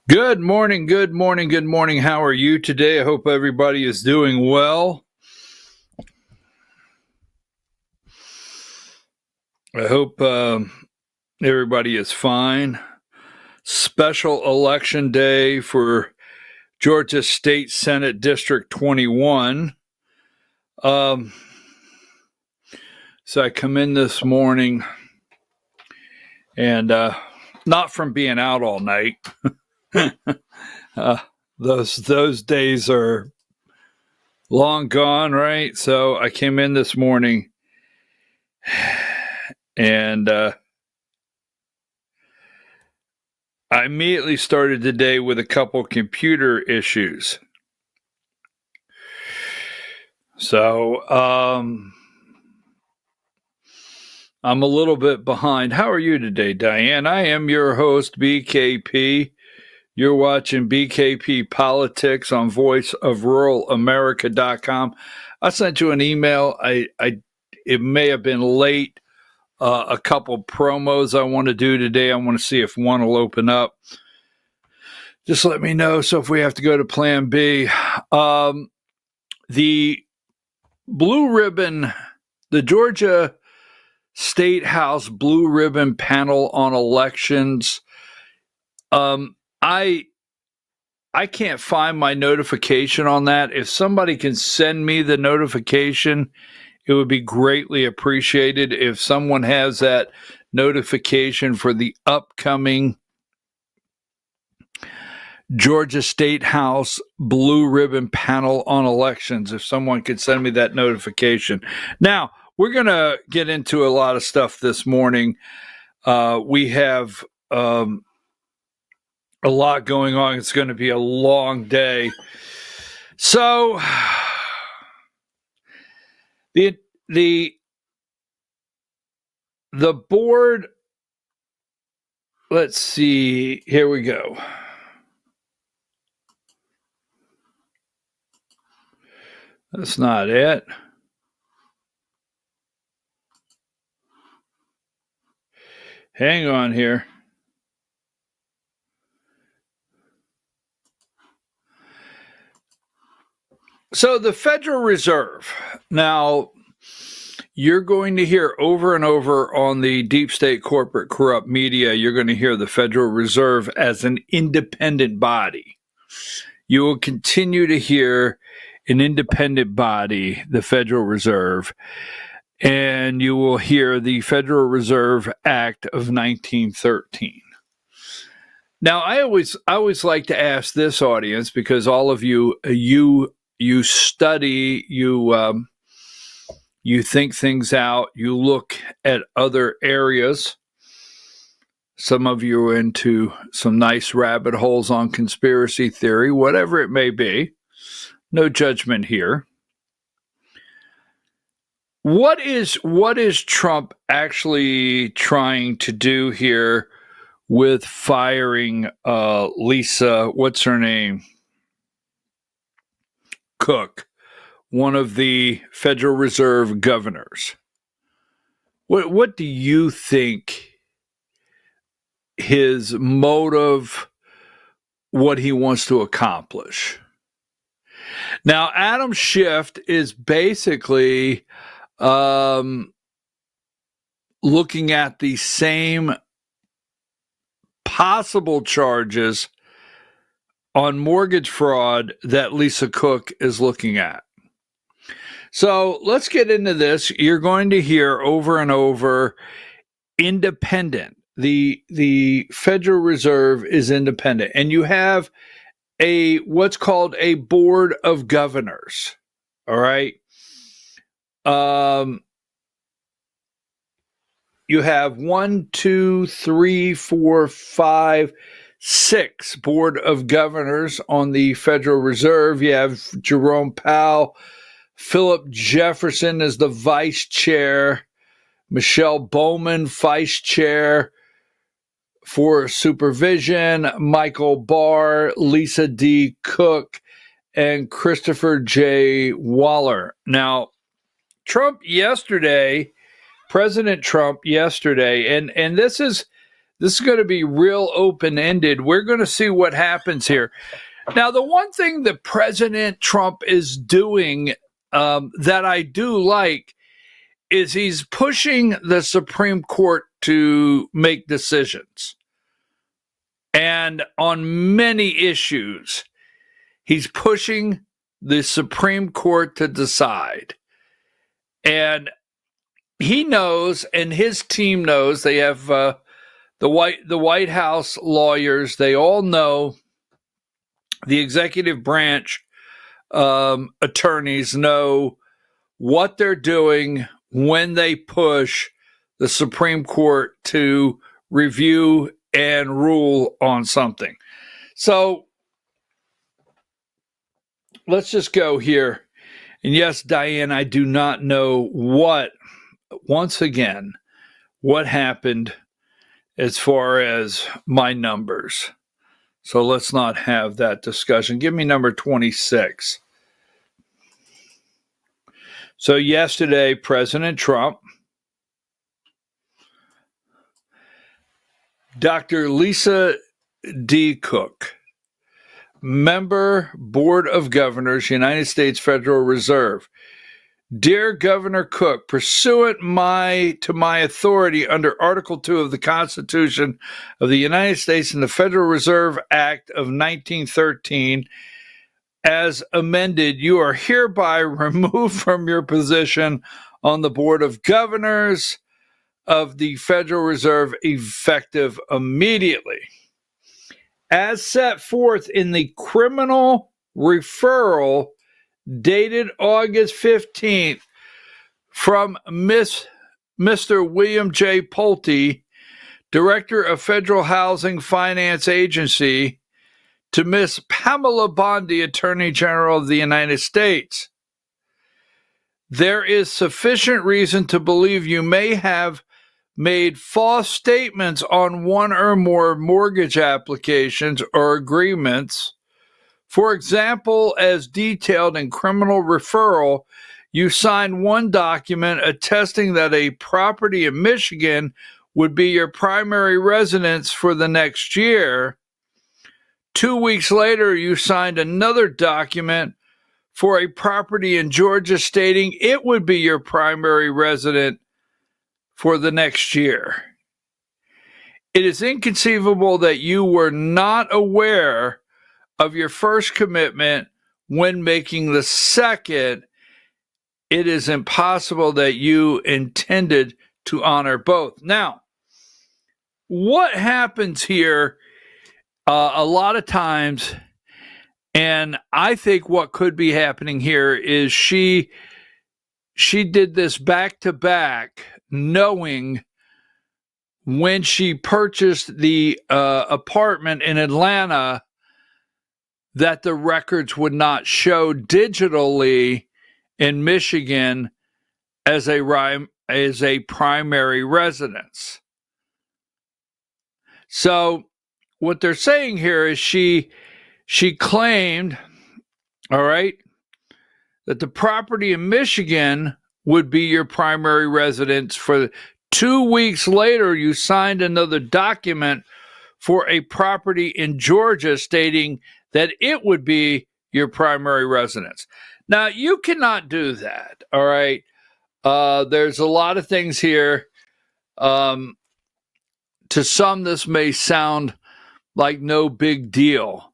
Good morning, good morning, good morning. How are you today? I hope everybody is doing well. I hope everybody is fine. Special election day for Georgia State Senate District 21. So I come in this morning and not from being out all night. Those days are long gone, right? So I came in this morning and I immediately started the day with a couple computer issues. So I'm a little bit behind. How are you today, Diane? I am your host, BKP. You're watching BKP Politics on voiceofruralamerica.com. I sent you an email. It may have been late. A couple promos I want to do today. I want to see if one will open up. Just let me know. So if we have to go to plan B, the blue ribbon, the Georgia State House blue ribbon panel on elections. I can't find my notification on that. If somebody can send me the notification, it would be greatly appreciated. If someone has that notification for the upcoming Georgia State House blue ribbon panel on elections, if someone could send me that notification. Now, we're going to get into a lot of stuff this morning. We have a lot going on. It's going to be a long day. So the board, let's see, here we go. That's not it. Hang on here. So the Federal Reserve. Now, you're going to hear over and over on the deep state corporate corrupt media, you're going to hear the Federal Reserve as an independent body. You will continue to hear an independent body, the Federal Reserve, and you will hear the Federal Reserve Act of 1913. Now, I always like to ask this audience, because all of you study, you think things out, you look at other areas. Some of you are into some nice rabbit holes on conspiracy theory, whatever it may be. No judgment here. What is Trump actually trying to do here with firing Lisa, what's her name? Cook, one of the Federal Reserve governors? What do you think his motive, what he wants to accomplish? Now, Adam Schiff is basically looking at the same possible charges on mortgage fraud that Lisa Cook is looking at. So let's get into this. You're going to hear over and over, independent. The Federal Reserve is independent, and you have what's called a board of governors. All right. You have 1, 2, 3, 4, 5, 6 board of governors on the Federal Reserve. You have Jerome Powell, Philip Jefferson is the vice chair, Michelle Bowman, vice chair for supervision, Michael Barr, Lisa D. Cook, and Christopher J. Waller. Now, President Trump yesterday, and this is This is going to be real open-ended. We're going to see what happens here. Now, the one thing that President Trump is doing that I do like is he's pushing the Supreme Court to make decisions. And on many issues, he's pushing the Supreme Court to decide. And he knows, and his team knows, they have the White House lawyers, they all know, the executive branch attorneys know what they're doing when they push the Supreme Court to review and rule on something. So let's just go here. And yes, Diane, I do not know what happened as far as my numbers. So let's not have that discussion. Give me number 26. So yesterday, President Trump, Dr. Lisa D. Cook, member, Board of Governors, United States Federal Reserve. Dear Governor Cook, pursuant to my authority under Article 2 of the Constitution of the United States and the Federal Reserve Act of 1913, as amended, you are hereby removed from your position on the Board of Governors of the Federal Reserve effective immediately. As set forth in the criminal referral dated August 15th from Mr. William J. Pulte, Director of Federal Housing Finance Agency, to Miss Pamela Bondi, Attorney General of the United States. There is sufficient reason to believe you may have made false statements on one or more mortgage applications or agreements. For example, as detailed in criminal referral, you signed one document attesting that a property in Michigan would be your primary residence for the next year. 2 weeks later, you signed another document for a property in Georgia stating it would be your primary residence for the next year. It is inconceivable that you were not aware of your first commitment when making the second. It is impossible that you intended to honor both. Now, what happens here a lot of times, and I think what could be happening here is she did this back to back, knowing when she purchased the apartment in Atlanta that the records would not show digitally in Michigan as a primary residence. So what they're saying here is she claimed, all right, that the property in Michigan would be your primary residence. For 2 weeks later, you signed another document for a property in Georgia stating that it would be your primary residence. Now, you cannot do that, all right? There's a lot of things here. To some, this may sound like no big deal.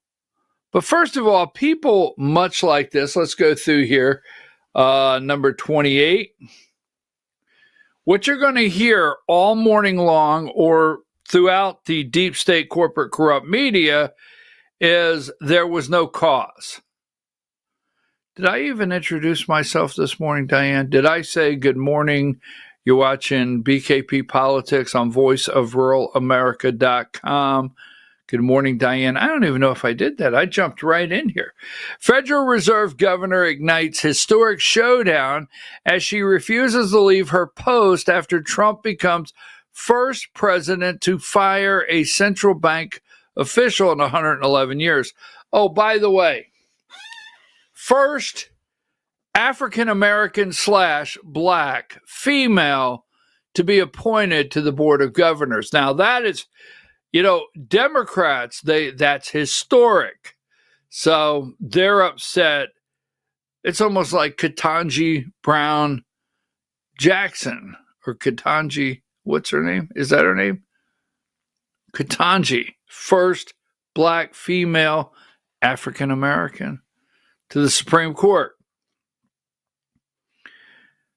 But first of all, people much like this, let's go through here. Number 28. What you're going to hear all morning long or throughout the deep state corporate corrupt media is there was no cause. Did I even introduce myself this morning, Diane? Did I say good morning? You're watching BKP Politics on voiceofruralamerica.com. Good morning, Diane. I don't even know if I did that. I jumped right in here. Federal Reserve Governor ignites historic showdown as she refuses to leave her post after Trump becomes first president to fire a central bank official in 111 years. Oh, by the way, first African-American / Black female to be appointed to the Board of Governors. Now, that is Democrats, that's historic. So they're upset. It's almost like Ketanji Brown Jackson, or Ketanji, what's her name? Is that her name? Ketanji, first black female African American to the Supreme Court.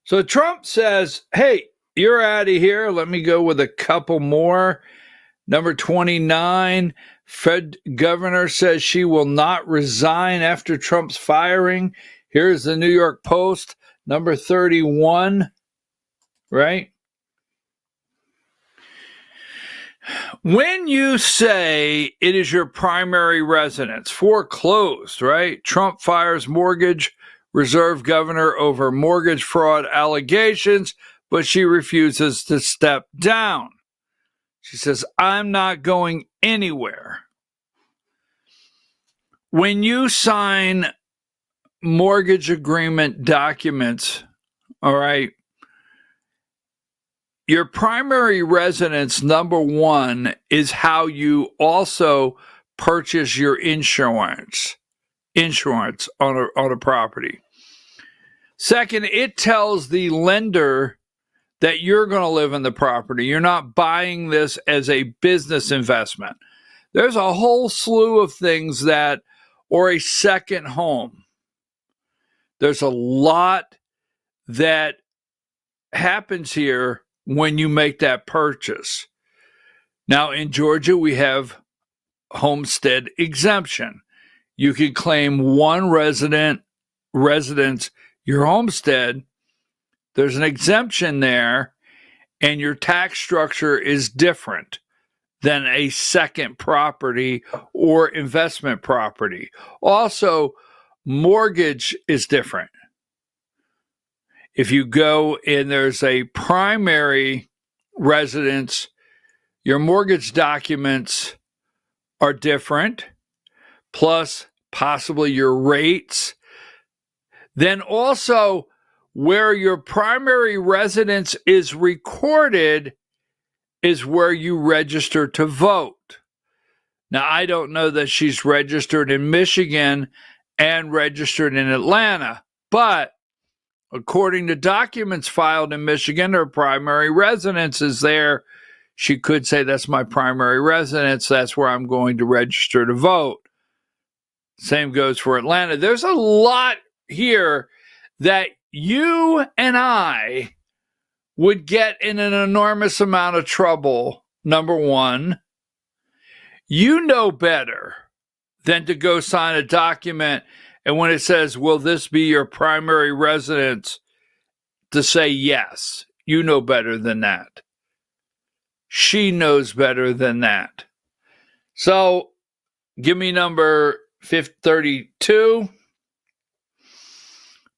So Trump says, hey, you're out of here. Let me go with a couple more. Number 29, Fed governor says she will not resign after Trump's firing. Here's the New York Post. Number 31, right? When you say it is your primary residence, foreclosed, right? Trump fires mortgage reserve governor over mortgage fraud allegations, but she refuses to step down. She says, I'm not going anywhere. When you sign mortgage agreement documents, all right, your primary residence, number one, is how you also purchase your insurance on a property. Second, it tells the lender that you're going to live in the property. You're not buying this as a business investment. There's a whole slew of things that, or a second home. There's a lot that happens here when you make that purchase. Now, in Georgia, we have homestead exemption. You can claim one residence, your homestead. There's an exemption there, and your tax structure is different than a second property or investment property. Also, mortgage is different. If you go and there's a primary residence, your mortgage documents are different, plus possibly your rates. Then also, where your primary residence is recorded is where you register to vote. Now, I don't know that she's registered in Michigan and registered in Atlanta, but according to documents filed in Michigan, her primary residence is there. She could say, that's my primary residence. That's where I'm going to register to vote. Same goes for Atlanta. There's a lot here that you and I would get in an enormous amount of trouble. Number one, you know better than to go sign a document, and when it says, will this be your primary residence, to say yes. You know better than that. She knows better than that. So give me number 32.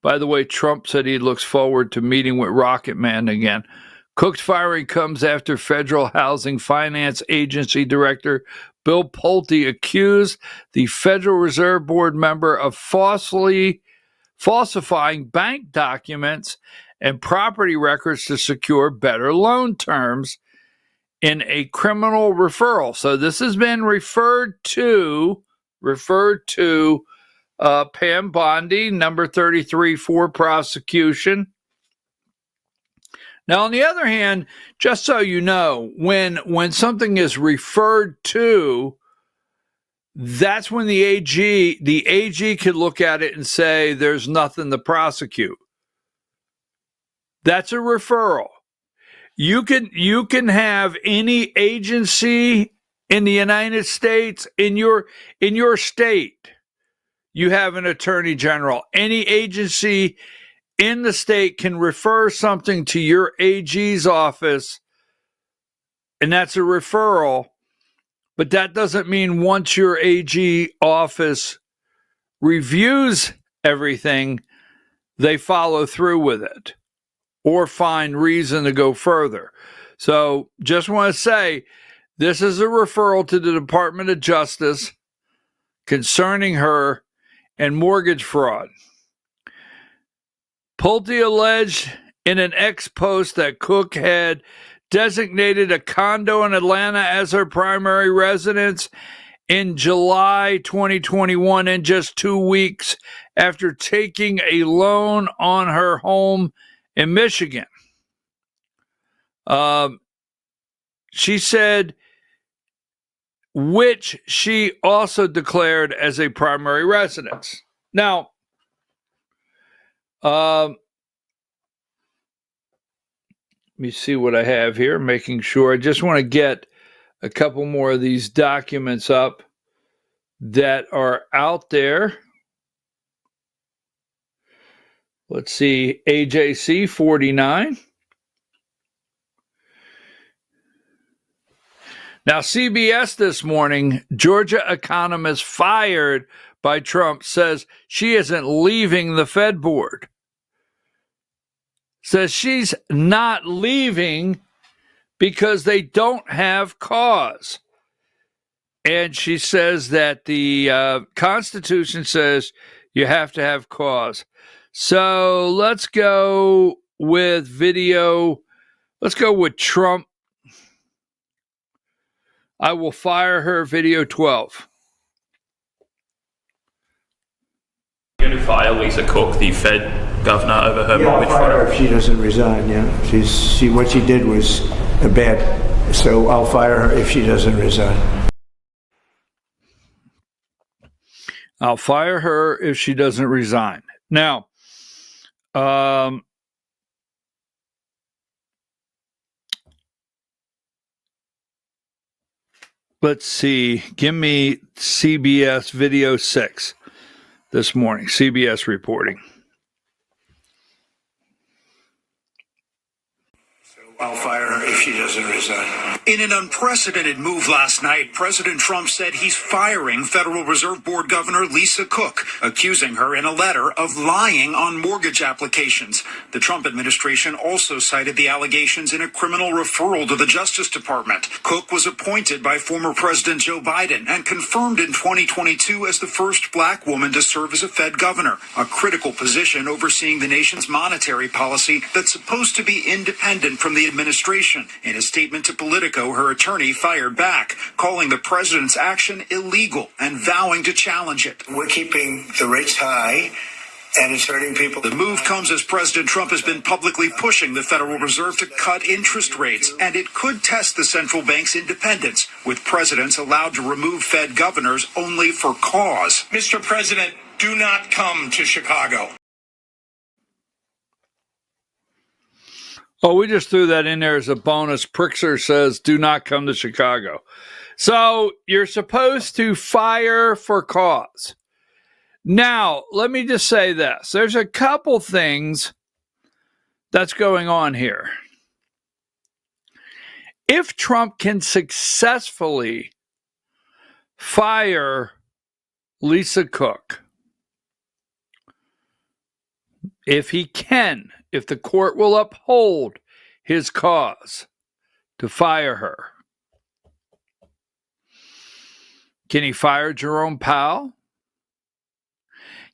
By the way, Trump said he looks forward to meeting with Rocket Man again. Cook's firing comes after Federal Housing Finance Agency Director Bill Pulte accused the Federal Reserve Board member of falsifying bank documents and property records to secure better loan terms in a criminal referral. So this has been referred to Pam Bondi, number 33 for prosecution. Now, on the other hand, just so you know, when something is referred to, that's when the AG could look at it and say there's nothing to prosecute. That's a referral. You can have any agency in the United States, in your state. You have an attorney general. Any agency in the state can refer something to your AG's office, and that's a referral. But that doesn't mean once your AG office reviews everything, they follow through with it or find reason to go further. So just want to say, this is a referral to the Department of Justice concerning her and mortgage fraud. Pulte alleged in an ex post that Cook had designated a condo in Atlanta as her primary residence in July 2021, in just 2 weeks after taking a loan on her home in Michigan. She said, which she also declared as a primary residence. Now, let me see what I have here, making sure. I just want to get a couple more of these documents up that are out there. Let's see, AJC 49. Now, CBS this morning, Georgia economist fired by Trump says she isn't leaving the Fed board. Says she's not leaving because they don't have cause. And she says that the Constitution says you have to have cause. So let's go with video. Let's go with Trump. I will fire her, video 12. You're going to fire Lisa Cook, the Fed governor, over her mortgage fraud? I'll fire her if she doesn't resign. Yeah, what she did was bad. So I'll fire her if she doesn't resign. I'll fire her if she doesn't resign. Now, let's see. Give me CBS video 6 this morning. CBS reporting. I'll fire her if she doesn't resign. In an unprecedented move last night, President Trump said he's firing Federal Reserve Board Governor Lisa Cook, accusing her in a letter of lying on mortgage applications. The Trump administration also cited the allegations in a criminal referral to the Justice Department. Cook was appointed by former President Joe Biden and confirmed in 2022 as the first black woman to serve as a Fed governor, a critical position overseeing the nation's monetary policy that's supposed to be independent from the administration. In a statement to Politico, her attorney fired back, calling the president's action illegal and vowing to challenge it. We're keeping the rates high, and it's hurting people. The move comes as President Trump has been publicly pushing the Federal Reserve to cut interest rates, and it could test the central bank's independence, with presidents allowed to remove Fed governors only for cause. Mr. President, do not come to Chicago. Oh, we just threw that in there as a bonus. Pritzker says, do not come to Chicago. So you're supposed to fire for cause. Now, let me just say this. There's a couple things that's going on here. If Trump can successfully fire Lisa Cook, if he can, if the court will uphold his cause to fire her, can he fire Jerome Powell?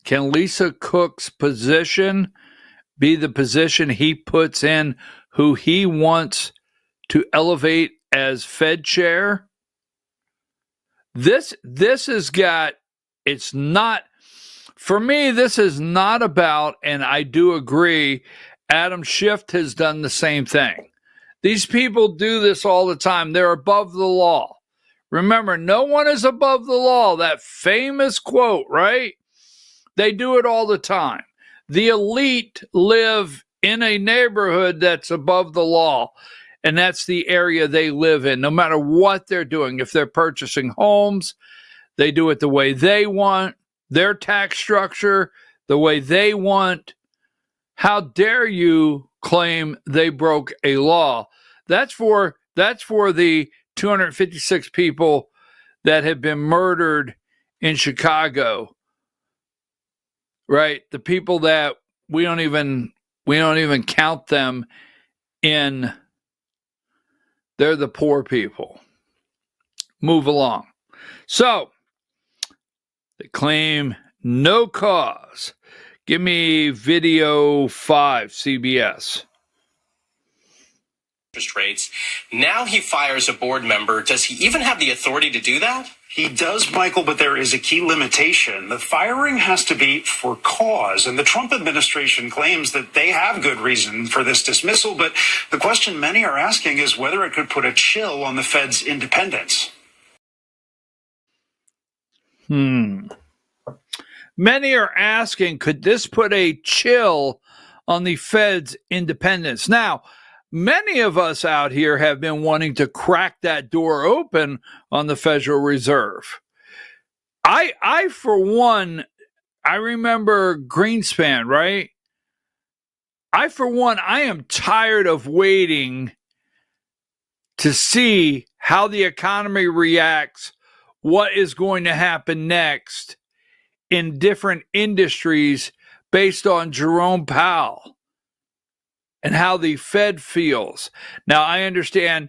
Can Lisa Cook's position be the position he puts in who he wants to elevate as Fed chair? This has got, it's not, for me, this is not about, and I do agree, Adam Schiff has done the same thing. These people do this all the time. They're above the law. Remember, no one is above the law. That famous quote, right? They do it all the time. The elite live in a neighborhood that's above the law, and that's the area they live in, no matter what they're doing. If they're purchasing homes, they do it the way they want. Their tax structure, the way they want. How dare you claim they broke a law? That's for the 256 people that have been murdered in Chicago. Right? The people that we don't even count them in. They're the poor people. Move along. So, they claim no cause. Give me video 5, CBS. interest rates. Now he fires a board member. Does he even have the authority to do that? He does, Michael, but there is a key limitation. The firing has to be for cause, and the Trump administration claims that they have good reason for this dismissal, but the question many are asking is whether it could put a chill on the Fed's independence. Many are asking, could this put a chill on the Fed's independence? Now, many of us out here have been wanting to crack that door open on the Federal Reserve. I for one, I remember Greenspan, right? I am tired of waiting to see how the economy reacts, what is going to happen next in different industries based on Jerome Powell and how the Fed feels. Now, I understand,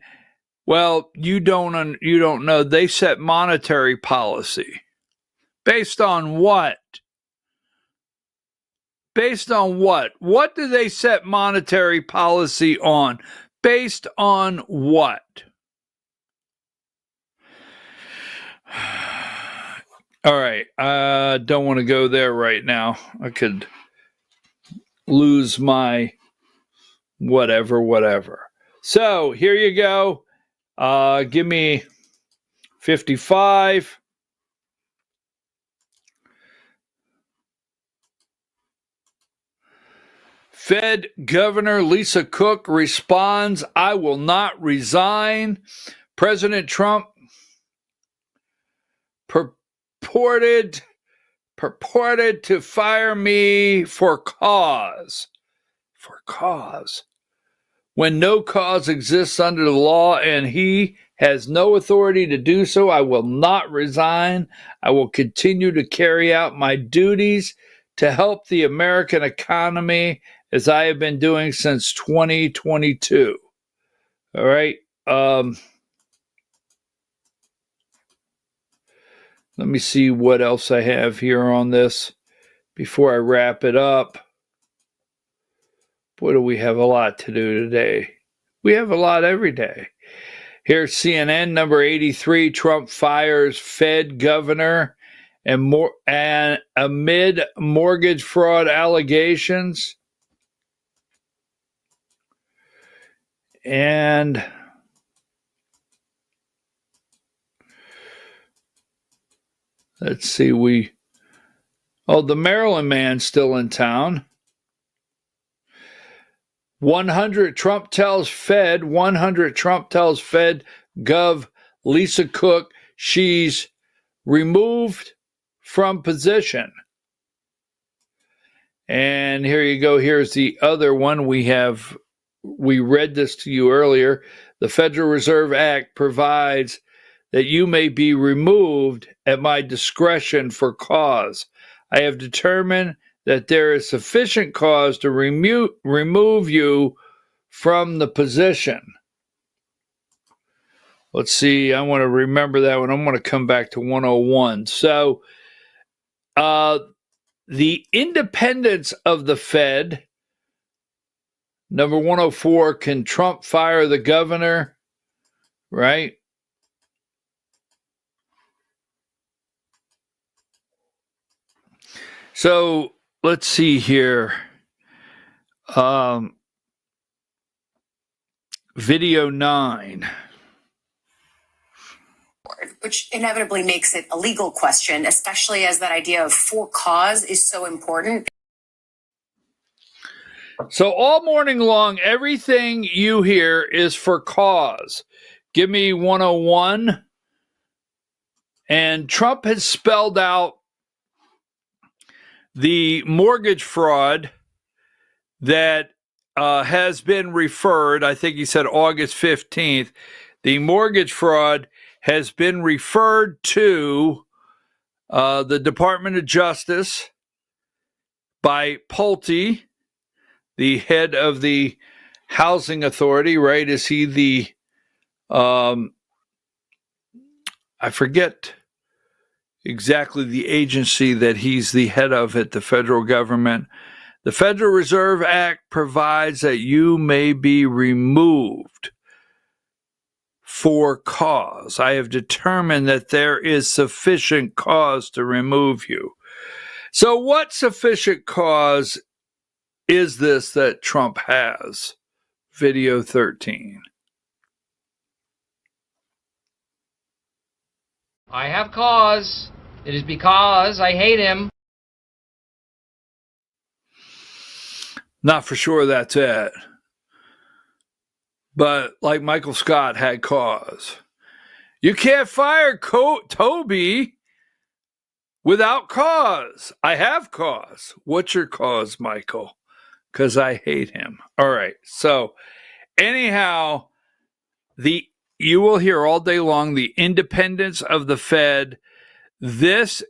well, you don't know. They set monetary policy. Based on what? Based on what? What do they set monetary policy on? Based on what? All right. I don't want to go there right now. I could lose my whatever. So here you go. Give me 55. Fed Governor Lisa Cook responds, I will not resign. President Trump purported to fire me for cause. For cause. When no cause exists under the law and he has no authority to do so, I will not resign. I will continue to carry out my duties to help the American economy as I have been doing since 2022. All right. Let me see what else I have here on this before I wrap it up. Boy, do we have a lot to do today. We have a lot every day. Here's CNN, number 83. Trump fires Fed governor and amid mortgage fraud allegations. And let's see, the Maryland man's still in town. 100 Trump tells Fed Gov Lisa Cook she's removed from position. And here you go. Here's the other one. We read this to you earlier. The Federal Reserve Act provides that you may be removed at my discretion for cause. I have determined that there is sufficient cause to remove you from the position. Let's see. I want to remember that one. I'm going to come back to 101. So, the independence of the Fed. Number 104, can Trump fire the governor? Right? So let's see here. Video 9. Which inevitably makes it a legal question, especially as that idea of for cause is so important. So all morning long, everything you hear is for cause. Give me 101. And Trump has spelled out the mortgage fraud that has been referred, I think he said August 15th, the mortgage fraud has been referred to the Department of Justice by Pulte, the head of the Housing Authority, right? Is he the, I forget exactly the agency that he's the head of at the federal government. The Federal Reserve Act provides that you may be removed for cause. I have determined that there is sufficient cause to remove you. So what sufficient cause is this that Trump has? Video 13. I have cause. It is because I hate him. Not for sure that's it. But like Michael Scott had cause. You can't fire Toby without cause. I have cause. What's your cause, Michael? Because I hate him. All right. So anyhow, you will hear all day long the independence of the Fed. This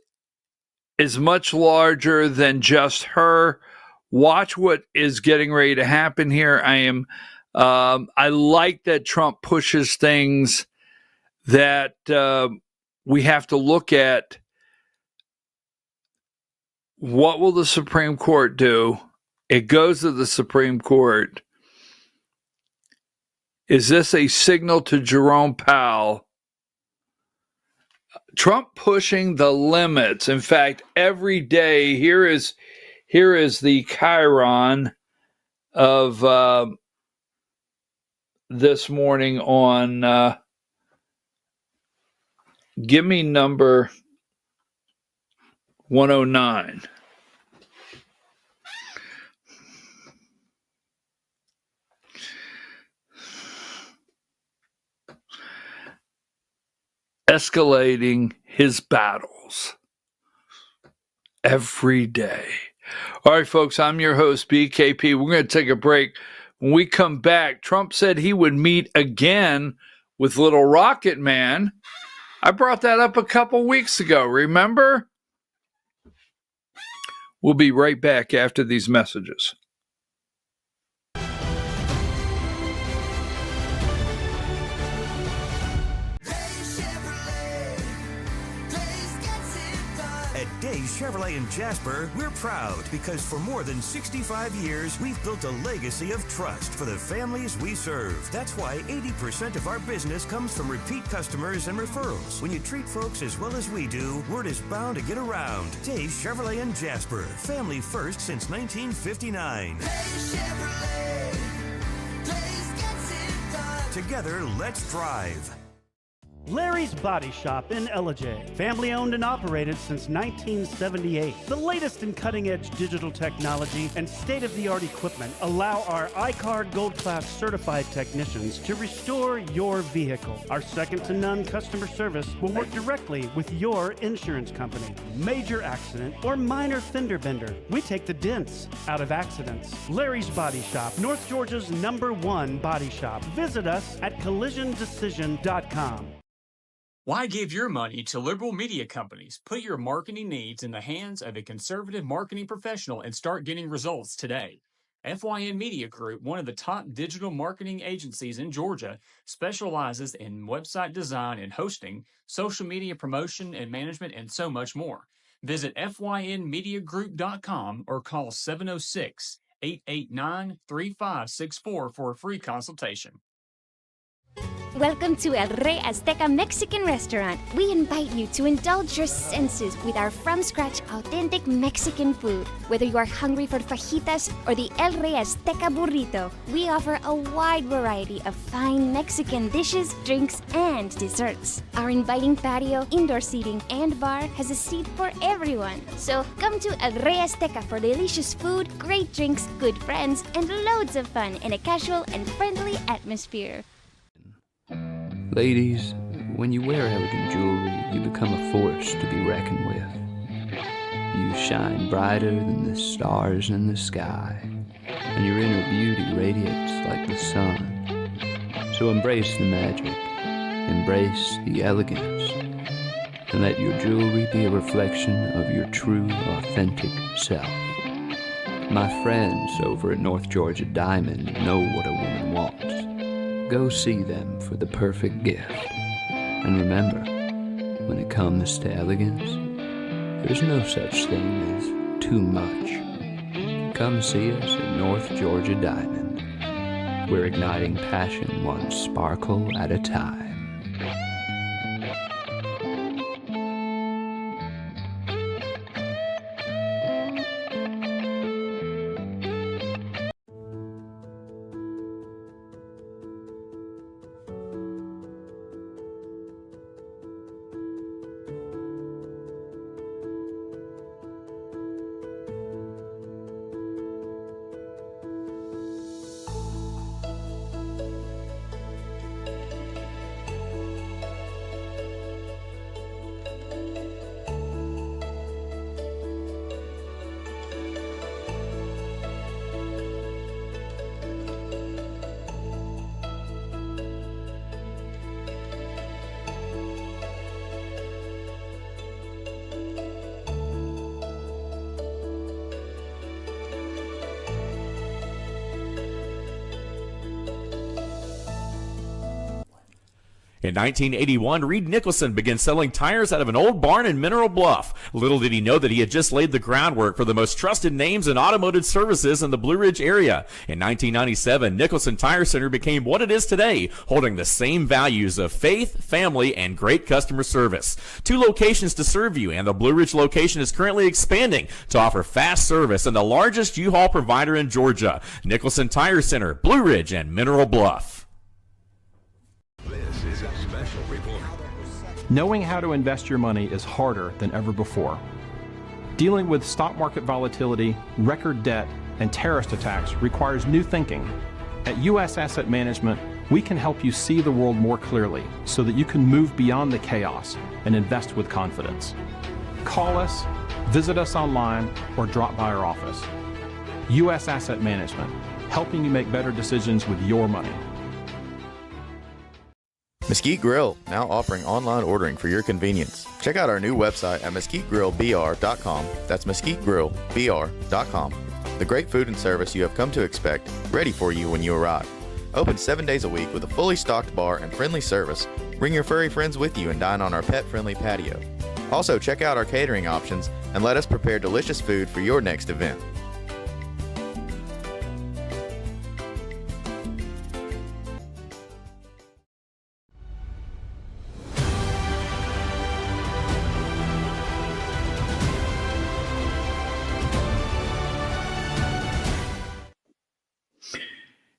is much larger than just her. Watch what is getting ready to happen here. I like that Trump pushes things that we have to look at. What will the Supreme Court do? It goes to the Supreme Court. Is this a signal to Jerome Powell? Trump pushing the limits. In fact, every day, here is the chyron of this morning on give me number 109. Escalating his battles every day. All right, folks, I'm your host, BKP. We're going to take a break. When we come back, Trump said he would meet again with Little Rocket Man. I brought that up a couple weeks ago, remember? We'll be right back after these messages. Chevrolet in Jasper, we're proud because for more than 65 years, we've built a legacy of trust for the families we serve. That's why 80% of our business comes from repeat customers and referrals. When you treat folks as well as we do, word is bound to get around. Dave's Chevrolet in Jasper, family first since 1959. Dave's Chevrolet, Dave's gets it done. Together, let's drive. Larry's Body Shop in Ellijay. Family owned and operated since 1978. The latest in cutting-edge digital technology and state-of-the-art equipment allow our iCard Gold Class certified technicians to restore your vehicle. Our second-to-none customer service will work directly with your insurance company. Major accident or minor fender bender, we take the dents out of accidents. Larry's Body Shop, North Georgia's #1 body shop. Visit us at collisiondecision.com. Why give your money to liberal media companies? Put your marketing needs in the hands of a conservative marketing professional and start getting results today. FYN Media Group, one of the top digital marketing agencies in Georgia, specializes in website design and hosting, social media promotion and management, and so much more. Visit FYNmediagroup.com or call 706-889-3564 for a free consultation. Welcome to El Rey Azteca Mexican Restaurant. We invite you to indulge your senses with our from-scratch authentic Mexican food. Whether you are hungry for fajitas or the El Rey Azteca burrito, we offer a wide variety of fine Mexican dishes, drinks, and desserts. Our inviting patio, indoor seating, and bar has a seat for everyone. So come to El Rey Azteca for delicious food, great drinks, good friends, and loads of fun in a casual and friendly atmosphere. Ladies, when you wear elegant jewelry, you become a force to be reckoned with. You shine brighter than the stars in the sky, and your inner beauty radiates like the sun. So embrace the magic, embrace the elegance, and let your jewelry be a reflection of your true, authentic self. My friends over at North Georgia Diamond know what a woman wants. Go see them for the perfect gift. And remember, when it comes to elegance, there's no such thing as too much. Come see us at North Georgia Diamond. We're igniting passion one sparkle at a time. In 1981, Reed Nicholson began selling tires out of an old barn in Mineral Bluff. Little did he know that he had just laid the groundwork for the most trusted names in automotive services in the Blue Ridge area. In 1997, Nicholson Tire Center became what it is today, holding the same values of faith, family, and great customer service. 2 locations to serve you, and the Blue Ridge location is currently expanding to offer fast service and the largest U-Haul provider in Georgia. Nicholson Tire Center, Blue Ridge, and Mineral Bluff. This is a special report. Knowing how to invest your money is harder than ever before. Dealing with stock market volatility, record debt, and terrorist attacks requires new thinking. At U.S. Asset Management, we can help you see the world more clearly so that you can move beyond the chaos and invest with confidence. Call us, visit us online, or drop by our office. U.S. Asset Management, helping you make better decisions with your money. Mesquite Grill, now offering online ordering for your convenience. Check out our new website at mesquitegrillbr.com. That's mesquitegrillbr.com. The great food and service you have come to expect, ready for you when you arrive. Open 7 days a week with a fully stocked bar and friendly service. Bring your furry friends with you and dine on our pet-friendly patio. Also, check out our catering options and let us prepare delicious food for your next event.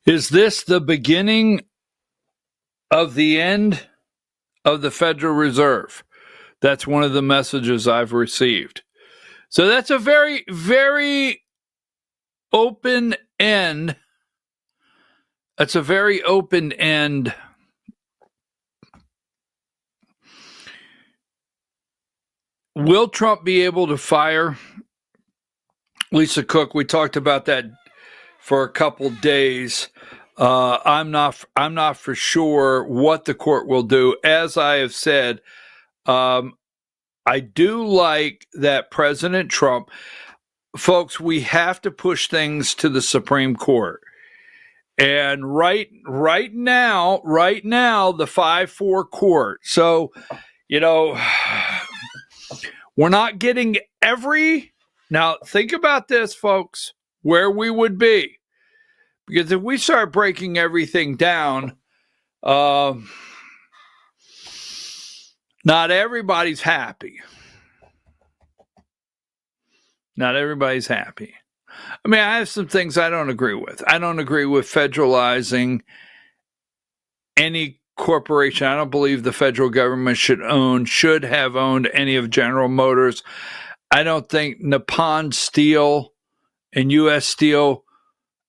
Is this the beginning of the end of the Federal Reserve? That's one of the messages I've received. So that's a very, very open end. That's a very open end. Will Trump be able to fire Lisa Cook? We talked about that for a couple days. I'm not for sure what the court will do. As I have said, I do like that President Trump, folks, we have to push things to the Supreme Court. And right now, the 5-4 court. So, we're not getting now think about this, folks, where we would be. Because if we start breaking everything down, not everybody's happy. Not everybody's happy. I mean, I have some things I don't agree with. I don't agree with federalizing any corporation. I don't believe the federal government should have owned any of General Motors. I don't think Nippon Steel and U.S. Steel,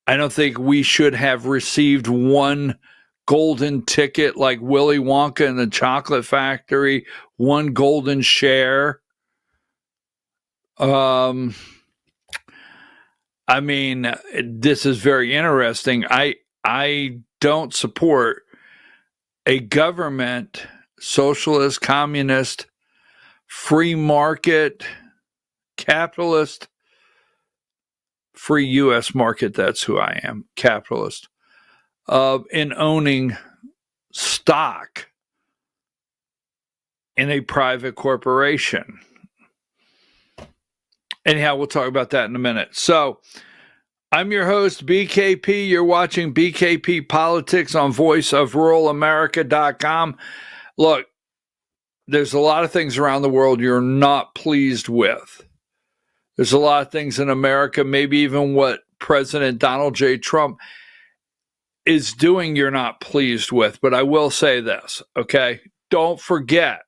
I don't think we should have received one golden ticket like Willy Wonka and the Chocolate Factory, one golden share. I mean, this is very interesting. I don't support a government, socialist, communist, free market, capitalist, free U.S. market, that's who I am, capitalist, in owning stock in a private corporation. Anyhow, we'll talk about that in a minute. So, I'm your host, BKP. You're watching BKP Politics on voiceofruralamerica.com. Look, there's a lot of things around the world you're not pleased with. There's a lot of things in America, maybe even what President Donald J. Trump is doing you're not pleased with. But I will say this, okay? Don't forget.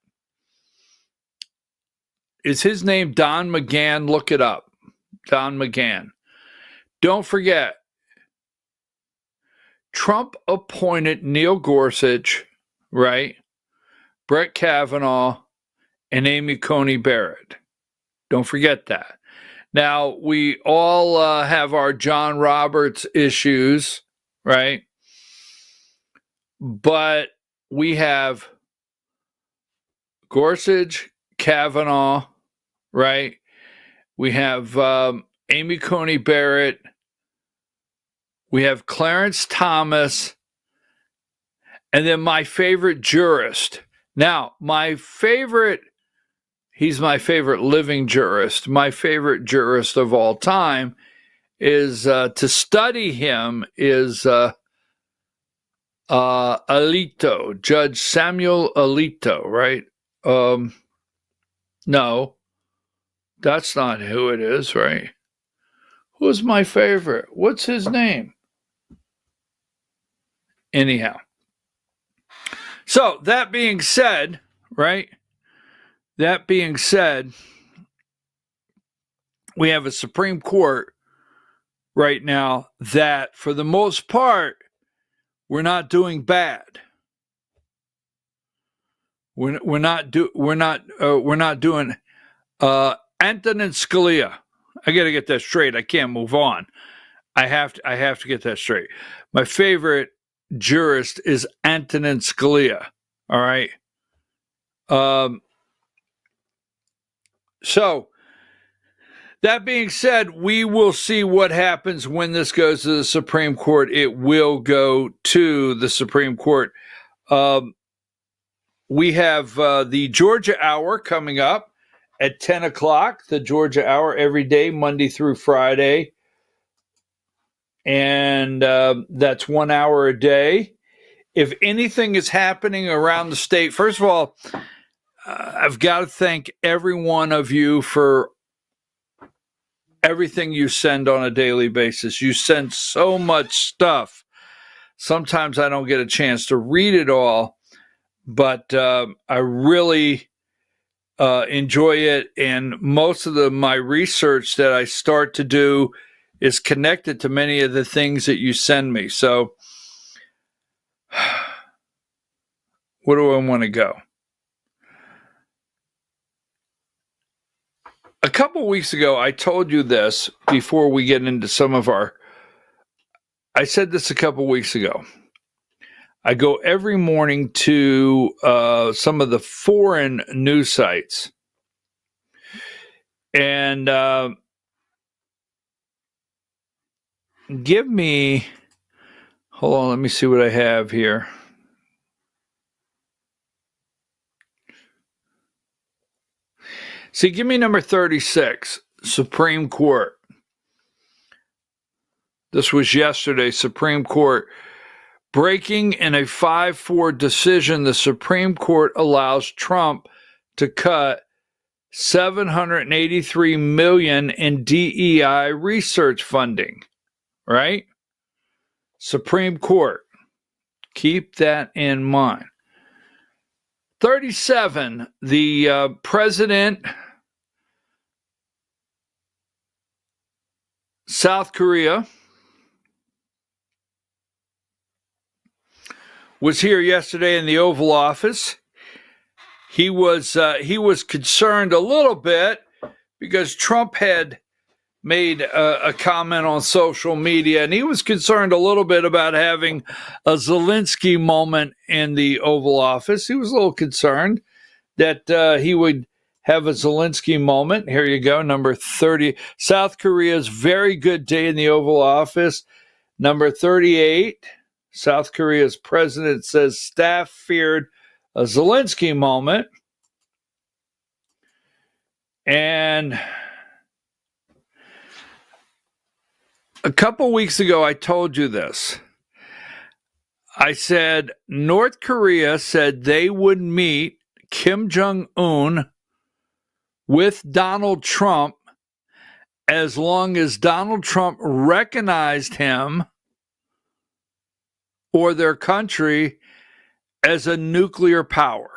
Is his name Don McGahn? Look it up. Don McGahn. Don't forget, Trump appointed Neil Gorsuch, right? Brett Kavanaugh, and Amy Coney Barrett. Don't forget that. Now, we all have our John Roberts issues, right? But we have Gorsuch, Kavanaugh, right? We have Amy Coney Barrett. We have Clarence Thomas. And then my favorite jurist. Now, he's my favorite living jurist. My favorite jurist of all time is, to study him, is Alito, Judge Samuel Alito, right? No, that's not who it is, right? Who's my favorite? What's his name? Anyhow. So, that being said, right? That being said, we have a Supreme Court right now that, for the most part, we're not doing bad. We're not doing Antonin Scalia. I got to get that straight. I can't move on. I have to get that straight. My favorite jurist is Antonin Scalia. All right. So, that being said, we will see what happens when this goes to the Supreme Court. It will go to the Supreme Court. We have the Georgia Hour coming up at 10 o'clock. The Georgia Hour every day, Monday through Friday. And that's 1 hour a day. If anything is happening around the state, first of all, I've got to thank every one of you for everything you send on a daily basis. You send so much stuff. Sometimes I don't get a chance to read it all, but I really enjoy it. And most of my research that I start to do is connected to many of the things that you send me. So where do I want to go? A couple weeks ago, I told you this before we get into I said this a couple weeks ago. I go every morning to some of the foreign news sites. And hold on, let me see what I have here. See, give me number 36, Supreme Court. This was yesterday, Supreme Court. Breaking in a 5-4 decision, the Supreme Court allows Trump to cut $783 million in DEI research funding, right? Supreme Court. Keep that in mind. 37, the president, South Korea, was here yesterday in the Oval Office. He was concerned a little bit because Trump had made a comment on social media, and he was concerned a little bit about having a Zelensky moment in the Oval Office. He was a little concerned that he would have a Zelensky moment. Here you go, number 30. South Korea's very good day in the Oval Office. Number 38, South Korea's president says staff feared a Zelensky moment. And a couple weeks ago, I told you this. I said North Korea said they would meet Kim Jong-un with Donald Trump as long as Donald Trump recognized him or their country as a nuclear power.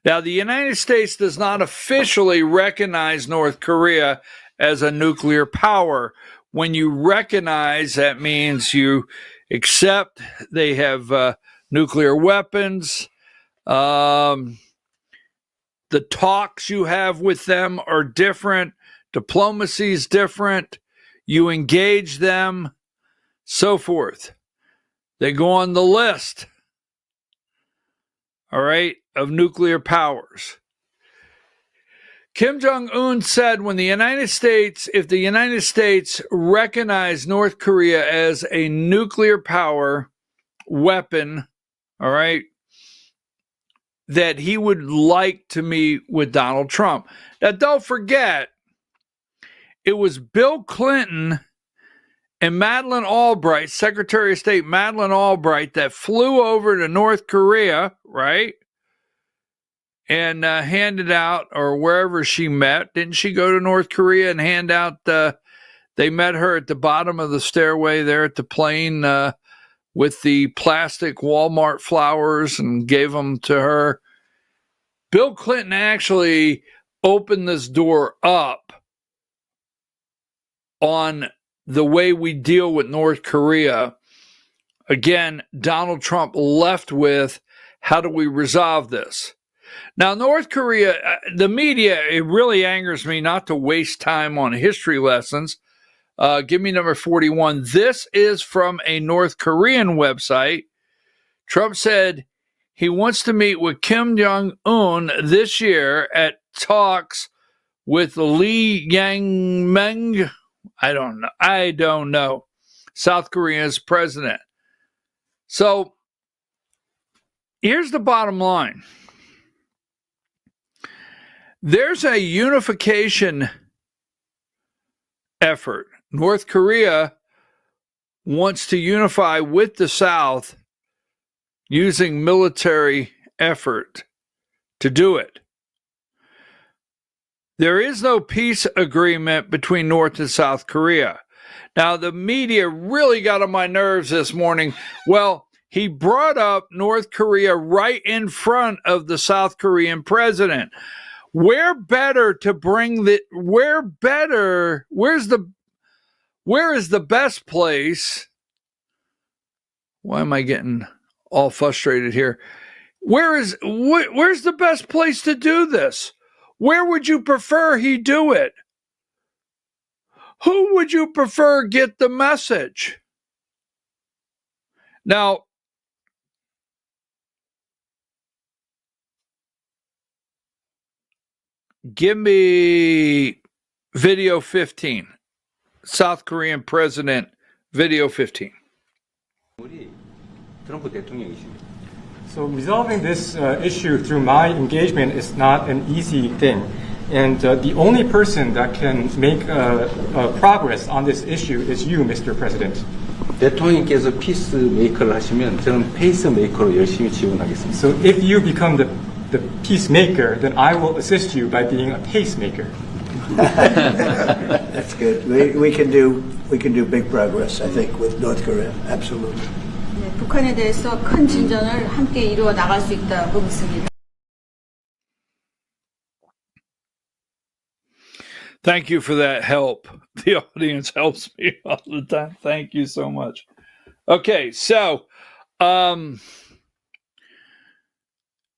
Now, the United States does not officially recognize North Korea as a nuclear power. When you recognize, that means you accept they have nuclear weapons. The talks you have with them are different. Diplomacy is different. You engage them, so forth. They go on the list, all right, of nuclear powers. Kim Jong-un said if the United States recognized North Korea as a nuclear power weapon all right, that he would like to meet with Donald Trump. Now, don't forget, it was Bill Clinton and Madeleine Albright, Secretary of State Madeleine Albright, that flew over to North Korea, right? And handed out, or wherever she met. Didn't she go to North Korea and hand out, they met her at the bottom of the stairway there at the plane with the plastic Walmart flowers and gave them to her. Bill Clinton actually opened this door up on the way we deal with North Korea. Again, Donald Trump left with, how do we resolve this? Now, North Korea, the media, it really angers me not to waste time on history lessons. Give me number 41. This is from a North Korean website. Trump said he wants to meet with Kim Jong-un this year at talks with Lee Yang-meng. I don't know. South Korea's president. So here's the bottom line. There's a unification effort. North Korea wants to unify with the South using military effort to do it. There is no peace agreement between North and South Korea. Now, the media really got on my nerves this morning. Well, he brought up North Korea right in front of the South Korean president. Where is the best place? Why am I getting all frustrated here? Where's the best place to do this? Where would you prefer he do it? Who would you prefer get the message? Now, give me video 15. South Korean president, video 15. So resolving this issue through my engagement is not an easy thing. And the only person that can make progress on this issue is you, Mr. President. 대통령께서 피스메이커를 하시면 저는 페이스메이커로 열심히 지원하겠습니다. So if you become the peacemaker, then I will assist you by being a pacemaker. That's good. We can do big progress, I think, with North Korea. Absolutely. 네, 북한에 대해서 큰 진전을 함께 이루어 나갈 수 있다고 믿습니다. Thank you for that help. The audience helps me all the time. Thank you so much. Okay, so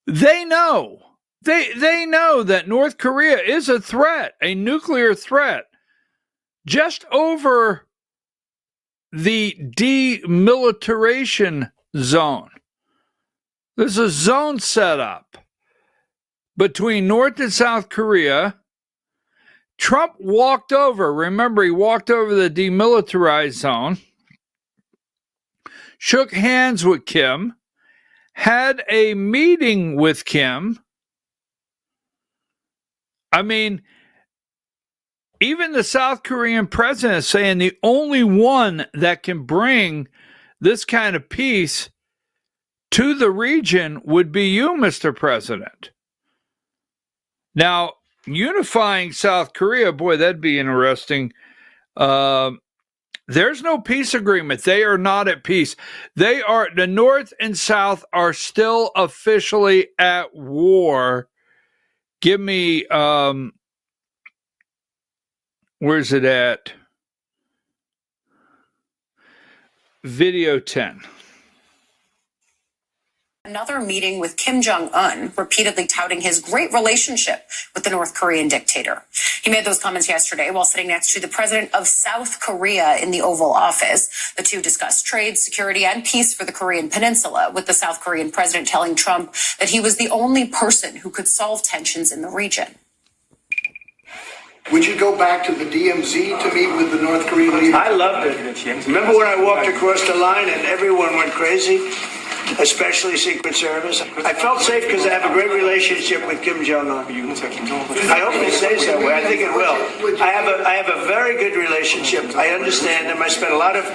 they know. They know that North Korea is a threat, a nuclear threat, just over the demilitarization zone. There's a zone set up between North and South Korea. Trump walked over. Remember, he walked over the demilitarized zone, shook hands with Kim, had a meeting with Kim. I mean, even the South Korean president is saying the only one that can bring this kind of peace to the region would be you, Mr. President. Now, unifying South Korea, boy, that'd be interesting. There's no peace agreement. They are not at peace. The North and South are still officially at war. Give me, where's it at? Video 10. Another meeting with Kim Jong-un, repeatedly touting his great relationship with the North Korean dictator. He made those comments yesterday while sitting next to the president of South Korea in the Oval Office. The two discussed trade, security, and peace for the Korean Peninsula, with the South Korean president telling Trump that he was the only person who could solve tensions in the region. Would you go back to the DMZ to meet with the North Korean leader? I loved it. Remember when I walked across the line and everyone went crazy? especially Secret Service. I felt safe because I have a great relationship with Kim Jong-un. I hope it stays that way. I think it will. I have a very good relationship. I understand him. I spent a lot of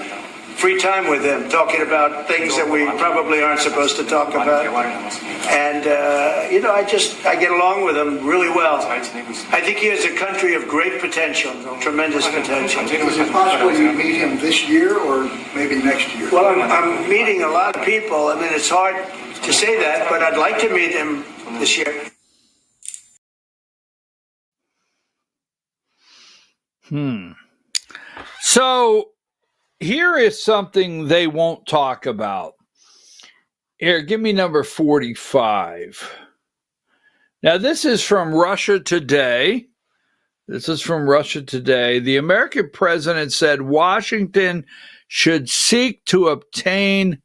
free time with him talking about things that we probably aren't supposed to talk about. And, I get along with him really well. I think he has a country of great potential, tremendous potential. Is it possible you meet him this year or maybe next year? Well, I'm meeting a lot of people. I mean, it's hard to say that, but I'd like to meet him this year. So here is something they won't talk about. Here, give me number 45. Now, this is from Russia Today. The American president said Washington should seek to obtain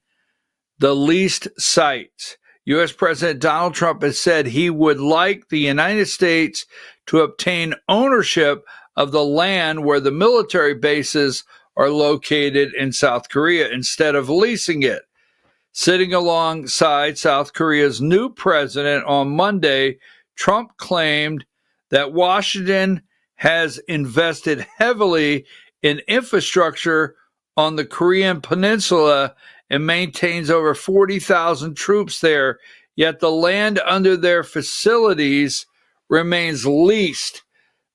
the leased sites. U.S. President Donald Trump has said he would like the United States to obtain ownership of the land where the military bases are located in South Korea instead of leasing it. Sitting alongside South Korea's new president on Monday, Trump claimed that Washington has invested heavily in infrastructure on the Korean peninsula and maintains over 40,000 troops there, yet the land under their facilities remains leased.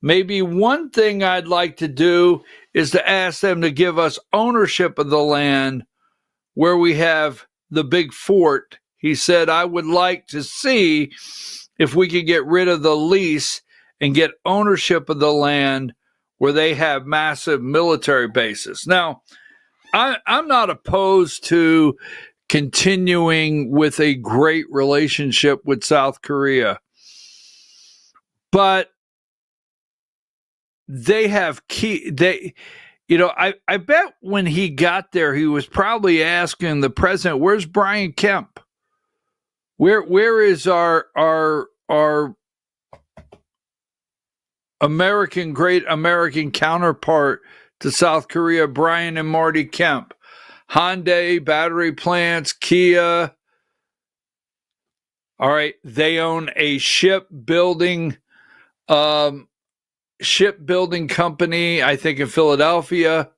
Maybe one thing I'd like to do is to ask them to give us ownership of the land where we have the big fort. He said, I would like to see if we could get rid of the lease and get ownership of the land where they have massive military bases. Now, I'm not opposed to continuing with a great relationship with South Korea, but they have I bet when he got there, he was probably asking the president, where's Brian Kemp? Where is our great American counterpart to South Korea, Brian and Marty Kemp? Hyundai, battery plants, Kia. All right, they own a shipbuilding company, I think in Philadelphia.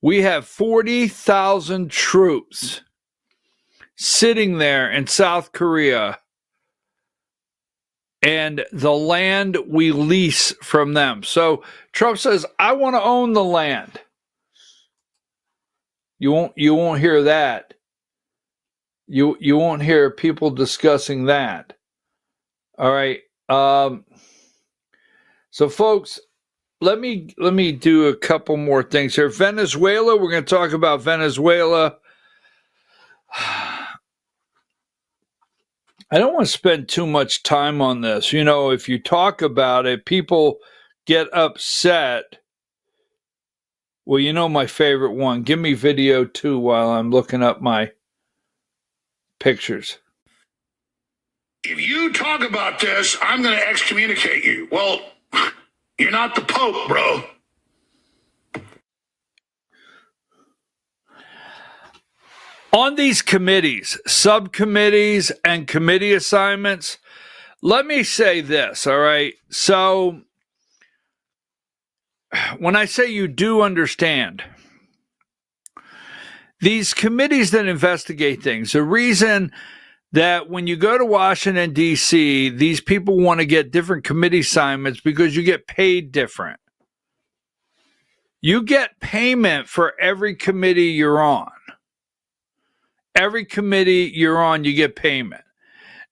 We have 40,000 troops sitting there in South Korea, and the land we lease from them. So Trump says, I want to own the land. You won't hear that. You won't hear people discussing that. All right. So folks, let me do a couple more things here. Venezuela, we're going to talk about Venezuela. I don't want to spend too much time on this. You know, if you talk about it, people get upset. Well, you know my favorite one. Give me video 2 while I'm looking up my pictures. If you talk about this, I'm going to excommunicate you. Well, you're not the Pope, bro. On these committees, subcommittees, and committee assignments, let me say this, all right? So, when I say you do understand, these committees that investigate things, the reason that when you go to Washington, D.C., these people want to get different committee assignments because you get paid different. You get payment for every committee you're on. Every committee you're on, you get payment.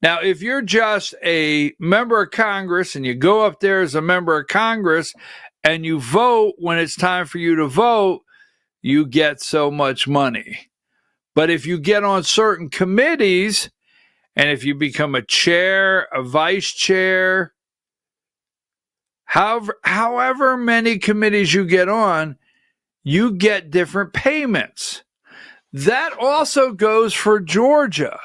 Now, if you're just a member of Congress and you go up there as a member of Congress and you vote when it's time for you to vote, you get so much money. But if you get on certain committees, and if you become a chair, a vice chair, however many committees you get on, you get different payments. That also goes for Georgia.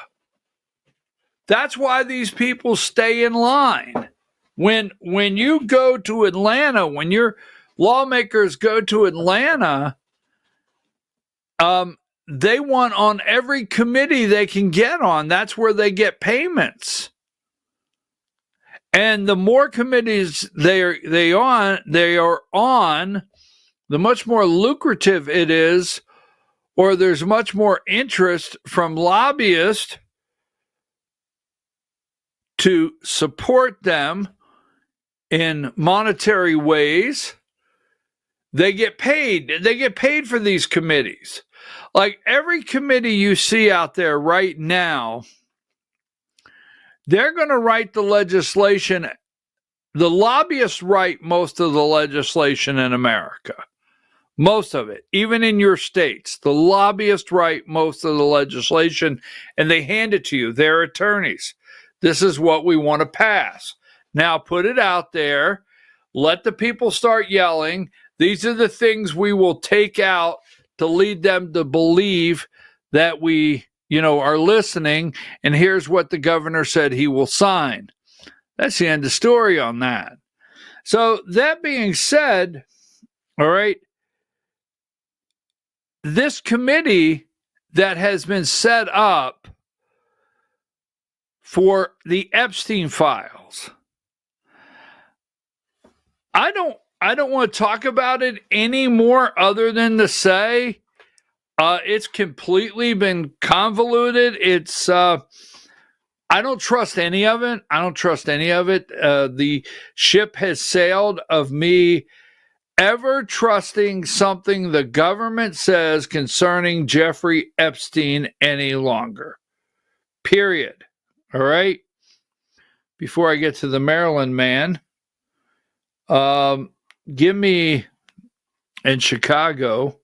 That's why these people stay in line. When you go to Atlanta, when your lawmakers go to Atlanta, they want on every committee they can get on. That's where they get payments. And the more committees they are on, the much more lucrative it is, or there's much more interest from lobbyists to support them in monetary ways. They get paid. They get paid for these committees. Like every committee you see out there right now, they're going to write the legislation. The lobbyists write most of the legislation in America. Most of it, even in your states, the lobbyists write most of the legislation and they hand it to you. They're attorneys. This is what we want to pass. Now put it out there. Let the people start yelling. These are the things we will take out to lead them to believe that we, are listening. And here's what the governor said he will sign. That's the end of the story on that. So that being said, all right, this committee that has been set up for the Epstein files, I don't want to talk about it anymore other than to say it's completely been convoluted. It's I don't trust any of it. The ship has sailed of me ever trusting something the government says concerning Jeffrey Epstein any longer. Period. All right? Before I get to the Maryland man, give me in Chicago,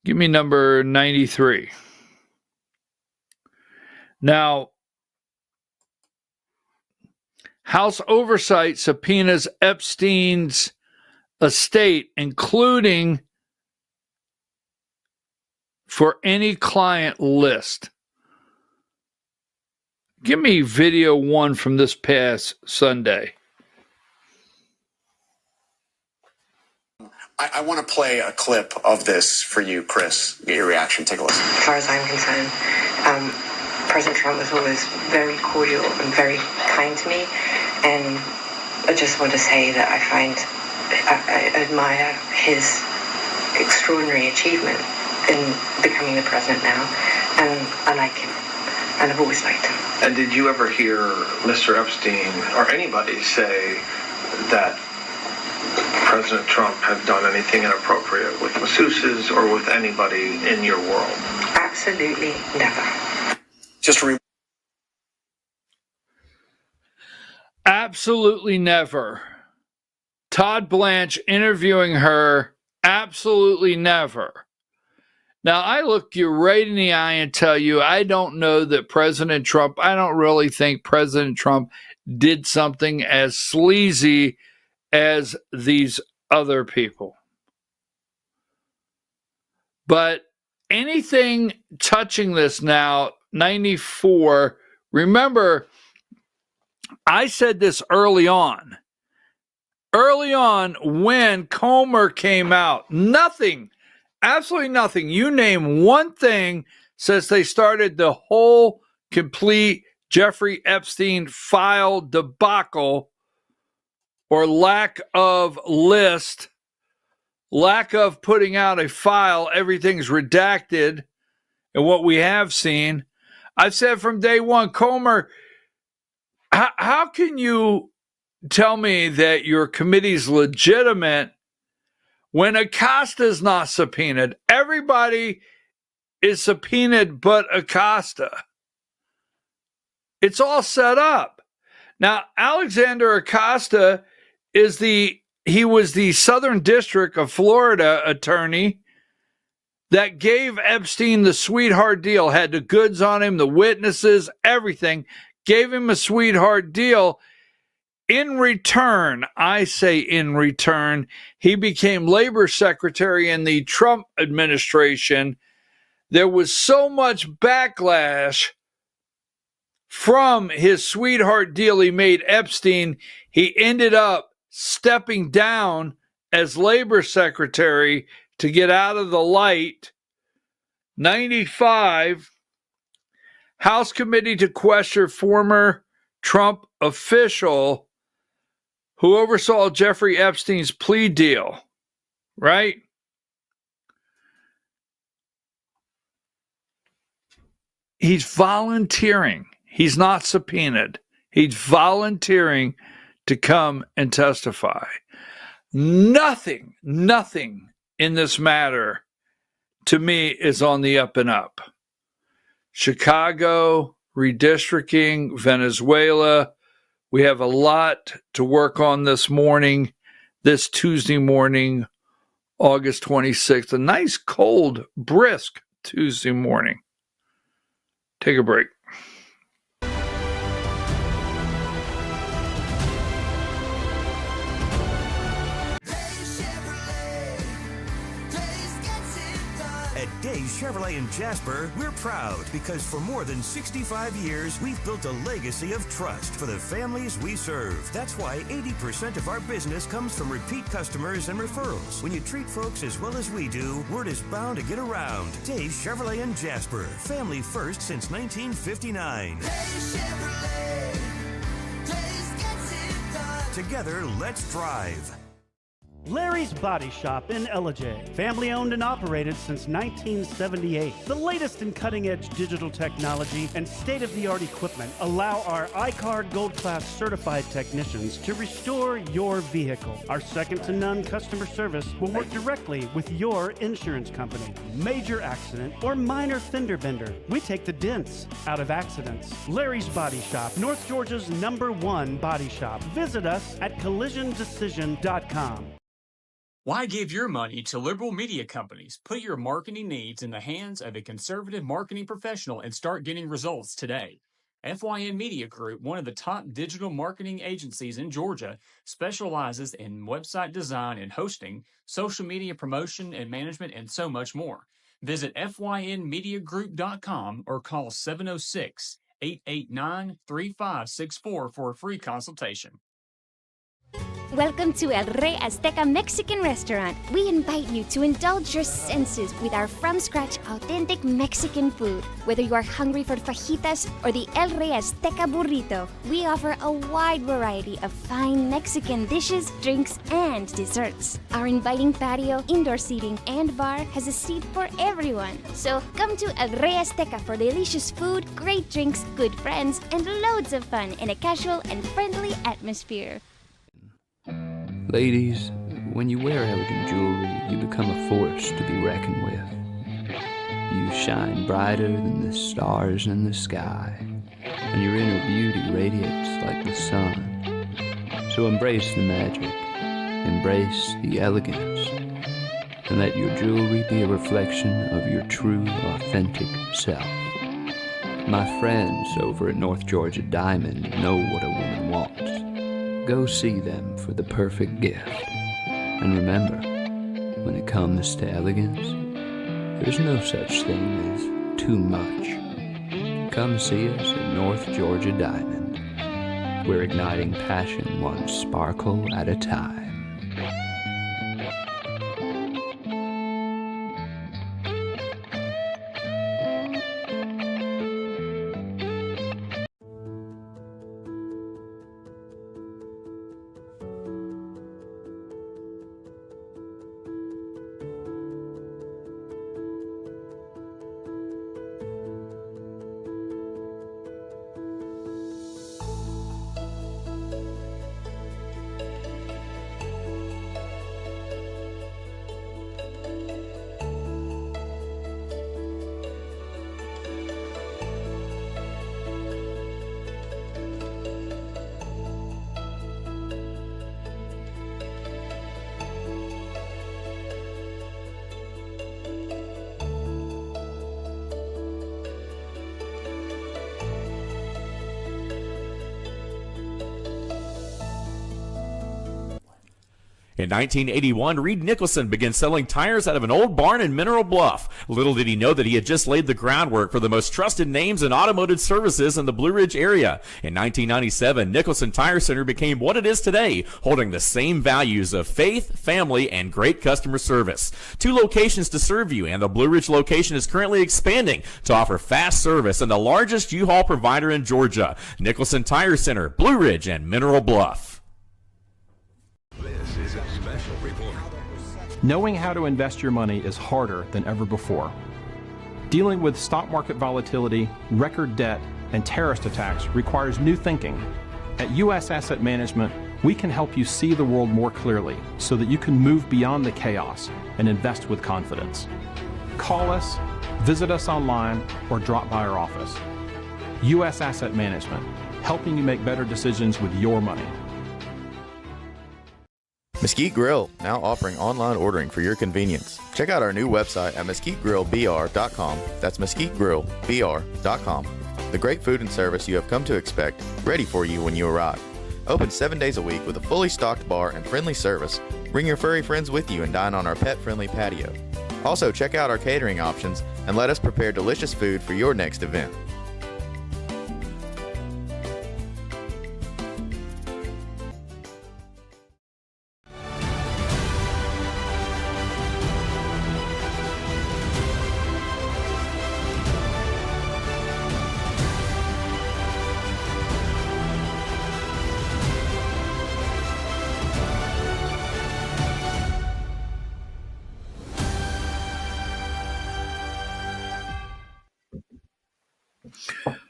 give me number 93. Now, House Oversight subpoenas Epstein's estate, including for any client list. Give me video 1 from this past Sunday. I want to play a clip of this for you, Chris. Get your reaction. Take a listen. As far as I'm concerned, President Trump was always very cordial and very kind to me, and I just want to say that I admire his extraordinary achievement in becoming the president now, and I like him, and I've always liked him. And did you ever hear Mr. Epstein or anybody say that President Trump had done anything inappropriate with masseuses or with anybody in your world? Absolutely never. Absolutely never. Todd Blanche interviewing her, absolutely never. Now, I look you right in the eye and tell you, I don't know that President Trump, I don't really think President Trump did something as sleazy as these other people. But anything touching this now, 94, remember, I said this early on when Comer came out, nothing, absolutely nothing. You name one thing since they started the whole complete Jeffrey Epstein file debacle or lack of list, lack of putting out a file, everything's redacted. And what we have seen, I've said from day one, Comer, how can you tell me that your committee's legitimate when Acosta's not subpoenaed? Everybody is subpoenaed but Acosta. It's all set up. Now, Alexander Acosta he was the Southern District of Florida attorney that gave Epstein the sweetheart deal, had the goods on him, the witnesses, everything, gave him a sweetheart deal. In return, I say in return, he became labor secretary in the Trump administration. There was so much backlash from his sweetheart deal he made Epstein, he ended up stepping down as labor secretary to get out of the light. 95, House committee to question former Trump official who oversaw Jeffrey Epstein's plea deal, right? He's volunteering. He's not subpoenaed. He's volunteering to come and testify. Nothing in this matter, to me, is on the up and up. Chicago, redistricting, Venezuela. We have a lot to work on this Tuesday morning, August 26th. A nice, cold, brisk Tuesday morning. Take a break. At Days Chevrolet in Jasper, we're proud because for more than 65 years, we've built a legacy of trust for the families we serve. That's why 80% of our business comes from repeat customers and referrals. When you treat folks as well as we do, word is bound to get around. Days Chevrolet in Jasper, family first since 1959. Days Chevrolet, Days gets it done. Together, let's drive. Larry's Body Shop in Ellijay. Family owned and operated since 1978. The latest in cutting-edge digital technology and state-of-the-art equipment allow our iCard Gold Class certified technicians to restore your vehicle. Our second-to-none customer service will work directly with your insurance company. Major accident or minor fender bender, we take the dents out of accidents. Larry's Body Shop, North Georgia's #1 body shop. Visit us at collisiondecision.com. Why give your money to liberal media companies? Put your marketing needs in the hands of a conservative marketing professional and start getting results today. FYN Media Group, one of the top digital marketing agencies in Georgia, specializes in website design and hosting, social media promotion and management, and so much more. Visit FYNmediagroup.com or call 706-889-3564 for a free consultation. Welcome to El Rey Azteca Mexican Restaurant. We invite you to indulge your senses with our from-scratch authentic Mexican food. Whether you are hungry for fajitas or the El Rey Azteca burrito, we offer a wide variety of fine Mexican dishes, drinks, and desserts. Our inviting patio, indoor seating, and bar has a seat for everyone. So come to El Rey Azteca for delicious food, great drinks, good friends, and loads of fun in a casual and friendly atmosphere. Ladies, when you wear elegant jewelry, you become a force to be reckoned with. You shine brighter than the stars in the sky, and your inner beauty radiates like the sun. So embrace the magic, embrace the elegance, and let your jewelry be a reflection of your true, authentic self. My friends over at North Georgia Diamond know what a woman wants. Go see them for the perfect gift. And remember, when it comes to elegance, there's no such thing as too much. Come see us at North Georgia Diamond. We're igniting passion one sparkle at a time. In 1981, Reed Nicholson began selling tires out of an old barn in Mineral Bluff. Little did he know that he had just laid the groundwork for the most trusted names in automotive services in the Blue Ridge area. In 1997, Nicholson Tire Center became what it is today, holding the same values of faith, family, and great customer service. 2 locations to serve you, and the Blue Ridge location is currently expanding to offer fast service and the largest U-Haul provider in Georgia. Nicholson Tire Center, Blue Ridge, and Mineral Bluff. This is a special report. Knowing how to invest your money is harder than ever before. Dealing with stock market volatility, record debt, and terrorist attacks requires new thinking. At U.S. Asset Management, we can help you see the world more clearly so that you can move beyond the chaos and invest with confidence. Call us, visit us online, or drop by our office. U.S. Asset Management, helping you make better decisions with your money. Mesquite Grill, now offering online ordering for your convenience. Check out our new website at mesquitegrillbr.com. That's mesquitegrillbr.com. The great food and service you have come to expect, ready for you when you arrive. Open 7 days a week with a fully stocked bar and friendly service. Bring your furry friends with you and dine on our pet-friendly patio. Also, check out our catering options and let us prepare delicious food for your next event.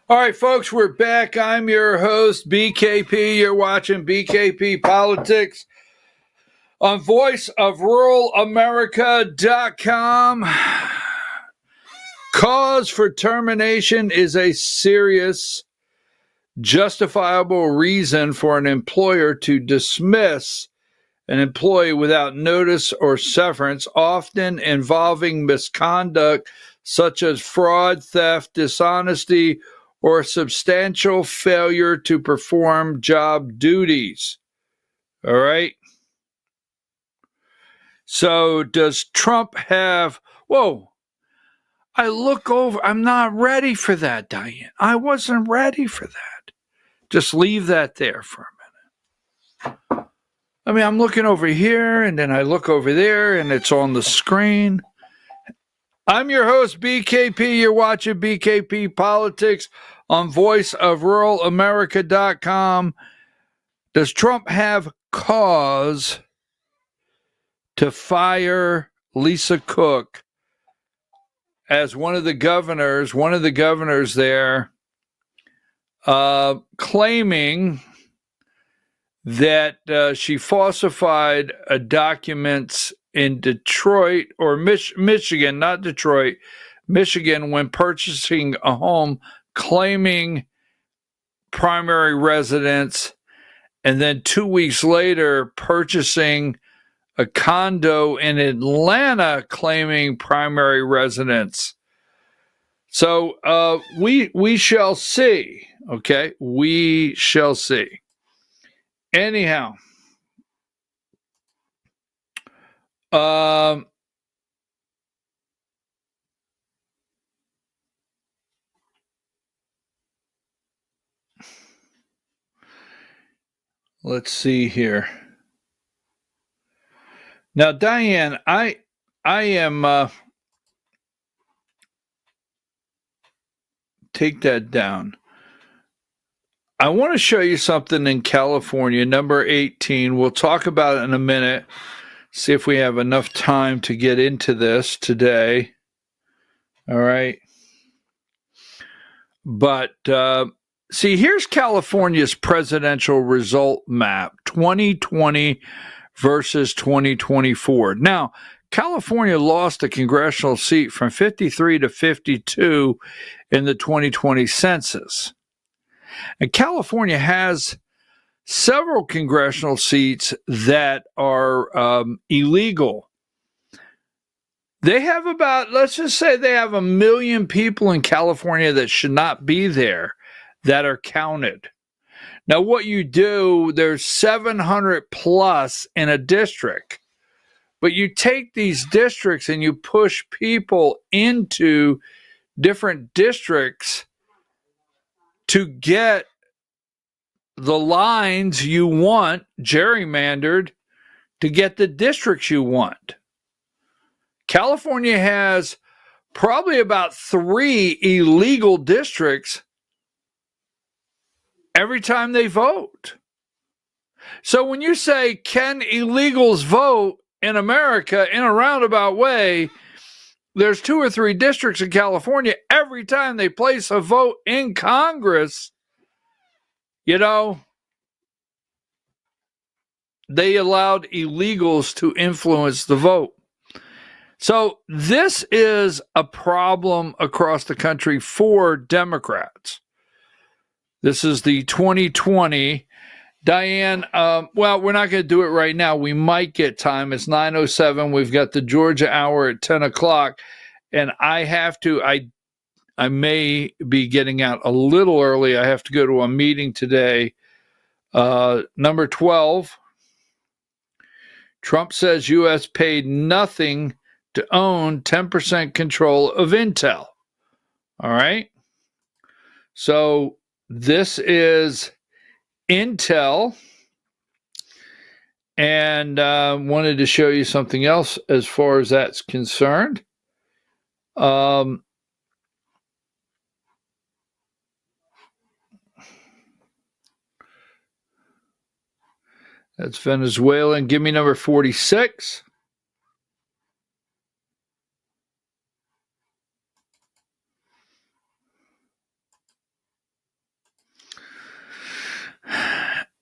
All right, folks, we're back. I'm your host, BKP. You're watching BKP Politics on voiceofruralamerica.com. Cause for termination is a serious, justifiable reason for an employer to dismiss an employee without notice or severance, often involving misconduct such as fraud, theft, dishonesty, or substantial failure to perform job duties. All right. So does Trump have, whoa, I look over, I'm not ready for that, Diane. I wasn't ready for that. Just leave that there for a minute. I mean, I'm looking over here and then I look over there and it's on the screen. I'm your host, BKP. You're watching BKP Politics on voiceofruralamerica.com. Does Trump have cause to fire Lisa Cook as one of the governors there, claiming that she falsified documents in Detroit or Michigan, not Detroit, Michigan, when purchasing a home, claiming primary residence, and then 2 weeks later purchasing a condo in Atlanta claiming primary residence. So we shall see. Okay, we shall see. Anyhow, let's see here. Now, Diane, I am take that down. I want to show you something in California, number 18. We'll talk about it in a minute. See if we have enough time to get into this today. All right. But see, here's California's presidential result map, 2020 versus 2024. Now, California lost a congressional seat from 53 to 52 in the 2020 census. And California has several congressional seats that are illegal. They have about, let's just say they have 1 million people in California that should not be there that are counted. Now, what you do, there's 700 plus in a district, but you take these districts and you push people into different districts to get the lines you want gerrymandered to get the districts you want. California has probably about 3 illegal districts every time they vote. So when you say, can illegals vote in America in a roundabout way, there's 2 or 3 districts in California. Every time they place a vote in Congress, you know, they allowed illegals to influence the vote. So this is a problem across the country for Democrats. This is the 2020. Diane, well, we're not going to do it right now. We might get time. It's 9:07. We've got the Georgia hour at 10 o'clock. And I may be getting out a little early. I have to go to a meeting today. Number 12. Trump says U.S. paid nothing to own 10% control of Intel. All right. So this is Intel. And wanted to show you something else as far as that's concerned. That's Venezuelan. Give me number 46.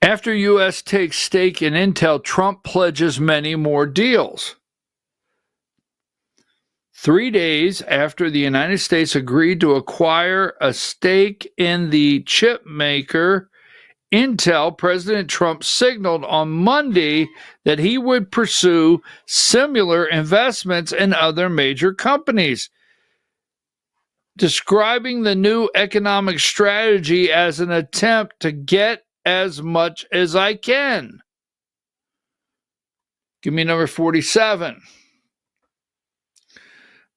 After U.S. takes stake in Intel, Trump pledges many more deals. 3 days after the United States agreed to acquire a stake in the chip maker Intel, President Trump signaled on Monday that he would pursue similar investments in other major companies, describing the new economic strategy as an attempt to get as much as I can. Give me number 47.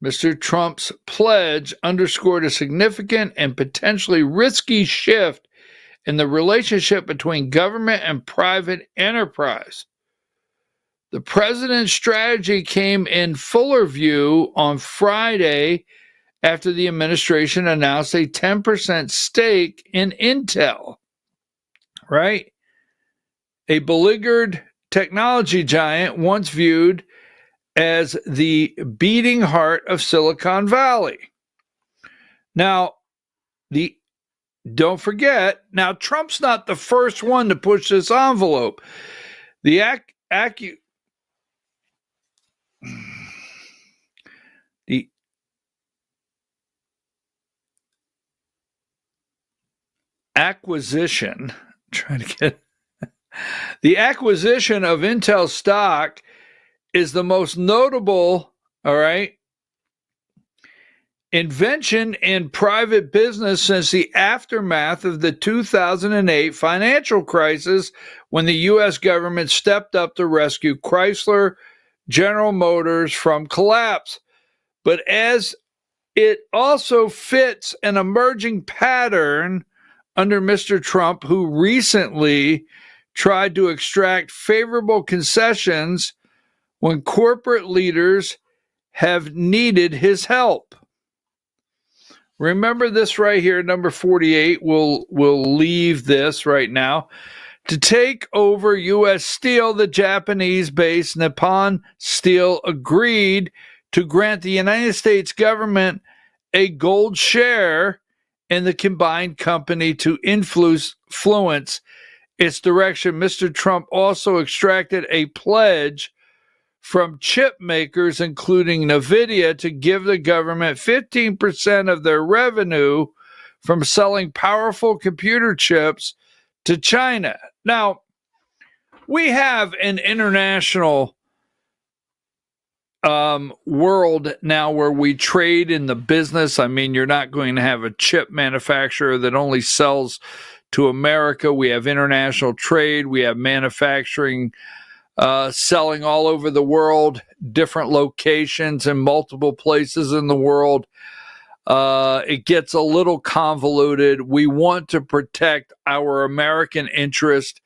Mr. Trump's pledge underscored a significant and potentially risky shift in the relationship between government and private enterprise. The president's strategy came in fuller view on Friday after the administration announced a 10% stake in Intel, right? A beleaguered technology giant once viewed as the beating heart of Silicon Valley. Now, don't forget, now Trump's not the first one to push this envelope. The acquisition, the acquisition of Intel stock is the most notable, all right, invention in private business since the aftermath of the 2008 financial crisis, when the U.S. government stepped up to rescue Chrysler, General Motors from collapse. But as it also fits an emerging pattern under Mr. Trump, who recently tried to extract favorable concessions when corporate leaders have needed his help. Remember this right here, number 48. We'll leave this right now. To take over U.S. Steel, the Japanese-based Nippon Steel agreed to grant the United States government a gold share in the combined company to influence its direction. Mr. Trump also extracted a pledge from chip makers, including NVIDIA, to give the government 15% of their revenue from selling powerful computer chips to China. Now, we have an international world now where we trade in the business. I mean, you're not going to have a chip manufacturer that only sells to America. We have international trade. We have manufacturing selling all over the world, different locations in multiple places in the world. It gets a little convoluted. We want to protect our American interest.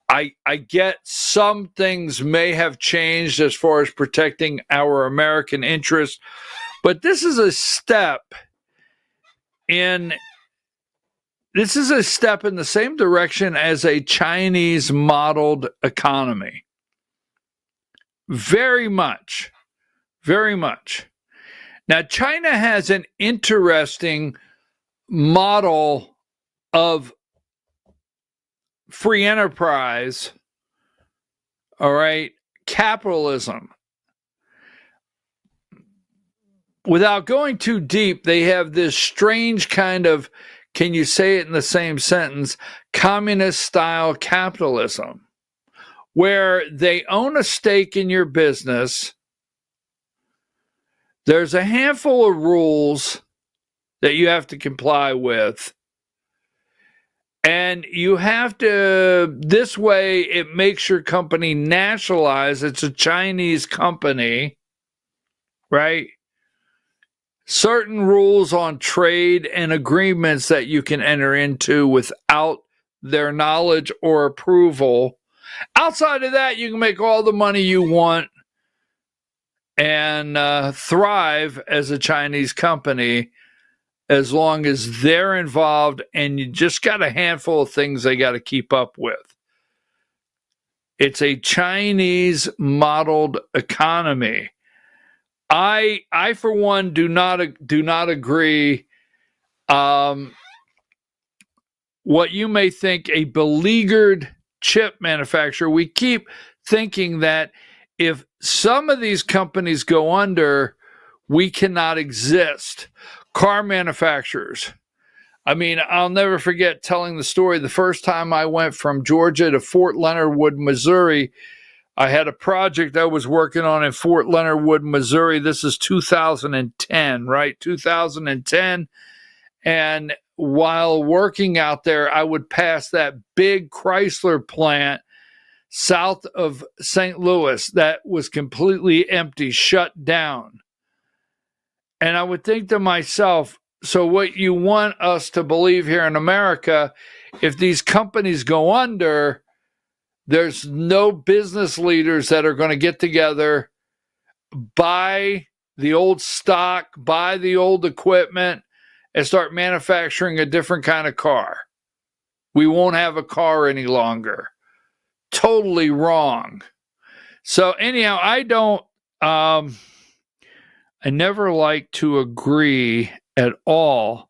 I get some things may have changed as far as protecting our American interest, but this is a step in the same direction as a Chinese modeled economy. Very much, very much. Now, China has an interesting model of free enterprise, all right, capitalism. Without going too deep, they have this strange kind of, can you say it in the same sentence, communist style capitalism, where they own a stake in your business. There's a handful of rules that you have to comply with. And you have to, this way, it makes your company nationalized. It's a Chinese company, right? Certain rules on trade and agreements that you can enter into without their knowledge or approval. Outside of that, you can make all the money you want and thrive as a Chinese company, as long as they're involved, and you just got a handful of things they got to keep up with. It's a Chinese modeled economy. I for one do not agree. What you may think a beleaguered chip manufacturer, we keep thinking that if some of these companies go under, we cannot exist. Car manufacturers. I mean, I'll never forget telling the story the first time I went from Georgia to Fort Leonard Wood, Missouri. I had a project I was working on in Fort Leonard Wood, Missouri. This is 2010, right? 2010. And while working out there, I would pass that big Chrysler plant south of St. Louis that was completely empty, shut down. And I would think to myself, so what you want us to believe here in America, if these companies go under, there's no business leaders that are going to get together, buy the old stock, buy the old equipment, and start manufacturing a different kind of car. We won't have a car any longer. Totally wrong. So anyhow, I never like to agree at all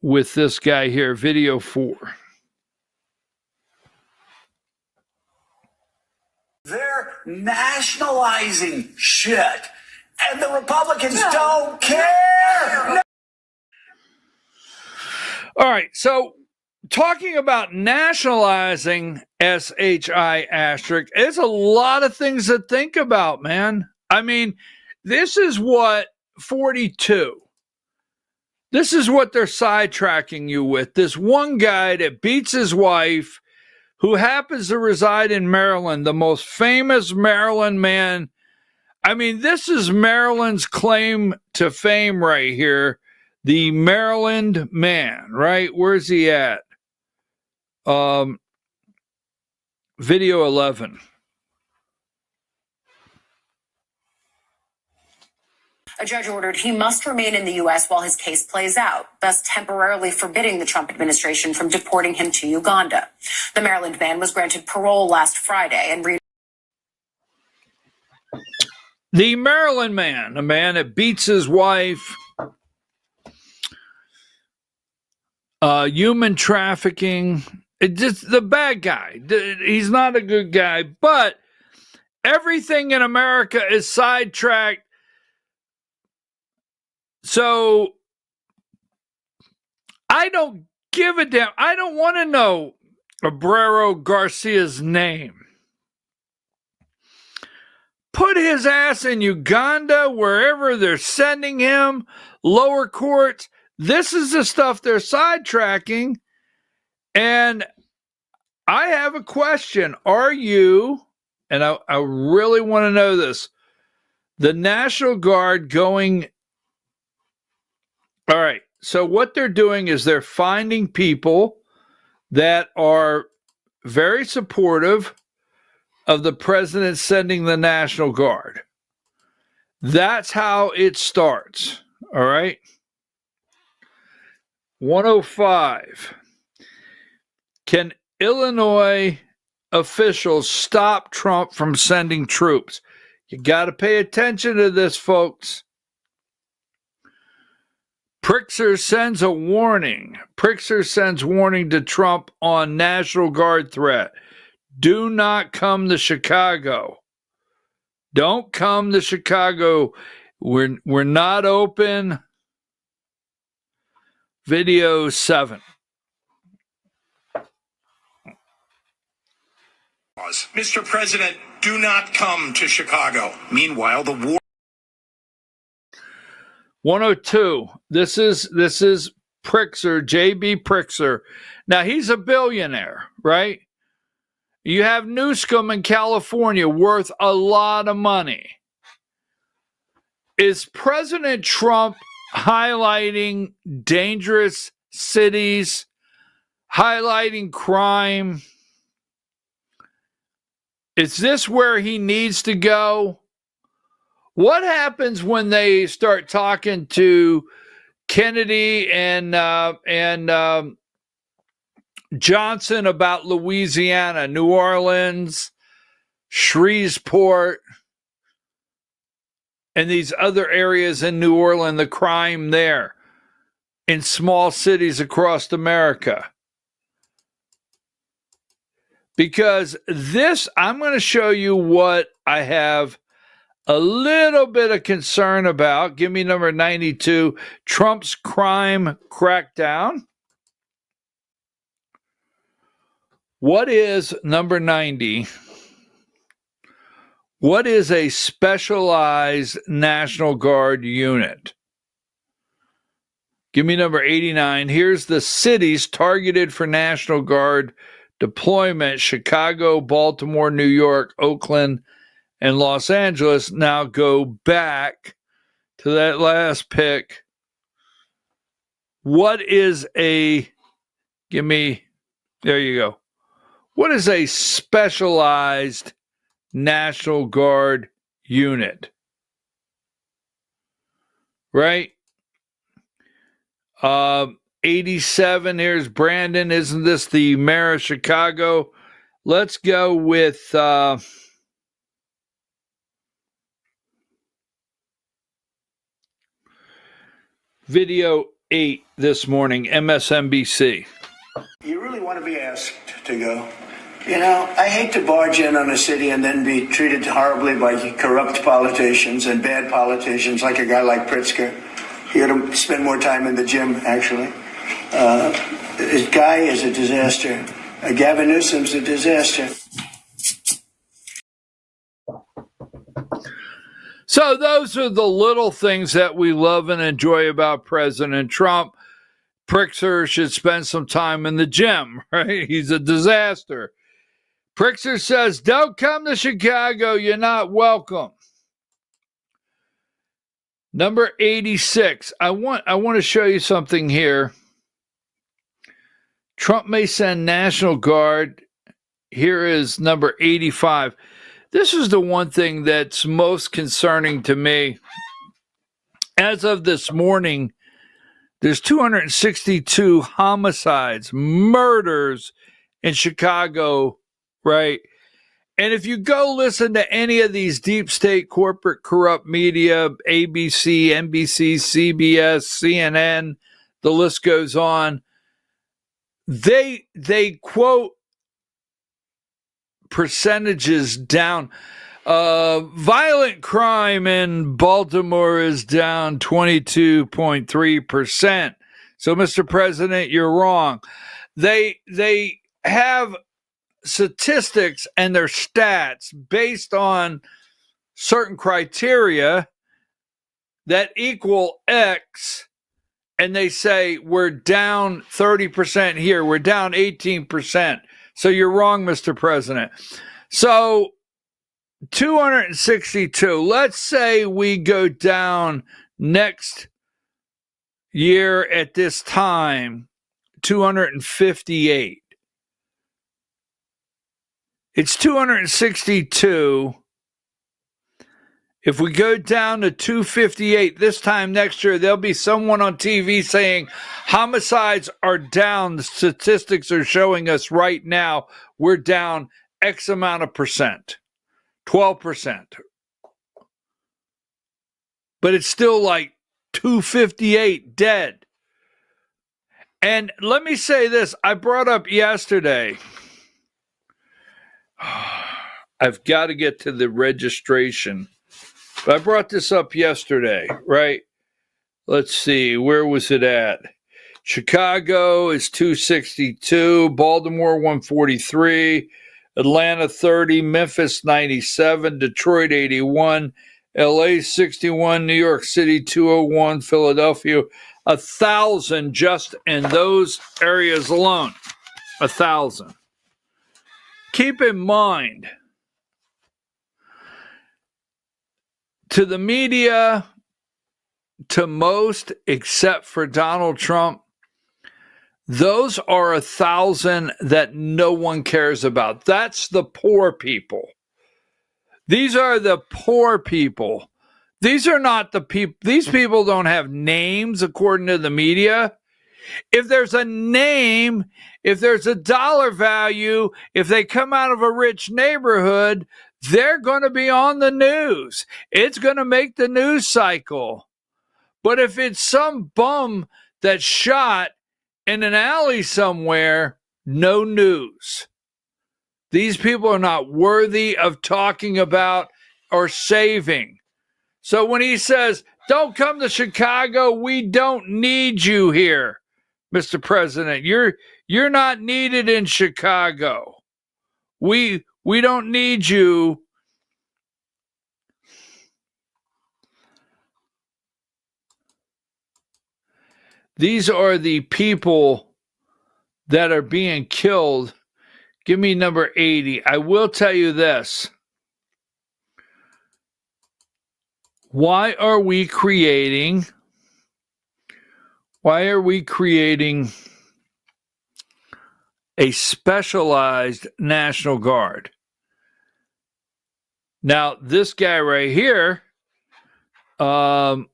with this guy here, video 4. They're nationalizing shit, and the Republicans don't care. All right, so talking about nationalizing SHI asterisk, there's a lot of things to think about, man. I mean, this is what 42. This is what they're sidetracking you with. This one guy that beats his wife, who happens to reside in Maryland, the most famous Maryland man. I mean, this is Maryland's claim to fame right here. The Maryland man, right? Where's he at? Video 11. A judge ordered he must remain in the U.S. while his case plays out, thus temporarily forbidding the Trump administration from deporting him to Uganda. The Maryland man was granted parole last Friday and the Maryland man, a man that beats his wife, human trafficking, just the bad guy. He's not a good guy, but everything in America is sidetracked. So I don't give a damn. I don't want to know Abrero Garcia's name. Put his ass in Uganda, wherever they're sending him, lower courts. This is the stuff they're sidetracking. And I have a question. Are you, and I really want to know this, the National Guard going... All right, so what they're doing is they're finding people that are very supportive of the president sending the National Guard. That's how it starts, all right? 105. Can Illinois officials stop Trump from sending troops? You got to pay attention to this, folks. Pritzker sends a warning. Pritzker sends warning to Trump on National Guard threat. Do not come to Chicago. Don't come to Chicago. We're not open. Video 7. Mr. President, do not come to Chicago. Meanwhile, the war. 102. This is Pritzker, J.B. Pritzker. Now, he's a billionaire, right? You have Newsom in California worth a lot of money. Is President Trump highlighting dangerous cities, highlighting crime? Is this where he needs to go? What happens when they start talking to Kennedy and Johnson about Louisiana, New Orleans, Shreveport, and these other areas in New Orleans, the crime there, in small cities across America? Because I'm going to show you what I have a little bit of concern about. Give me number 92, Trump's crime crackdown. What is number 90? What is a specialized National Guard unit? Give me number 89. Here's the cities targeted for National Guard deployment: Chicago, Baltimore, New York, Oakland, and Los Angeles. Now go back to that last pick. What is there you go. What is a specialized National Guard unit? Right? 87, here's Brandon. Isn't this the mayor of Chicago? Let's go with video 8 this morning, MSNBC. You really want to be asked to go? You know, I hate to barge in on a city and then be treated horribly by corrupt politicians and bad politicians like a guy like Pritzker. He ought to spend more time in the gym, actually. This guy is a disaster. Gavin Newsom's a disaster. So those are the little things that we love and enjoy about President Trump. Pritzker should spend some time in the gym, right? He's a disaster. Pritzker says, don't come to Chicago. You're not welcome. Number 86. I want to show you something here. Trump may send National Guard. Here is number 85. This is the one thing that's most concerning to me. As of this morning, there's 262 homicides, murders in Chicago, right? And if you go listen to any of these deep state corporate corrupt media, ABC, NBC, CBS, CNN, the list goes on, they quote percentages down. Violent crime in Baltimore is down 22.3%. So, Mr. President, you're wrong. They have statistics and their stats based on certain criteria that equal X, and they say we're down 30% here, we're down 18%. So you're wrong, Mr. President. So 262. Let's say we go down next year at this time, 258. It's 262. If we go down to 258 this time next year, there'll be someone on TV saying homicides are down. The statistics are showing us right now we're down X amount of percent, 12%. But it's still like 258 dead. And let me say this. I brought up yesterday, I've got to get to the registration. But I brought this up yesterday, right? Let's see, where was it at? Chicago is 262, Baltimore 143, Atlanta 30, Memphis 97, Detroit 81, LA 61, New York City 201, Philadelphia 1,000 just in those areas alone. 1,000. Keep in mind, to the media, to most, except for Donald Trump, those are 1,000 that no one cares about. That's the poor people. These are the poor people. These are not the people. These people don't have names according to the media. If there's a name, if there's a dollar value, if they come out of a rich neighborhood, they're going to be on the news. It's going to make the news cycle. But if it's some bum that's shot in an alley somewhere, no news. These people are not worthy of talking about or saving. So when he says, don't come to Chicago, we don't need you here, Mr. President. You're not needed in Chicago. We don't need you. These are the people that are being killed. Give me number 80. I will tell you this. Why are we creating a specialized National Guard? Now, this guy right here, I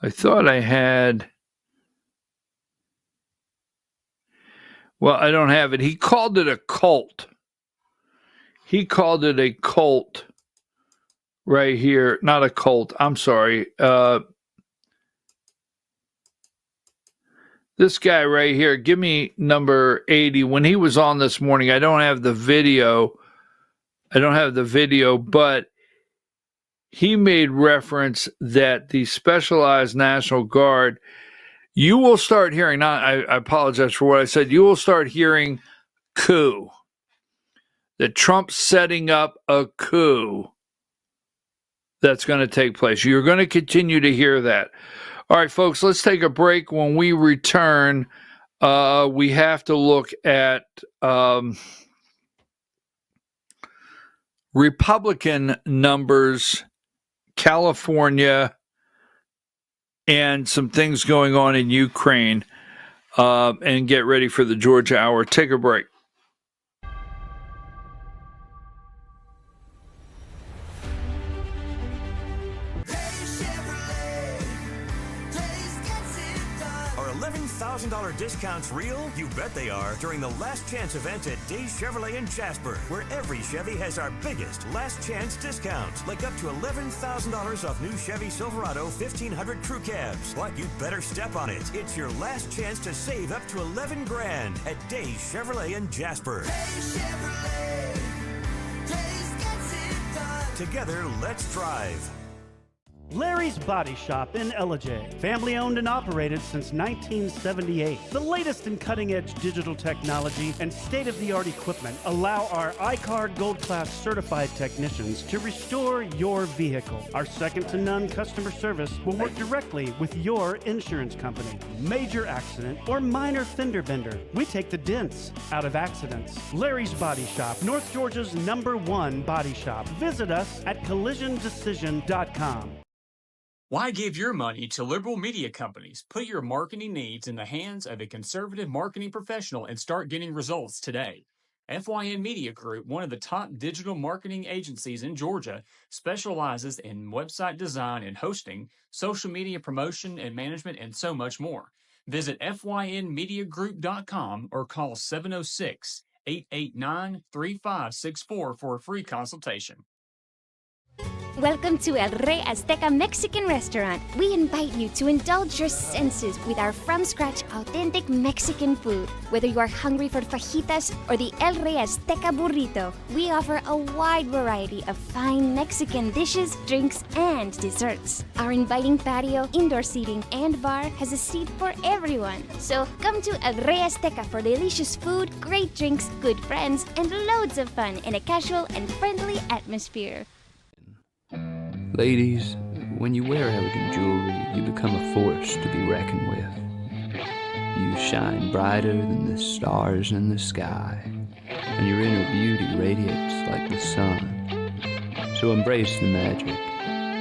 thought I had, well, I don't have it. He called it a cult. He called it a cult right here. Not a cult. I'm sorry. This guy right here, give me number 80. When he was on this morning, I don't have the video. But he made reference that the Specialized National Guard, you will start hearing, I apologize for what I said, you will start hearing coup. That Trump's setting up a coup that's going to take place. You're going to continue to hear that. All right, folks, let's take a break. When we return, we have to look at Republican numbers, California, and some things going on in Ukraine, and get ready for the Georgia Hour. Take a break. $11,000 discounts real? You bet they are during the Last Chance event at Days Chevrolet in Jasper, where every Chevy has our biggest Last Chance discounts, like up to $11,000 off new Chevy Silverado 1500 crew cabs. But you better step on it. It's your last chance to save up to $11,000 at Days Chevrolet in Jasper. Days Chevrolet. Days gets it done. Together, let's drive. Larry's Body Shop in LJ. Family owned and operated since 1978. The latest in cutting-edge digital technology and state-of-the-art equipment allow our iCard Gold Class certified technicians to restore your vehicle. Our second-to-none customer service will work directly with your insurance company. Major accident or minor fender bender, we take the dents out of accidents. Larry's Body Shop, North Georgia's #1 body shop. Visit us at collisiondecision.com. Why give your money to liberal media companies? Put your marketing needs in the hands of a conservative marketing professional and start getting results today. FYN Media Group, one of the top digital marketing agencies in Georgia, specializes in website design and hosting, social media promotion and management, and so much more. Visit FYNmediagroup.com or call 706-889-3564 for a free consultation. Welcome to El Rey Azteca Mexican Restaurant. We invite you to indulge your senses with our from-scratch authentic Mexican food. Whether you are hungry for fajitas or the El Rey Azteca burrito, we offer a wide variety of fine Mexican dishes, drinks, and desserts. Our inviting patio, indoor seating, and bar has a seat for everyone. So come to El Rey Azteca for delicious food, great drinks, good friends, and loads of fun in a casual and friendly atmosphere. Ladies, when you wear elegant jewelry, you become a force to be reckoned with. You shine brighter than the stars in the sky, and your inner beauty radiates like the sun. So embrace the magic,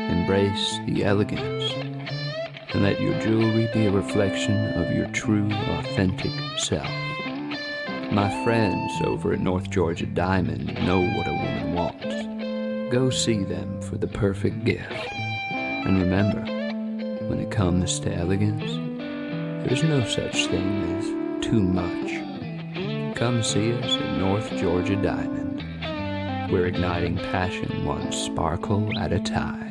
embrace the elegance, and let your jewelry be a reflection of your true, authentic self. My friends over at North Georgia Diamond know what a woman wants. Go see them for the perfect gift. And remember, when it comes to elegance, there's no such thing as too much. Come see us at North Georgia Diamond. We're igniting passion one sparkle at a time.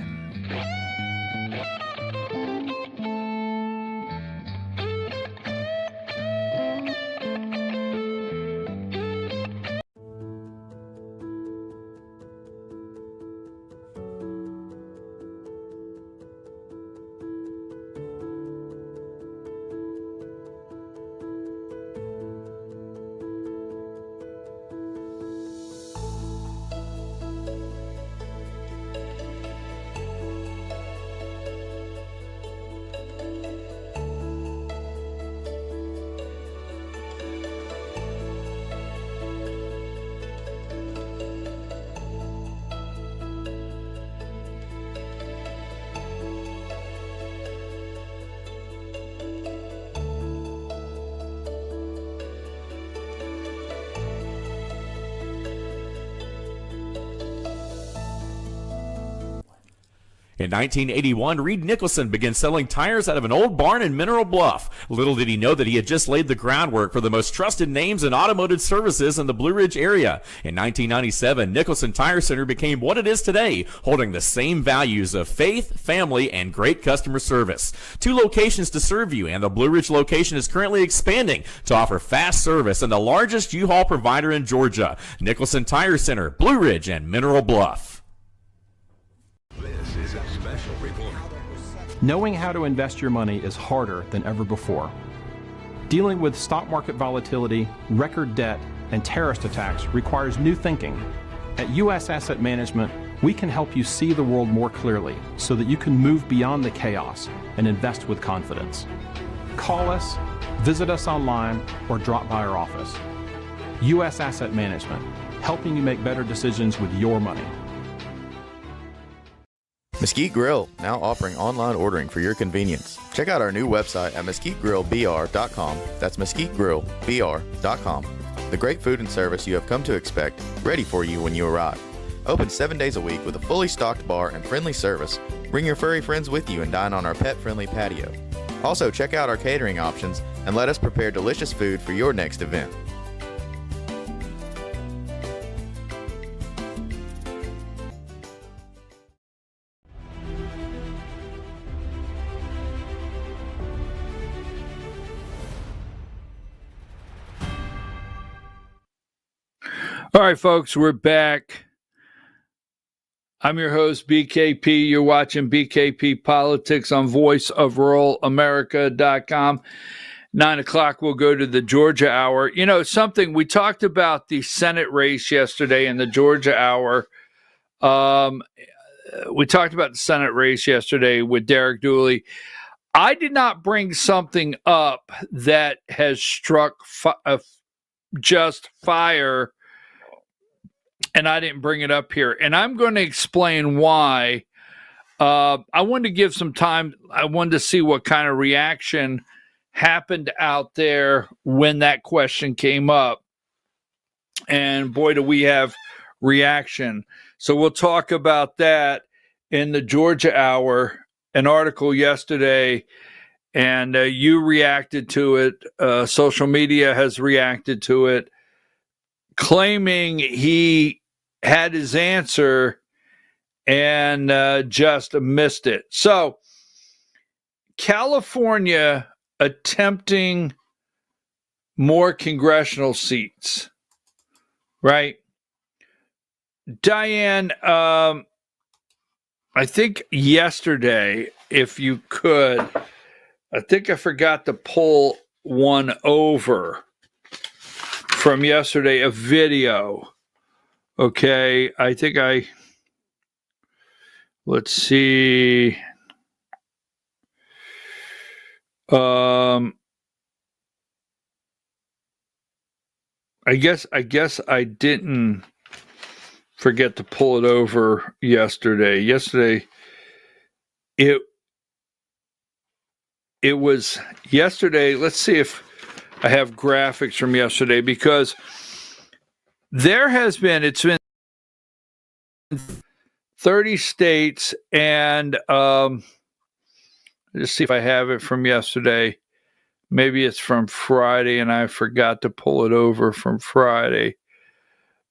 In 1981, Reed Nicholson began selling tires out of an old barn in Mineral Bluff. Little did he know that he had just laid the groundwork for the most trusted names in automotive services in the Blue Ridge area. In 1997, Nicholson Tire Center became what it is today, holding the same values of faith, family, and great customer service. 2 locations to serve you, and the Blue Ridge location is currently expanding to offer fast service and the largest U-Haul provider in Georgia. Nicholson Tire Center, Blue Ridge, and Mineral Bluff. This is a special report. Knowing how to invest your money is harder than ever before. Dealing with stock market volatility, record debt, and terrorist attacks requires new thinking. At U.S. Asset Management, we can help you see the world more clearly so that you can move beyond the chaos and invest with confidence. Call us, visit us online, or drop by our office. U.S. Asset Management, helping you make better decisions with your money. Mesquite Grill, now offering online ordering for your convenience. Check out our new website at mesquitegrillbr.com. That's mesquitegrillbr.com. The great food and service you have come to expect, ready for you when you arrive. Open 7 days a week with a fully stocked bar and friendly service. Bring your furry friends with you and dine on our pet-friendly patio. Also, check out our catering options and let us prepare delicious food for your next event. All right, folks, we're back. I'm your host, BKP. You're watching BKP Politics on voiceofruralamerica.com. 9 o'clock, we'll go to the Georgia Hour. You know, something, we talked about the Senate race yesterday in the Georgia Hour. We talked about the Senate race yesterday with Derek Dooley. I did not bring something up that has struck just fire, and I didn't bring it up here. And I'm going to explain why. I wanted to give some time. I wanted to see what kind of reaction happened out there when that question came up. And boy, do we have reaction. So we'll talk about that in the Georgia Hour, an article yesterday, and you reacted to it. Social media has reacted to it, claiming he had his answer and just missed it. So California attempting more congressional seats, right? Diane, I think yesterday, if you could, I think I forgot to pull one over from yesterday, a video. Okay, I think let's see. I guess I didn't forget to pull it over yesterday. Yesterday, it was yesterday. Let's see if I have graphics from yesterday, because it's been 30 states, and just see if I have it from yesterday. Maybe it's from Friday, and I forgot to pull it over from Friday.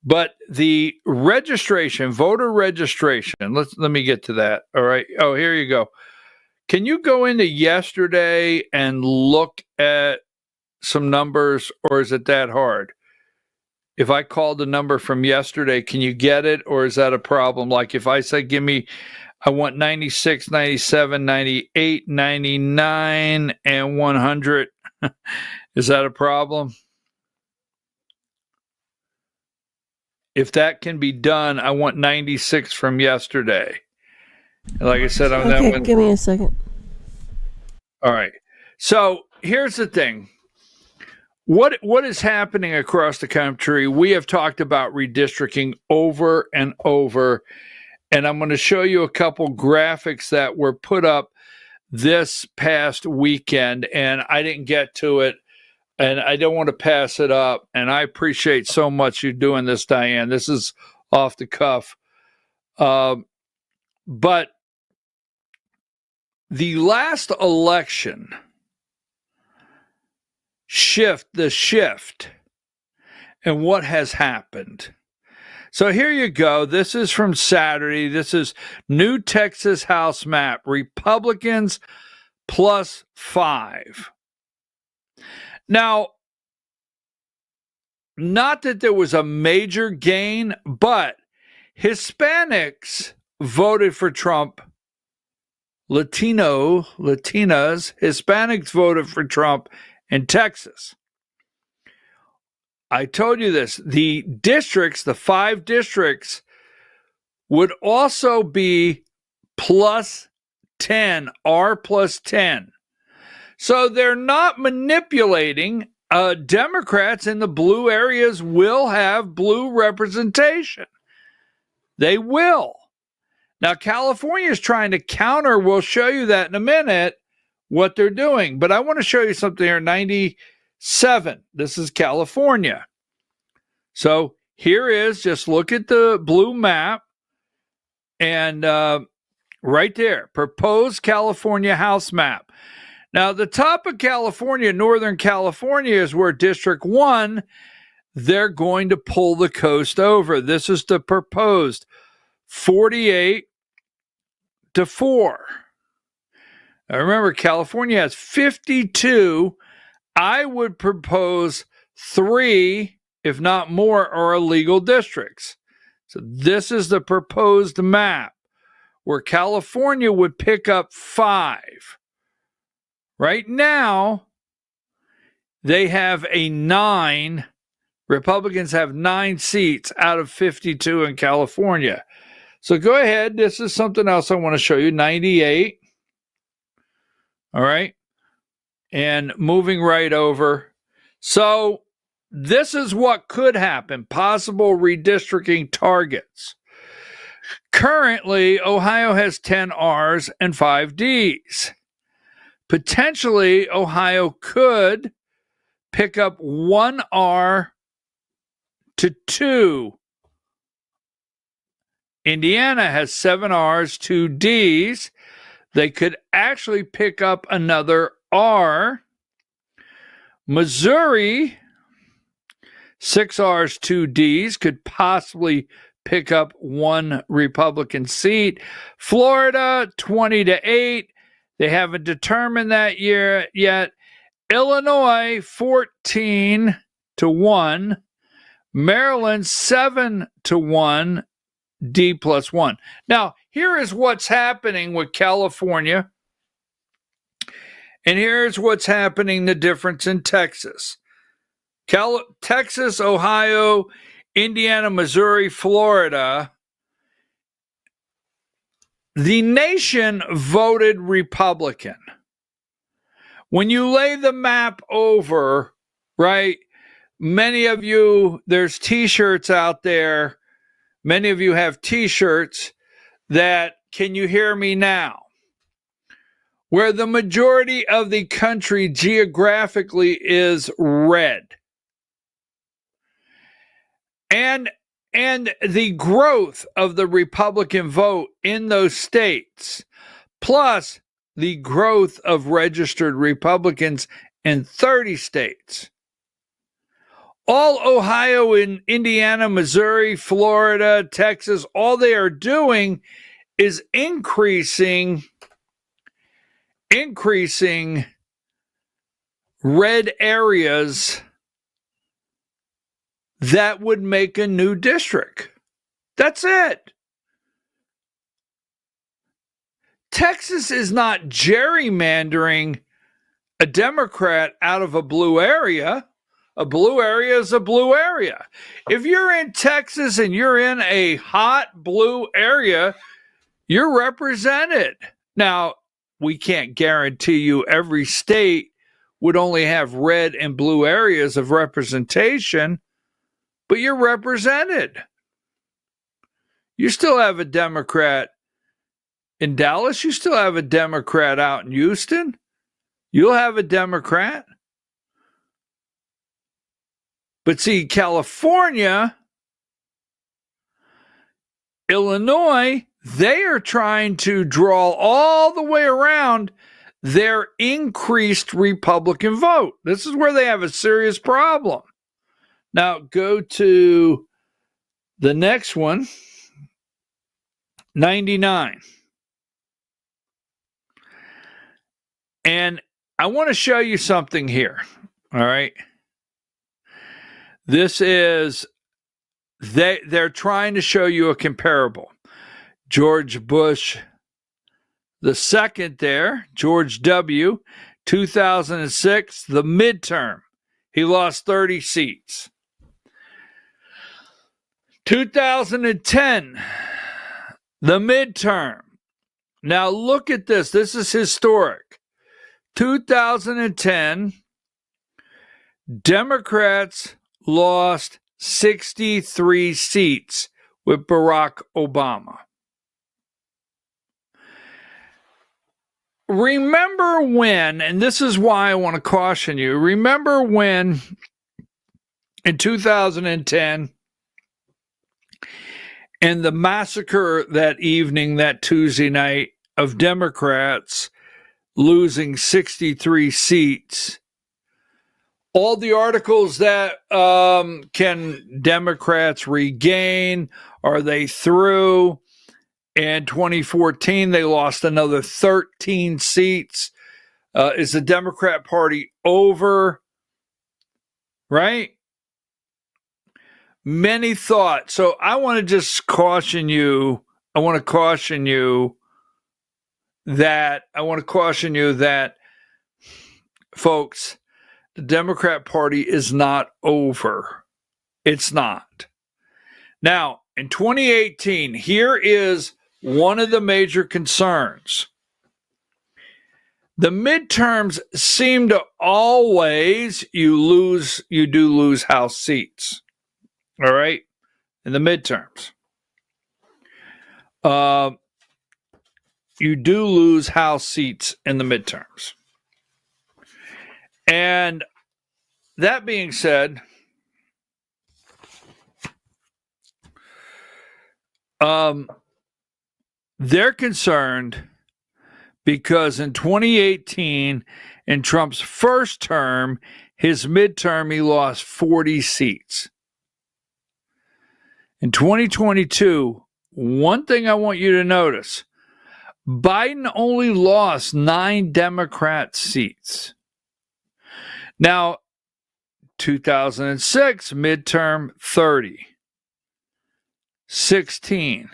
But the registration, voter registration, let me get to that. All right. Oh, here you go. Can you go into yesterday and look at some numbers, or is it that hard? If I called the number from yesterday, can you get it, or is that a problem? Like if I say, I want 96, 97, 98, 99, and 100, is that a problem? If that can be done, I want 96 from yesterday. Like I said, on that one. Give me a second. All right. So here's the thing. What is happening across the country? We have talked about redistricting over and over, and I'm going to show you a couple graphics that were put up this past weekend, and I didn't get to it, and I don't want to pass it up, and I appreciate so much you doing this, Diane. This is off the cuff. But the last election, the shift and what has happened. So here you go. This is from Saturday. This is new Texas House map. Republicans +5. Now, not that there was a major gain, but Hispanics voted for Trump. Latinas, Hispanics voted for Trump in Texas. I told you this. The districts, the 5 districts, would also be +10, R +10. So they're not manipulating. Democrats in the blue areas will have blue representation. They will. Now, California is trying to counter. We'll show you that in a minute, what they're doing. But I want to show you something here. 97. This is California. So here is, just look at the blue map. And right there, proposed California House map. Now, the top of California, Northern California, is where District 1, they're going to pull the coast over. This is the proposed 48-4. Now, remember, California has 52. I would propose 3, if not more, are illegal districts. So this is the proposed map where California would pick up 5. Right now, they have a 9. Republicans have 9 seats out of 52 in California. So go ahead. This is something else I want to show you. 98. All right. And moving right over. So this is what could happen. Possible redistricting targets. Currently, Ohio has 10 R's and 5 D's. Potentially, Ohio could pick up 1 R to 2. Indiana has 7 R's, 2 D's. They could actually pick up another R. Missouri, 6 R's, 2 D's, could possibly pick up 1 Republican seat. Florida, 20-8. They haven't determined that yet. Illinois, 14-1. Maryland, 7-1. D plus 1. Now, here is what's happening with California. And here's what's happening, the difference in Texas. Texas, Ohio, Indiana, Missouri, Florida. The nation voted Republican. When you lay the map over, right, many of you, there's T-shirts out there. Many of you have T-shirts that, can you hear me now? Where the majority of the country geographically is red. And the growth of the Republican vote in those states, plus the growth of registered Republicans in 30 states. All Ohio and Indiana, Missouri, Florida, Texas, all they are doing is increasing red areas that would make a new district. That's it. Texas is not gerrymandering a Democrat out of a blue area. A blue area is a blue area. If you're in Texas and you're in a hot blue area, you're represented. Now, we can't guarantee you every state would only have red and blue areas of representation, but you're represented. You still have a Democrat in Dallas. You still have a Democrat out in Houston. You'll have a Democrat. But see, California, Illinois, they are trying to draw all the way around their increased Republican vote. This is where they have a serious problem. Now, go to the next one, 99. And I want to show you something here, all right? This is, they're trying to show you a comparable. George Bush the second there, George W., 2006, the midterm. He lost 30 seats. 2010, the midterm. Now look at this. This is historic. 2010, Democrats lost 63 seats with Barack Obama. Remember when, and this is why I want to caution you, remember when in 2010, and the massacre that evening, that Tuesday night, of Democrats losing 63 seats, all the articles that can Democrats regain? Are they through? In 2014, they lost another 13 seats. Is the Democrat Party over? Right? many thought. So I want to just caution you. I want to caution you that folks, the Democrat Party is not over. It's not. Now, in 2018, here is one of the major concerns. The midterms seem to always, you do lose House seats. All right? In the midterms. You do lose House seats in the midterms. And that being said, they're concerned because in 2018, in Trump's first term, his midterm, he lost 40 seats. In 2022, one thing I want you to notice, Biden only lost 9 Democrat seats. Now, 2006, midterm 30, 16,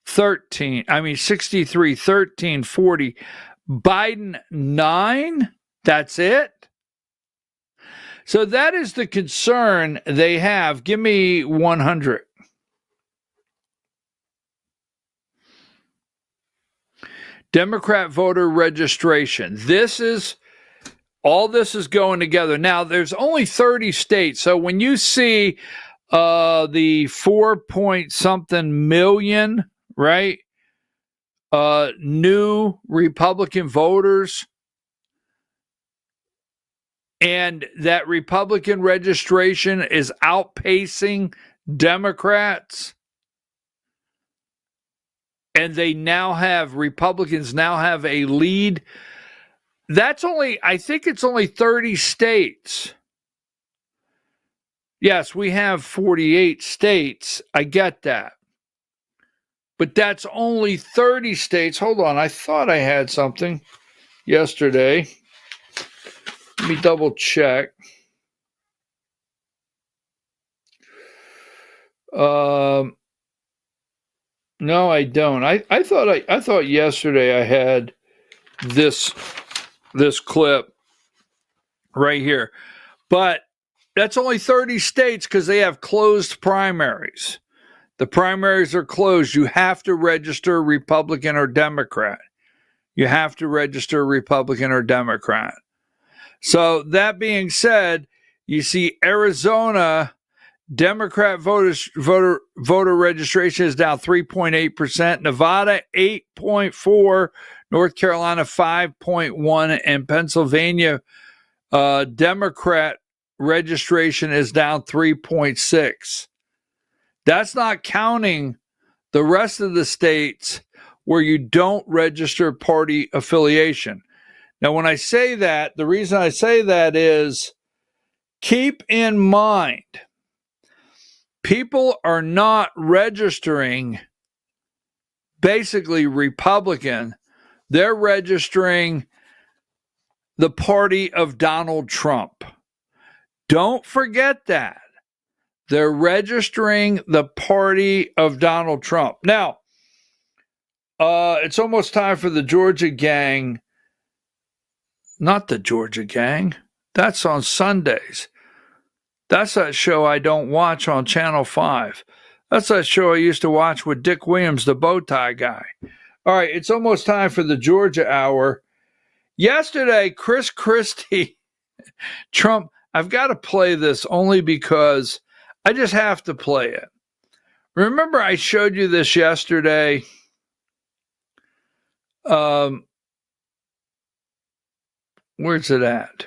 13, 63, 13, 40, Biden 9, that's it. So that is the concern they have. Give me 100. Democrat voter registration. All this is going together. Now, there's only 30 states. So when you see the 4-point-something million, right, new Republican voters, and that Republican registration is outpacing Democrats, and Republicans now have a lead. I think it's only 30 states. Yes, we have 48 states. I get that. But that's only 30 states. Hold on. I thought I had something yesterday. Let me double check. No, I don't. I thought yesterday I had this clip right here. But that's only 30 states because they have closed primaries. The primaries are closed. You have to register Republican or Democrat. So that being said, you see Arizona Democrat voter registration is down 3.8%. Nevada 8.4%. North Carolina 5.1%, and Pennsylvania Democrat registration is down 3.6%. That's not counting the rest of the states where you don't register party affiliation. Now, when I say that, the reason I say that is keep in mind, people are not registering basically Republican. They're registering the party of Donald Trump. Don't forget that. They're registering the party of Donald Trump. Now, it's almost time for the Georgia Gang. Not the Georgia Gang. That's on Sundays. That's that show I don't watch on Channel 5. That's that show I used to watch with Dick Williams, the bow tie guy. All right, it's almost time for the Georgia Hour. Yesterday, Chris Christie, Trump, I've got to play this only because I just have to play it. Remember I showed you this yesterday? Where's it at?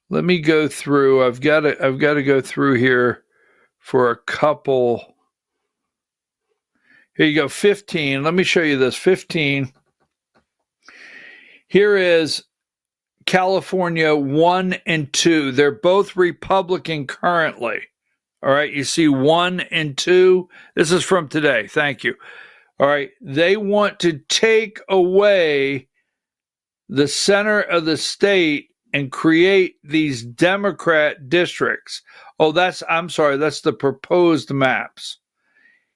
Let me go through. I've got to go through here for a couple. Here you go, 15. Let me show you this, 15. Here is California 1 and 2. They're both Republican currently. All right, you see 1 and 2. This is from today. Thank you. All right, they want to take away the center of the state and create these Democrat districts. Oh, I'm sorry, that's the proposed maps.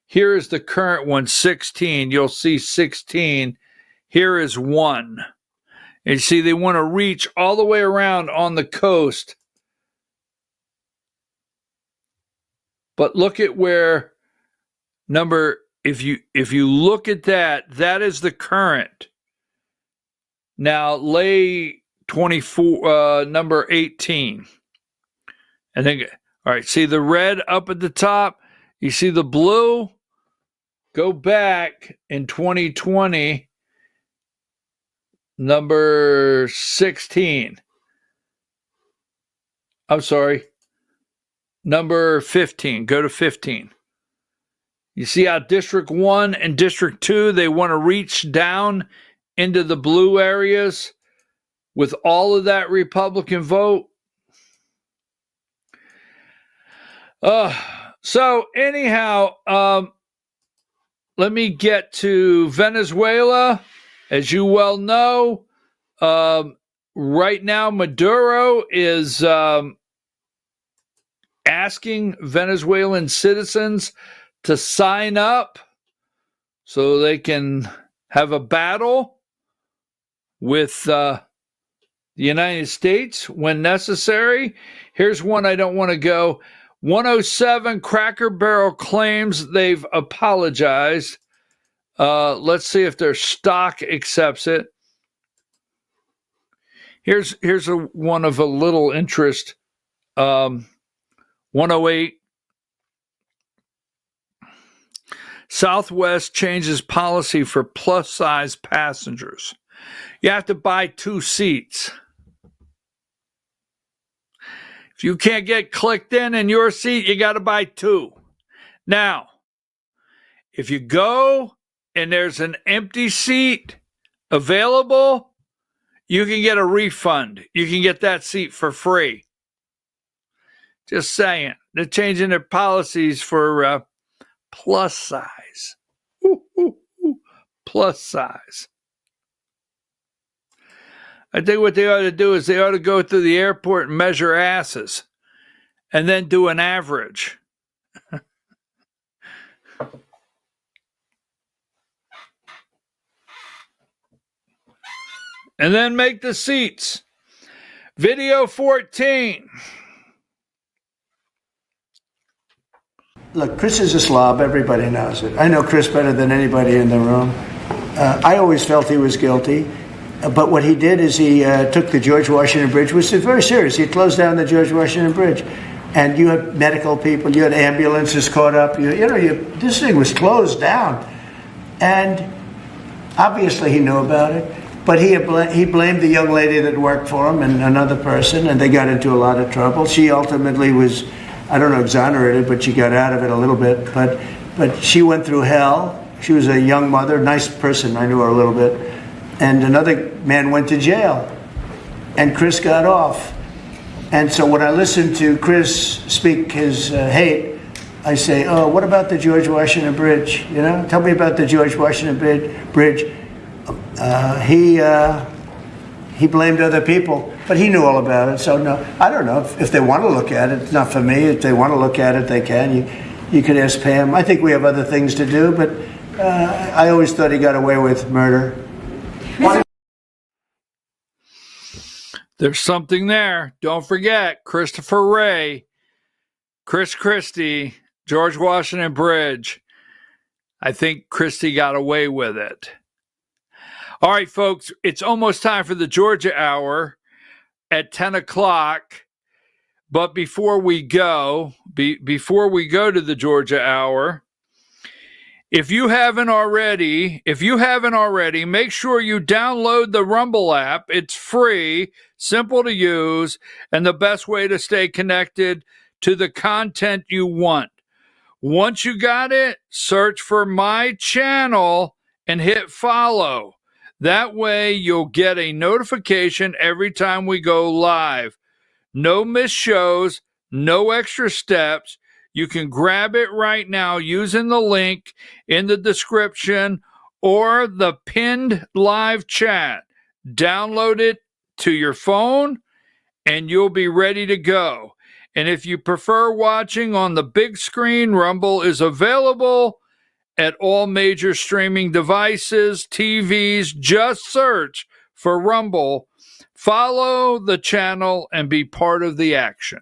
Here is the current one, 16. You'll see 16. Here is 1. And you see, they want to reach all the way around on the coast. But look at where if you look at that is the current. Now lay 24, number 18. I think, all right, see the red up at the top? You see the blue? Go back in 2020, number 16. I'm sorry, number 15. Go to 15. You see how District 1 and District 2, they want to reach down into the blue areas with all of that Republican vote? So anyhow, let me get to Venezuela. As you well know, right now Maduro is asking Venezuelan citizens to sign up so they can have a battle with the United States when necessary. Here's one I don't want to go. 107 Cracker Barrel claims they've apologized. Let's see if their stock accepts it. Here's one of a little interest. 108. Southwest changes policy for plus-size passengers. You have to buy 2 seats. If you can't get clicked in your seat, you got to buy 2. Now, if you go and there's an empty seat available, you can get a refund. You can get that seat for free. Just saying. They're changing their policies for plus size. Plus size. I think what they ought to do is they ought to go through the airport and measure asses and then do an average. And then make the seats. Video 14. Look, Chris is a slob. Everybody knows it. I know Chris better than anybody in the room. I always felt he was guilty. But what he did is he took the George Washington Bridge, which is very serious. He closed down the George Washington Bridge. And you had medical people, you had ambulances caught up. This thing was closed down. And obviously he knew about it. But he blamed the young lady that worked for him and another person, and they got into a lot of trouble. She ultimately was, I don't know, exonerated, but she got out of it a little bit. But she went through hell. She was a young mother, nice person. I knew her a little bit. And another man went to jail, and Chris got off. And so when I listen to Chris speak his hate, I say, oh, what about the George Washington Bridge? Tell me about the George Washington Bridge. He blamed other people, but he knew all about it. So no, I don't know if they want to look at it. It's not for me. If they want to look at it, they can. You could ask Pam. I think we have other things to do, but I always thought he got away with murder. There's something there. Don't forget, Christopher Wray, Chris Christie, George Washington Bridge. I think Christie got away with it. All right, folks, it's almost time for the Georgia Hour at 10 o'clock. But before we go to the Georgia Hour, if you haven't already, make sure you download the Rumble app. It's free, simple to use, and the best way to stay connected to the content you want. Once you got it, search for my channel and hit follow. That way you'll get a notification every time we go live. No missed shows, no extra steps. You can grab it right now using the link in the description or the pinned live chat. Download it to your phone and you'll be ready to go. And if you prefer watching on the big screen, Rumble is available at all major streaming devices, TVs. Just search for Rumble, follow the channel, and be part of the action.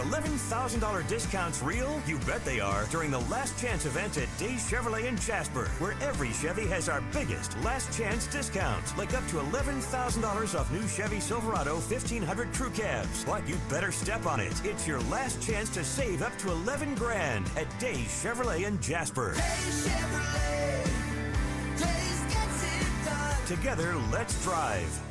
$11,000 discounts real? You bet they are during the Last Chance event at Days Chevrolet in Jasper, where every Chevy has our biggest Last Chance discounts, like up to $11,000 off new Chevy Silverado 1500 crew cabs. What, you better step on it. It's your last chance to save up to $11 grand at Days Chevrolet in Jasper. Days Chevrolet. Days gets it done. Together, let's drive.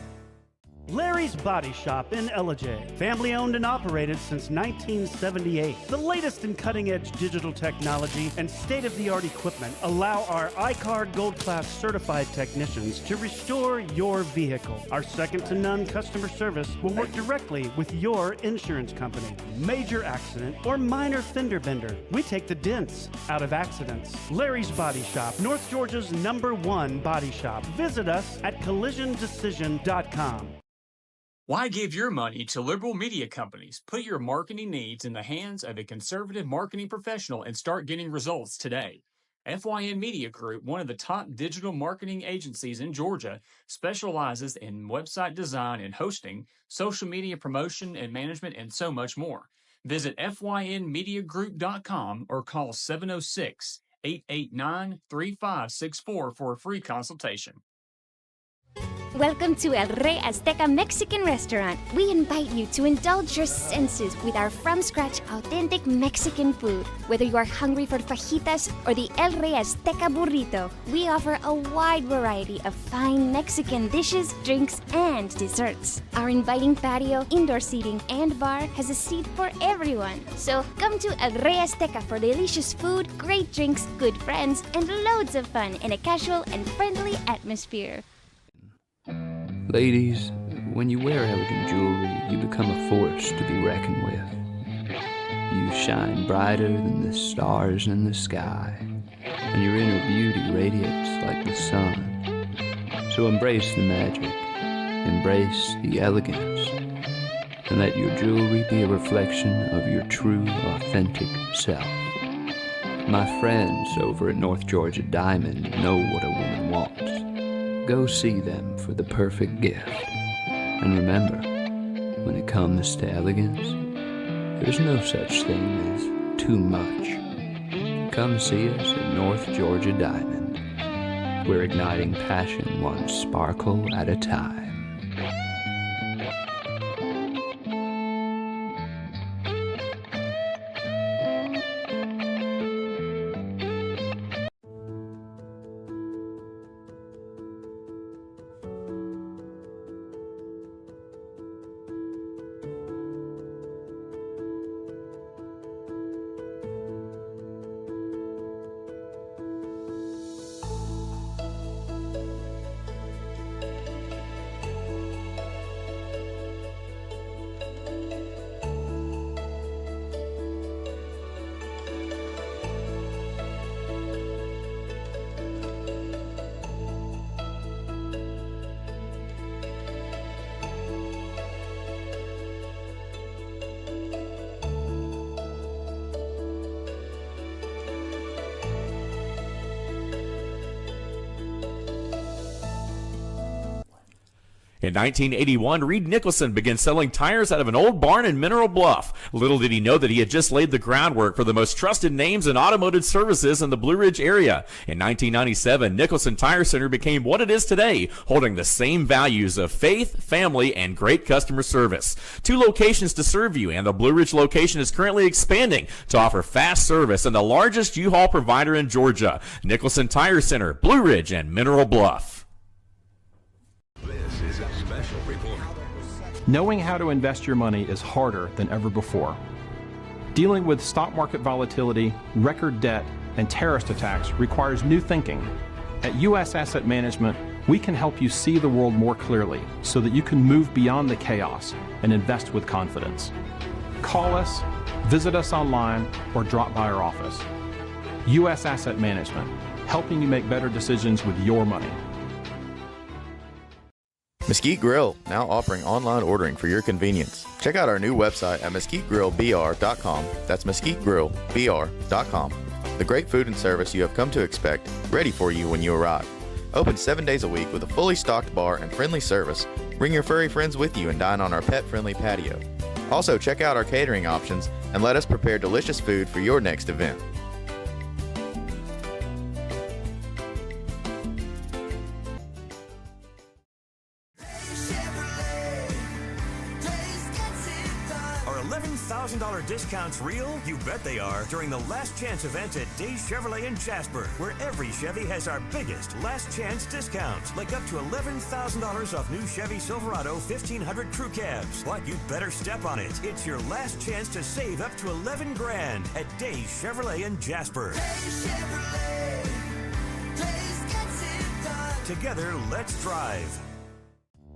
Larry's Body Shop in Ellijay. Family owned and operated since 1978. The latest in cutting-edge digital technology and state-of-the-art equipment allow our iCard Gold Class certified technicians to restore your vehicle. Our second-to-none customer service will work directly with your insurance company. Major accident or minor fender bender, we take the dents out of accidents. Larry's Body Shop, North Georgia's #1 body shop. Visit us at collisiondecision.com. Why give your money to liberal media companies? Put your marketing needs in the hands of a conservative marketing professional and start getting results today. FYN Media Group, one of the top digital marketing agencies in Georgia, specializes in website design and hosting, social media promotion and management, and so much more. Visit FYNmediagroup.com or call 706-889-3564 for a free consultation. Welcome to El Rey Azteca Mexican Restaurant. We invite you to indulge your senses with our from-scratch authentic Mexican food. Whether you are hungry for fajitas or the El Rey Azteca burrito, we offer a wide variety of fine Mexican dishes, drinks, and desserts. Our inviting patio, indoor seating, and bar has a seat for everyone. So come to El Rey Azteca for delicious food, great drinks, good friends, and loads of fun in a casual and friendly atmosphere. Ladies, when you wear elegant jewelry, you become a force to be reckoned with. You shine brighter than the stars in the sky, and your inner beauty radiates like the sun. So embrace the magic, embrace the elegance, and let your jewelry be a reflection of your true, authentic self. My friends over at North Georgia Diamond know what a woman wants. Go see them for the perfect gift. And remember, when it comes to elegance, there's no such thing as too much. Come see us at North Georgia Diamond. We're igniting passion one sparkle at a time. In 1981, Reed Nicholson began selling tires out of an old barn in Mineral Bluff. Little did he know that he had just laid the groundwork for the most trusted names in automotive services in the Blue Ridge area. In 1997, Nicholson Tire Center became what it is today, holding the same values of faith, family, and great customer service. 2 locations to serve you, and the Blue Ridge location is currently expanding to offer fast service and the largest U-Haul provider in Georgia. Nicholson Tire Center, Blue Ridge, and Mineral Bluff. Knowing how to invest your money is harder than ever before. Dealing with stock market volatility, record debt, and terrorist attacks requires new thinking. At U.S. Asset Management, we can help you see the world more clearly so that you can move beyond the chaos and invest with confidence. Call us, visit us online, or drop by our office. U.S. Asset Management, helping you make better decisions with your money. Mesquite Grill, now offering online ordering for your convenience. Check out our new website at mesquitegrillbr.com. That's mesquitegrillbr.com. The great food and service you have come to expect, ready for you when you arrive. Open 7 days a week with a fully stocked bar and friendly service. Bring your furry friends with you and dine on our pet-friendly patio. Also, check out our catering options and let us prepare delicious food for your next event. $11,000 discounts real? You bet they are during the Last Chance event at Days Chevrolet in Jasper, where every Chevy has our biggest Last Chance discounts, like up to $11,000 off new Chevy Silverado 1500 crew cabs. What, you'd better step on it. It's your last chance to save up to $11 grand at Days Chevrolet in Jasper. Days Chevrolet. Days gets it done. Together, let's drive.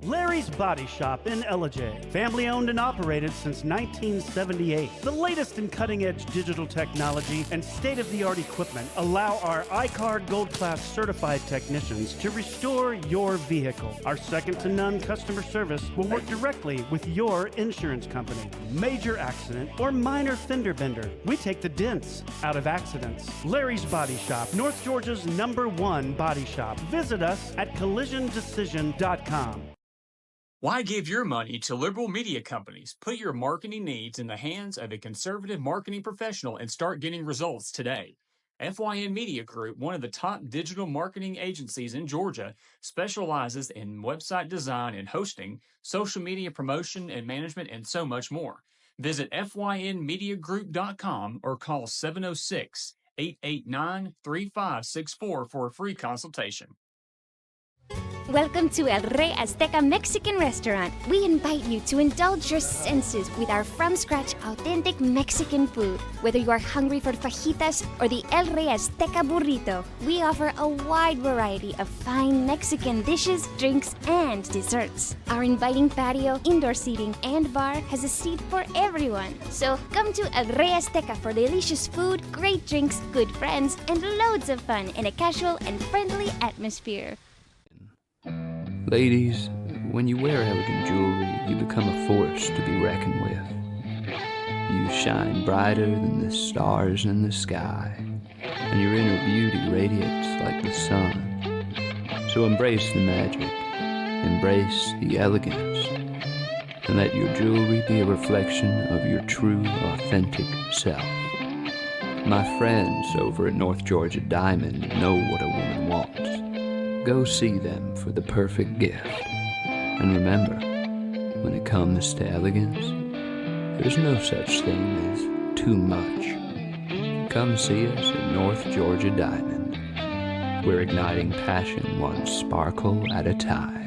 Larry's Body Shop in Ellijay. Family owned and operated since 1978. The latest in cutting-edge digital technology and state-of-the-art equipment allow our iCard Gold Class certified technicians to restore your vehicle. Our second-to-none customer service will work directly with your insurance company. Major accident or minor fender bender. We take the dents out of accidents. Larry's Body Shop, North Georgia's #1 body shop. Visit us at collisiondecision.com. Why give your money to liberal media companies? Put your marketing needs in the hands of a conservative marketing professional and start getting results today. FYN Media Group, one of the top digital marketing agencies in Georgia, specializes in website design and hosting, social media promotion and management, and so much more. Visit FYNmediagroup.com or call 706-889-3564 for a free consultation. Welcome to El Rey Azteca Mexican Restaurant. We invite you to indulge your senses with our from-scratch authentic Mexican food. Whether you are hungry for fajitas or the El Rey Azteca burrito, we offer a wide variety of fine Mexican dishes, drinks, and desserts. Our inviting patio, indoor seating, and bar has a seat for everyone. So come to El Rey Azteca for delicious food, great drinks, good friends, and loads of fun in a casual and friendly atmosphere. Ladies, when you wear elegant jewelry, you become a force to be reckoned with. You shine brighter than the stars in the sky, and your inner beauty radiates like the sun. So embrace the magic, embrace the elegance, and let your jewelry be a reflection of your true, authentic self. My friends over at North Georgia Diamond know what a woman wants. Go see them for the perfect gift. And remember, when it comes to elegance, there's no such thing as too much. Come see us at North Georgia Diamond. We're igniting passion one sparkle at a time.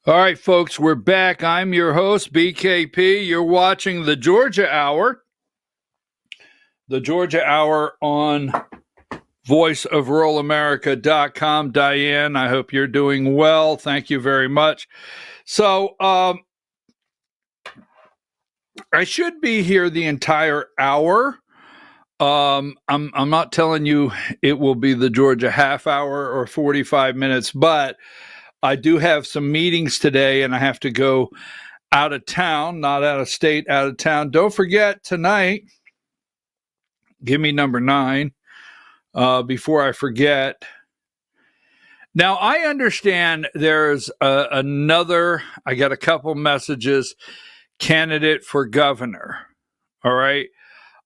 All right, folks, we're back. I'm your host, BKP. You're watching the Georgia Hour. The Georgia Hour on voiceofruralamerica.com. Diane, I hope you're doing well. Thank you very much. So, I should be here the entire hour. I'm not telling you it will be the Georgia half hour or 45 minutes, but I do have some meetings today and I have to go out of town, not out of state, out of town. Don't forget tonight, give me number 9 before I forget. Now, I understand there's another, I got a couple messages, candidate for governor. All right.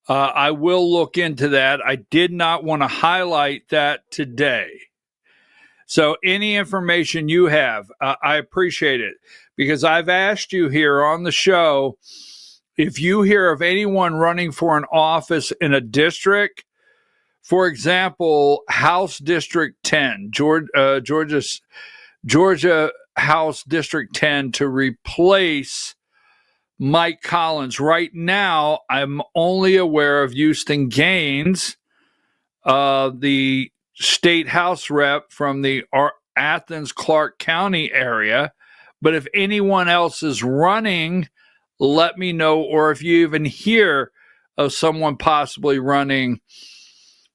I will look into that. I did not want to highlight that today. So any information you have, I appreciate it, because I've asked you here on the show, if you hear of anyone running for an office in a district, for example, House District 10, Georgia House District 10, to replace Mike Collins. Right now, I'm only aware of Houston Gaines, the state house rep from the Athens Clark County area. But if anyone else is running, let me know. Or if you even hear of someone possibly running,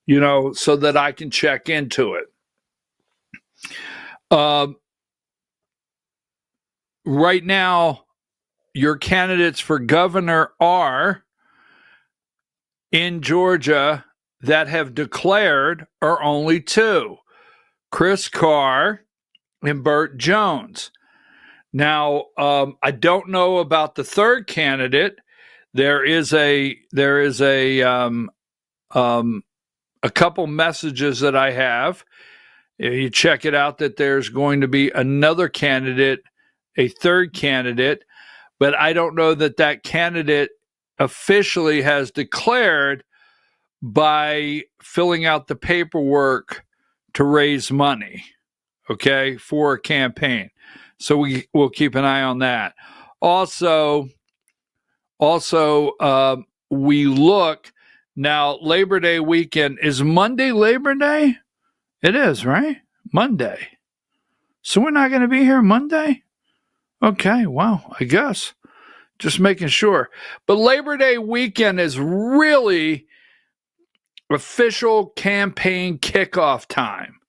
so that I can check into it. Right now, your candidates for governor are in Georgia that have declared are only 2, Chris Carr and Burt Jones. Now, I don't know about the third candidate. There is a couple messages that I have. You check it out that there's going to be another candidate, a third candidate, but I don't know that candidate officially has declared by filling out the paperwork to raise money, okay, for a campaign. So we'll keep an eye on that. Also, we look now, Labor Day weekend. Is Monday Labor Day? It is, right? Monday. So we're not going to be here Monday? Okay, well, I guess. Just making sure. But Labor Day weekend is really official campaign kickoff time.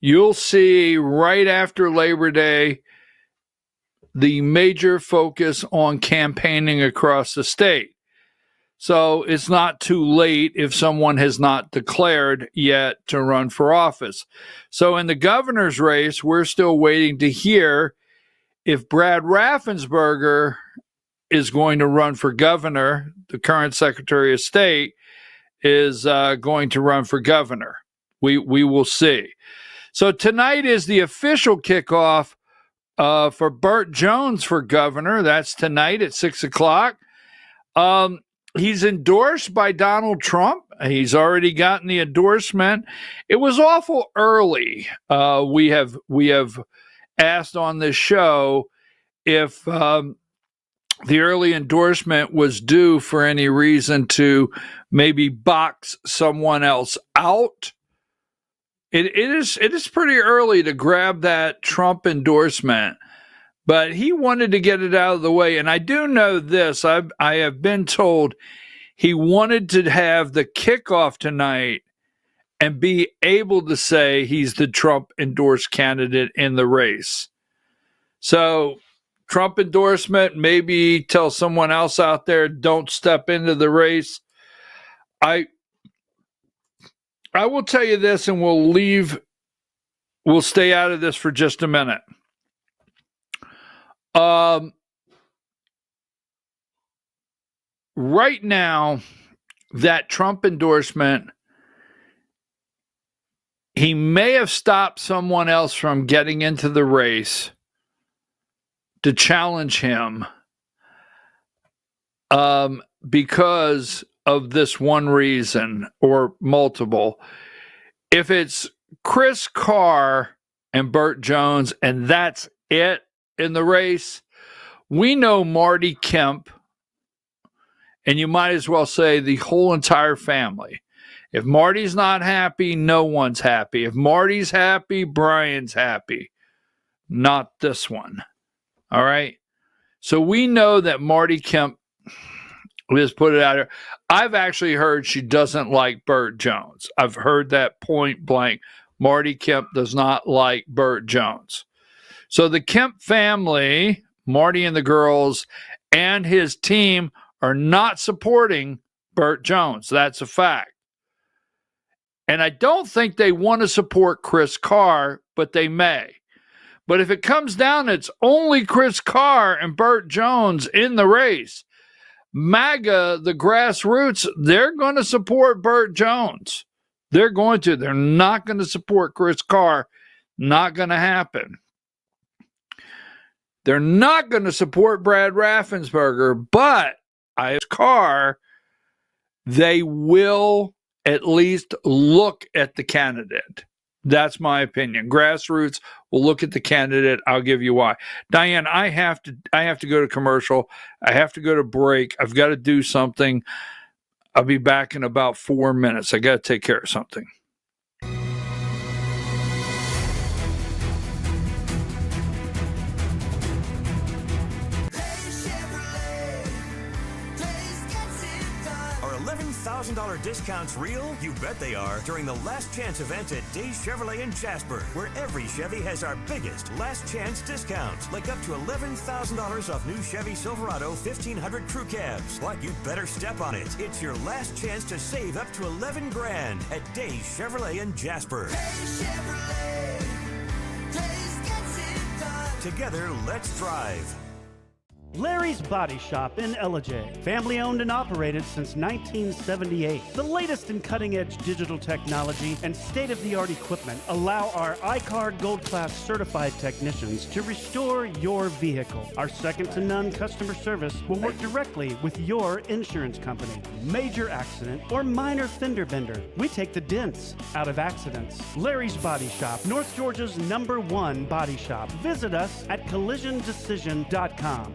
You'll see right after Labor Day the major focus on campaigning across the state. So it's not too late if someone has not declared yet to run for office. So in the governor's race, we're still waiting to hear if Brad Raffensperger is going to run for governor. The current Secretary of State is going to run for governor. We will see. So tonight is the official kickoff for Burt Jones for governor. That's tonight at 6 o'clock. He's endorsed by Donald Trump. He's already gotten the endorsement. It was awful early. We have asked on this show if the early endorsement was due for any reason to maybe box someone else out. It is pretty early to grab that Trump endorsement, but he wanted to get it out of the way. And I do know this. I have been told he wanted to have the kickoff tonight and be able to say he's the Trump endorsed candidate in the race. So Trump endorsement, maybe tell someone else out there, don't step into the race. I will tell you this, and we'll stay out of this for just a minute. Right now, that Trump endorsement, he may have stopped someone else from getting into the race to challenge him because of this one reason or multiple. If it's Chris Carr and Burt Jones and that's it, in the race. We know Marty Kemp, and you might as well say the whole entire family. If Marty's not happy, no one's happy. If Marty's happy, Brian's happy. Not this one. All right? So we know that Marty Kemp, let's put it out here. I've actually heard she doesn't like Burt Jones. I've heard that point blank. Marty Kemp does not like Burt Jones. So the Kemp family, Marty and the girls, and his team are not supporting Burt Jones. That's a fact. And I don't think they want to support Chris Carr, but they may. But if it comes down, it's only Chris Carr and Burt Jones in the race. MAGA, the grassroots, they're going to support Burt Jones. They're going to. They're not going to support Chris Carr. Not going to happen. They're not going to support Brad Raffensperger, but Carr, they will at least look at the candidate. That's my opinion. Grassroots will look at the candidate. I'll give you why. Diane, I have to go to commercial. I have to go to break. I've got to do something. I'll be back in about 4 minutes. I got to take care of something. $11,000 discounts real? You bet they are. During the Last Chance event at Days Chevrolet in Jasper, where every Chevy has our biggest Last Chance discounts, like up to $11,000 off new Chevy Silverado 1500 crew cabs. What? You better step on it. It's your last chance to save up to $11 grand at Days Chevrolet in Jasper. Days Chevrolet. Days gets it done. Together, let's drive. Larry's Body Shop in Ellijay. Family owned and operated since 1978. The latest in cutting-edge digital technology and state-of-the-art equipment allow our iCar Gold Class certified technicians to restore your vehicle. Our second-to-none customer service will work directly with your insurance company. Major accident or minor fender bender, we take the dents out of accidents. Larry's Body Shop, North Georgia's #1 body shop. Visit us at collisiondecision.com.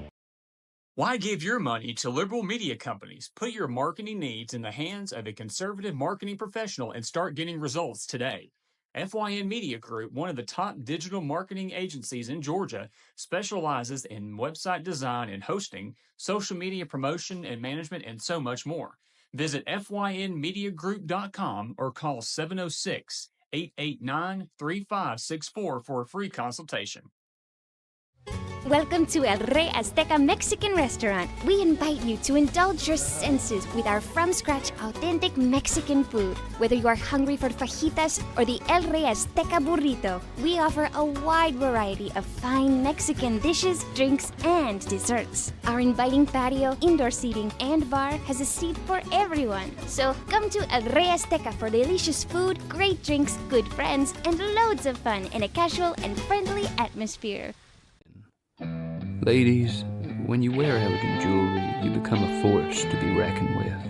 Why give your money to liberal media companies? Put your marketing needs in the hands of a conservative marketing professional and start getting results today. FYN Media Group, one of the top digital marketing agencies in Georgia, specializes in website design and hosting, social media promotion and management, and so much more. Visit FYNmediagroup.com or call 706-889-3564 for a free consultation. Welcome to El Rey Azteca Mexican Restaurant. We invite you to indulge your senses with our from-scratch authentic Mexican food. Whether you are hungry for fajitas or the El Rey Azteca burrito, we offer a wide variety of fine Mexican dishes, drinks, and desserts. Our inviting patio, indoor seating, and bar has a seat for everyone. So come to El Rey Azteca for delicious food, great drinks, good friends, and loads of fun in a casual and friendly atmosphere. Ladies, when you wear elegant jewelry, you become a force to be reckoned with.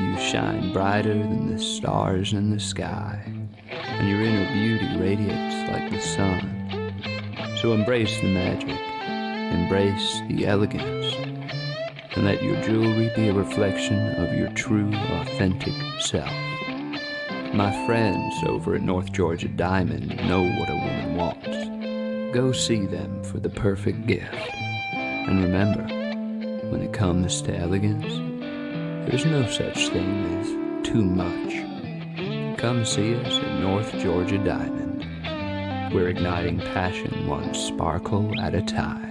You shine brighter than the stars in the sky, and your inner beauty radiates like the sun. So embrace the magic, embrace the elegance, and let your jewelry be a reflection of your true, authentic self. My friends over at North Georgia Diamond know what a woman wants. Go see them for the perfect gift. And remember, when it comes to elegance, there's no such thing as too much. Come see us at North Georgia Diamond. We're igniting passion one sparkle at a time.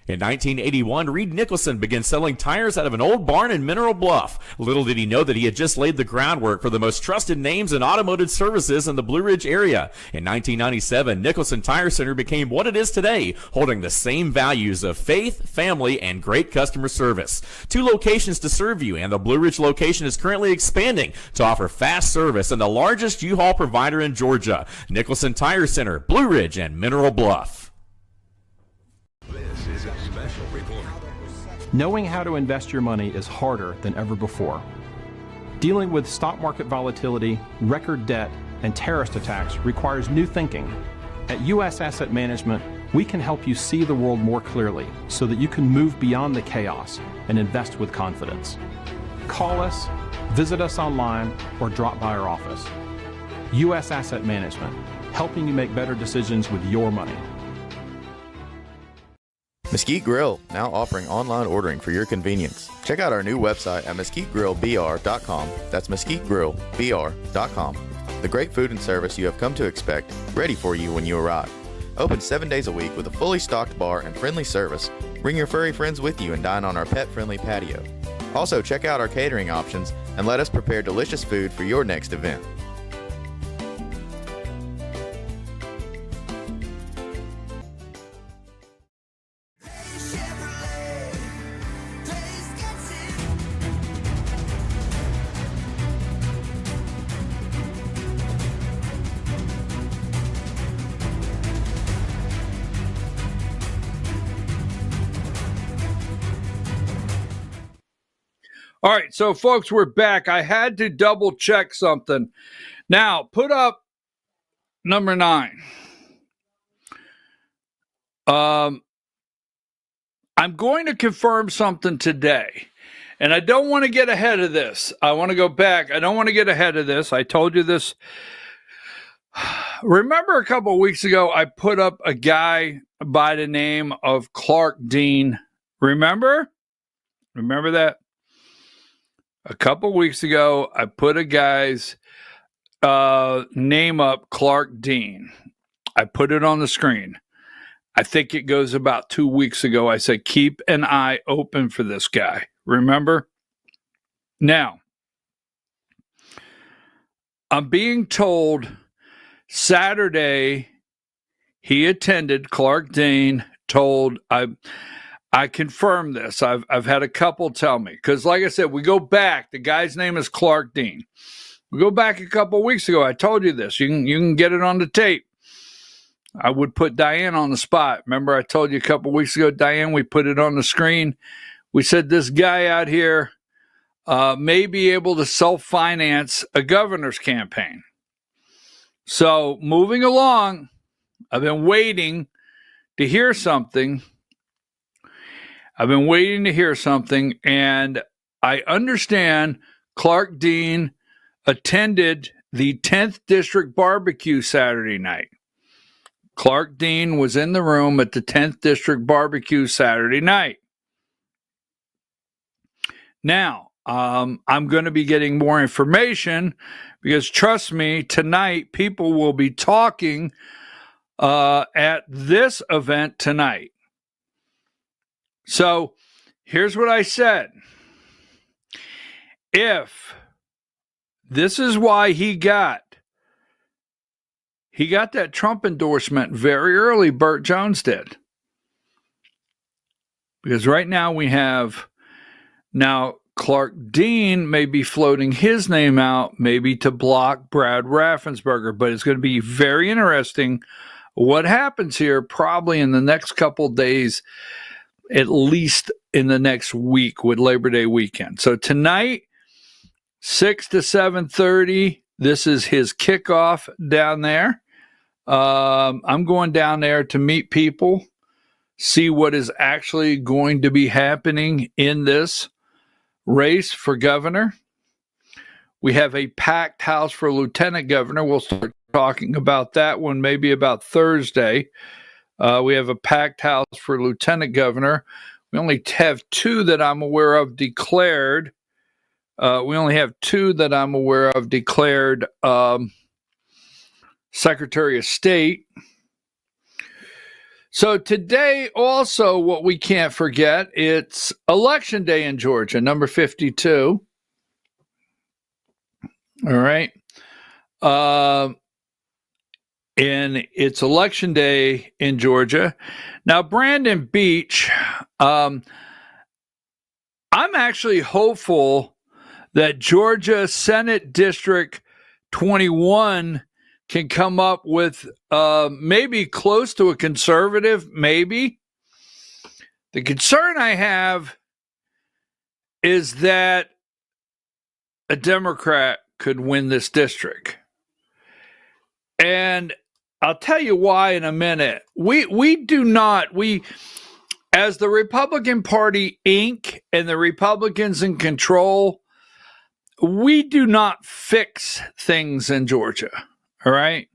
In 1981, Reed Nicholson began selling tires out of an old barn in Mineral Bluff. Little did he know that he had just laid the groundwork for the most trusted names in automotive services in the Blue Ridge area. In 1997, Nicholson Tire Center became what it is today, holding the same values of faith, family, and great customer service. 2 locations to serve you, and the Blue Ridge location is currently expanding to offer fast service and the largest U-Haul provider in Georgia. Nicholson Tire Center, Blue Ridge, and Mineral Bluff. This is a special report. Knowing how to invest your money is harder than ever before. Dealing with stock market volatility, record debt, and terrorist attacks requires new thinking. At U.S. Asset Management, we can help you see the world more clearly so that you can move beyond the chaos and invest with confidence. Call us, visit us online, or drop by our office. U.S. Asset Management, helping you make better decisions with your money. Mesquite Grill, now offering online ordering for your convenience. Check out our new website at mesquitegrillbr.com. That's mesquitegrillbr.com. The great food and service you have come to expect, ready for you when you arrive. Open 7 days a week with a fully stocked bar and friendly service. Bring your furry friends with you and dine on our pet-friendly patio. Also, check out our catering options and let us prepare delicious food for your next event. All right, so folks, we're back. I had to double check something. Now, put up number 9. I'm going to confirm something today, and I don't want to get ahead of this. I want to go back. I don't want to get ahead of this. I told you this. Remember a couple of weeks ago, I put up a guy by the name of Clark Dean. Remember? Remember that? A couple weeks ago, I put a guy's name up, Clark Dean. I put it on the screen. I think it goes about 2 weeks ago. I said, keep an eye open for this guy. Remember? Now, I'm being told Saturday he attended, Clark Dean told, I confirm this. I've had a couple tell me, because like I said, we go back. The guy's name is Clark Dean. We go back a couple weeks ago. I told you this. You can get it on the tape. I would put Diane on the spot. Remember, I told you a couple weeks ago, Diane, we put it on the screen. We said this guy out here may be able to self-finance a governor's campaign. So moving along, I've been waiting to hear something. And I understand Clark Dean attended the 10th District Barbecue Saturday night. Clark Dean was in the room at the 10th District Barbecue Saturday night. Now, I'm going to be getting more information because, trust me, tonight people will be talking at this event tonight. So here's what I said. If this is why he got that Trump endorsement very early, Burt Jones did. Because right now Clark Dean may be floating his name out, maybe to block Brad Raffensperger, but it's going to be very interesting what happens here probably in the next couple days, at least in the next week with Labor Day weekend. So tonight, 6 to 7:30, this is his kickoff down there. I'm going down there to meet people, see what is actually going to be happening in this race for governor. We have a packed house for lieutenant governor. We'll start talking about that one maybe about Thursday. We have a packed house for lieutenant governor. We only have 2 that I'm aware of declared. Secretary of State. So today also, what we can't forget, it's election day in Georgia, number 52. All right. And it's election day in Georgia. Now, Brandon Beach, I'm actually hopeful that Georgia Senate District 21 can come up with maybe close to a conservative, maybe. The concern I have is that a Democrat could win this district. And I'll tell you why in a minute. We do not, as the Republican Party, Inc., and the Republicans in control, we do not fix things in Georgia, all right?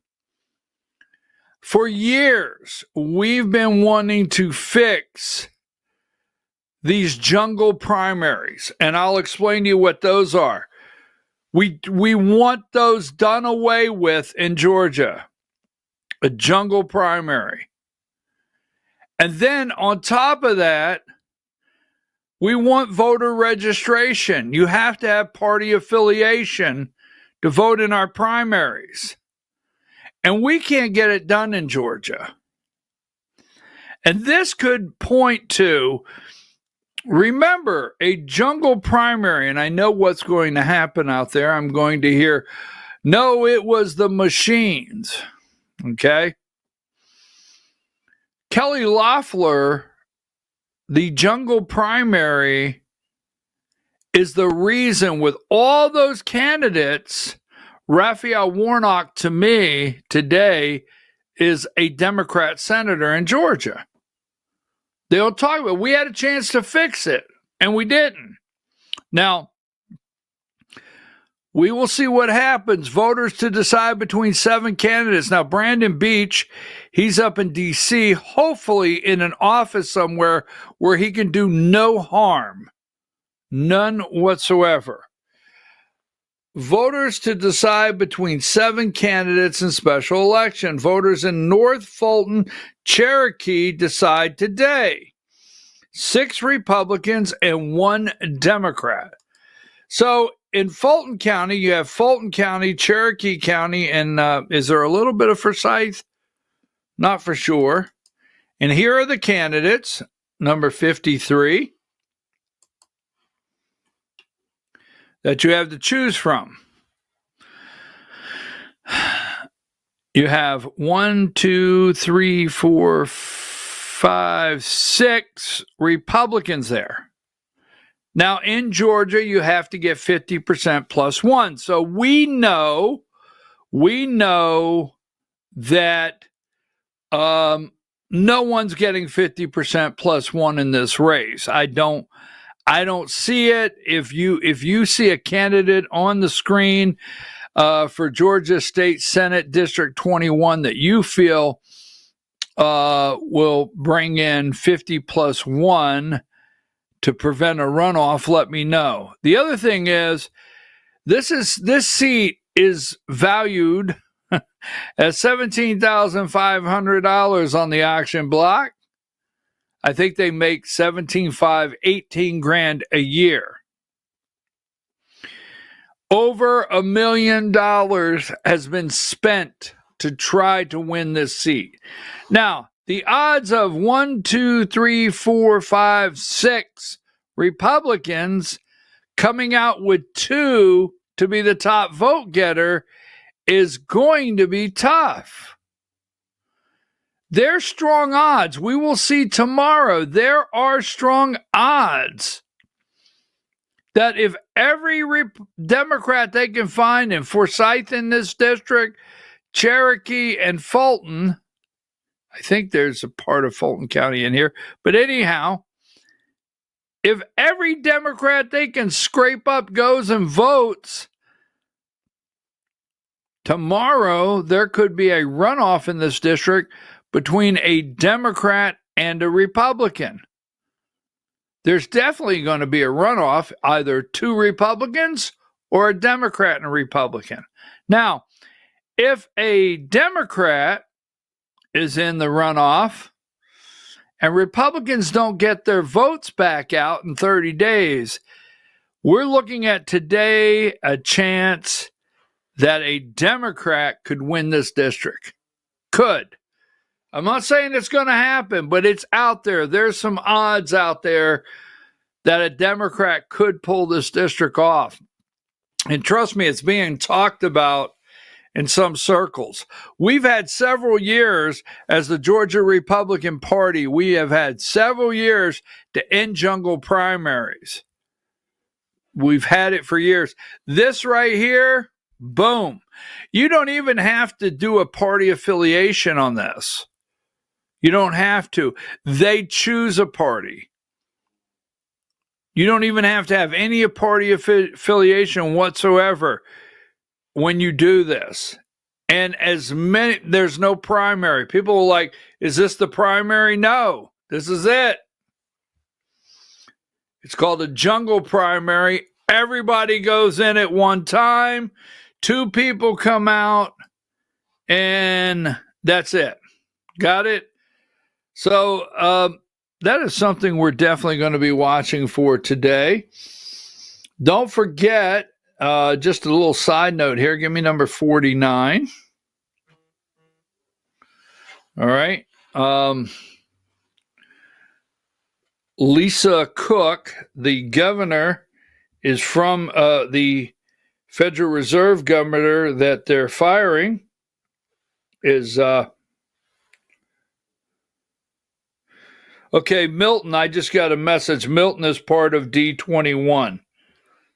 For years, we've been wanting to fix these jungle primaries, and I'll explain to you what those are. We want those done away with in Georgia, a jungle primary. And then on top of that, we want voter registration. You have to have party affiliation to vote in our primaries. And we can't get it done in Georgia. And this could point to, remember, a jungle primary, and I know what's going to happen out there. I'm going to hear, no, it was the machines. Okay? Kelly Loeffler, the jungle primary, is the reason with all those candidates. Raphael Warnock, to me, today, is a Democrat senator in Georgia. They don't talk about it. We had a chance to fix it, and we didn't. Now, we will see what happens. Voters to decide between 7 candidates. Now, Brandon Beach, he's up in D.C., hopefully in an office somewhere where he can do no harm. None whatsoever. Voters to decide between 7 candidates in special election. Voters in North Fulton, Cherokee decide today. 6 Republicans and 1 Democrat. So in Fulton County, you have Fulton County, Cherokee County, and is there a little bit of Forsyth? Not for sure. And here are the candidates. Number 53. That you have to choose from. You have 1, 2, 3, 4, 5, 6 Republicans there. Now, in Georgia, you have to get 50% plus 1. So we know that no one's getting 50% plus 1 in this race. I don't see it. If you see a candidate on the screen for Georgia State Senate District 21 that you feel will bring in 50 plus 1 to prevent a runoff, let me know. The other thing is, this seat is valued at $17,500 on the auction block. I think they make $17,500, $18,000 a year. Over $1 million has been spent to try to win this seat. Now, the odds of 1, 2, 3, 4, 5, 6 Republicans coming out with 2 to be the top vote getter is going to be tough. They're strong odds. We will see tomorrow. There are strong odds that if every Democrat they can find in Forsyth in this district, Cherokee, and Fulton, I think there's a part of Fulton County in here, but anyhow, if every Democrat they can scrape up goes and votes, tomorrow there could be a runoff in this district between a Democrat and a Republican. There's definitely going to be a runoff, either 2 Republicans or a Democrat and a Republican. Now, if a Democrat is in the runoff, and Republicans don't get their votes back out in 30 days, we're looking at today a chance that a Democrat could win this district. Could. I'm not saying it's going to happen, but it's out there. There's some odds out there that a Democrat could pull this district off. And trust me, it's being talked about in some circles. We've had several years as the Georgia Republican Party, we have had several years to end jungle primaries. We've had it for years. This right here, boom. You don't even have to do a party affiliation on this. You don't have to. They choose a party. You don't even have to have any party affiliation whatsoever when you do this. And there's no primary. People are like, is this the primary? No, this is it. It's called a jungle primary. Everybody goes in at one time. 2 people come out, and that's it. Got it? So that is something we're definitely going to be watching for today. Don't forget, just a little side note here. Give me number 49. All right. Lisa Cook, the governor, is from the Federal Reserve governor that they're firing, is okay, Milton. I just got a message. Milton is part of D21.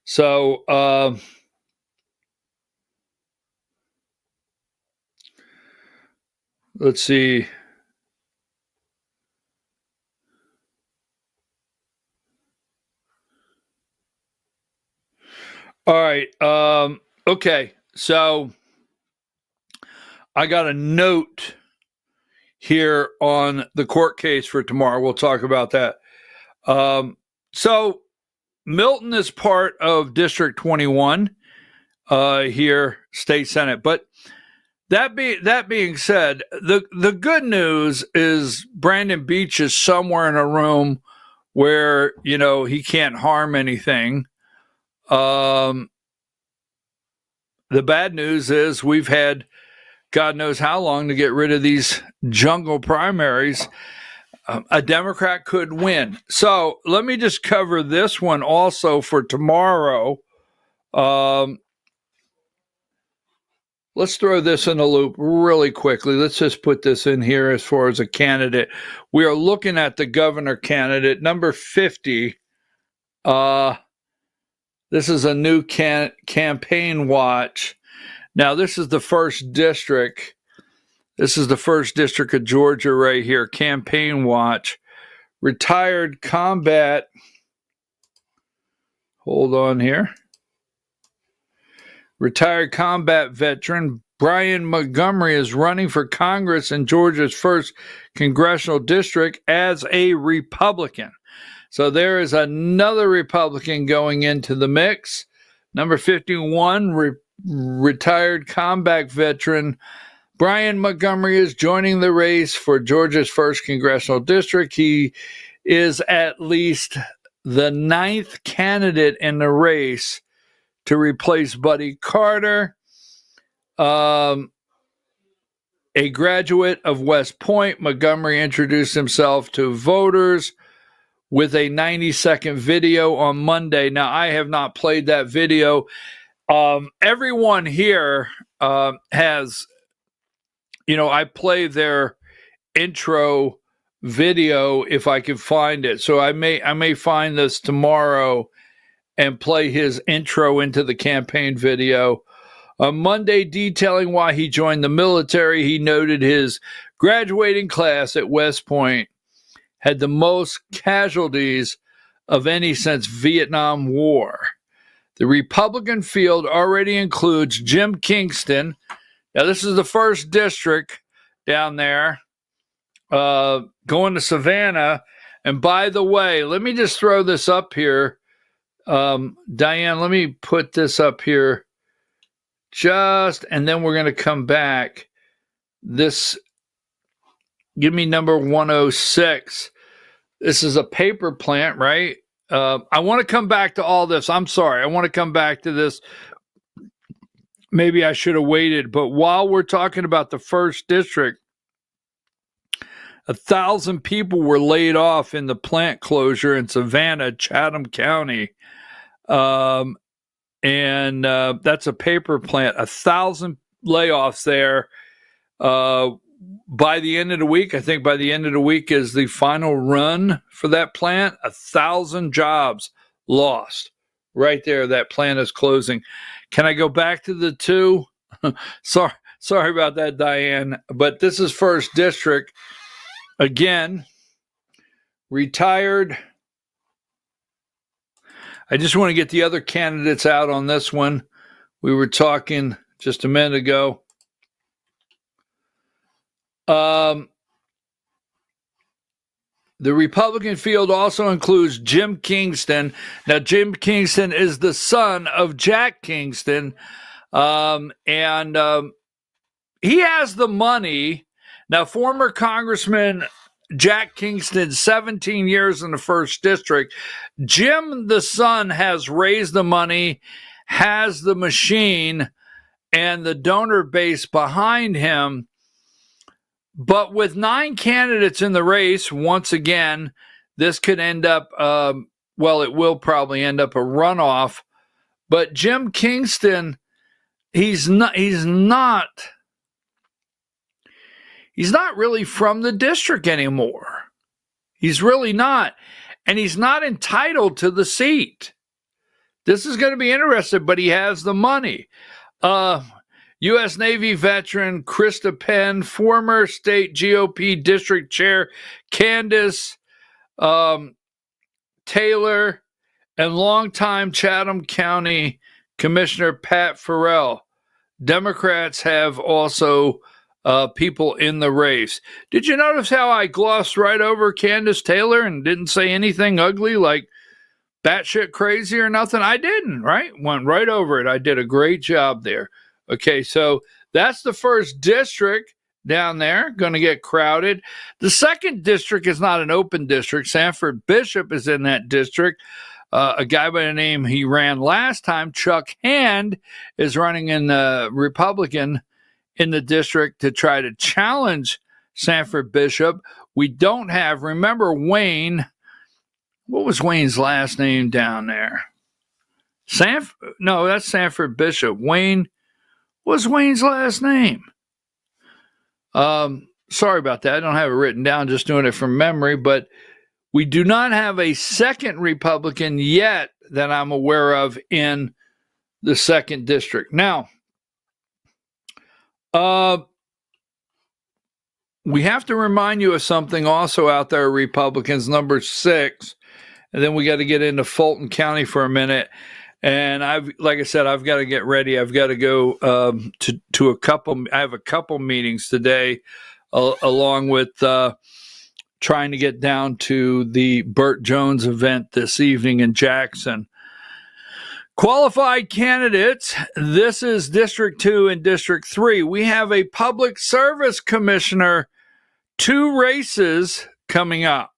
So let's see. All right. Okay. So I got a note here on the court case for tomorrow. We'll talk about that. So Milton is part of District 21 here, State Senate. But that being said, the good news is Brandon Beach is somewhere in a room where, he can't harm anything. The bad news is we've had God knows how long to get rid of these jungle primaries. A Democrat could win. So let me just cover this one also for tomorrow. Let's throw this in a loop really quickly. Let's just put this in here as far as a candidate. We are looking at the governor candidate, number 50. This is a new campaign watch. Now, this is the first district. This is the first district of Georgia right here. Campaign watch. Retired combat. Hold on here. Retired combat veteran Brian Montgomery is running for Congress in Georgia's first congressional district as a Republican. So there is another Republican going into the mix. Number 51, retired combat veteran Brian Montgomery is joining the race for Georgia's first congressional district. He is at least the 9th candidate in the race to replace Buddy Carter, a graduate of West Point. Montgomery introduced himself to voters with a 90-second video on Monday. Now, I have not played that video. Everyone here has, I play their intro video if I can find it. So I may find this tomorrow and play his intro into the campaign video. On Monday, detailing why he joined the military, he noted his graduating class at West Point had the most casualties of any since Vietnam War. The Republican field already includes Jim Kingston. Now, this is the first district down there, going to Savannah. And by the way, let me just throw this up here. Diane, let me put this up here and then we're going to come back. Give me number 106. This is a paper plant, right? I want to come back to all this. I'm sorry. I want to come back to this. Maybe I should have waited. But while we're talking about the first district, 1,000 people were laid off in the plant closure in Savannah, Chatham County. And that's a paper plant. 1,000 layoffs there. By the end of the week, I think by the end of the week is the final run for that plant. 1,000 jobs lost right there. That plant is closing. Can I go back to the two? Sorry about that, Diane. But this is first district. Again, retired. I just want to get the other candidates out on this one. We were talking just a minute ago. The Republican field also includes Jim Kingston. Now, Jim Kingston is the son of Jack Kingston, and he has the money. Now, former Congressman Jack Kingston, 17 years in the first district. Jim, the son, has raised the money, has the machine, and the donor base behind him. But with 9 candidates in the race, once again, this could end up, it will probably end up a runoff. But Jim Kingston, he's not really from the district anymore. He's really not. And he's not entitled to the seat. This is going to be interesting, but he has the money. U.S. Navy veteran Krista Penn, former state GOP district chair Candace Taylor, and longtime Chatham County Commissioner Pat Farrell. Democrats have also people in the race. Did you notice how I glossed right over Candace Taylor and didn't say anything ugly like batshit crazy or nothing? I didn't, right? Went right over it. I did a great job there. Okay, so that's the first district down there, going to get crowded. The second district is not an open district. Sanford Bishop is in that district. A guy by the name he ran last time, Chuck Hand, is running in the Republican in the district to try to challenge Sanford Bishop. We don't have, remember Wayne, what was Wayne's last name down there? No, that's Sanford Bishop. Wayne, what's Wayne's last name? Sorry about that. I don't have it written down, just doing it from memory, but we do not have a second Republican yet that I'm aware of in the second district. Now, we have to remind you of something also out there, Republicans, number 6, and then we got to get into Fulton County for a minute. And like I said, I've got to get ready. I've got to go to a couple. I have a couple meetings today, along with trying to get down to the Burt Jones event this evening in Jackson. Qualified candidates. This is District 2 and District 3. We have a public service commissioner, 2 races coming up.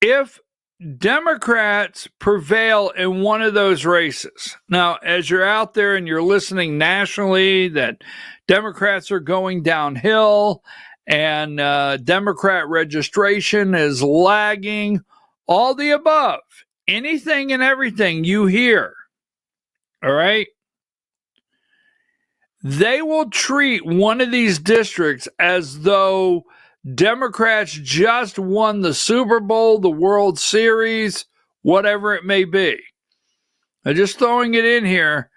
If Democrats prevail in one of those races. Now, as you're out there and you're listening nationally that Democrats are going downhill and Democrat registration is lagging, all the above, anything and everything you hear, all right? They will treat one of these districts as though Democrats just won the Super Bowl, the World Series, whatever it may be. Now, just throwing it in here,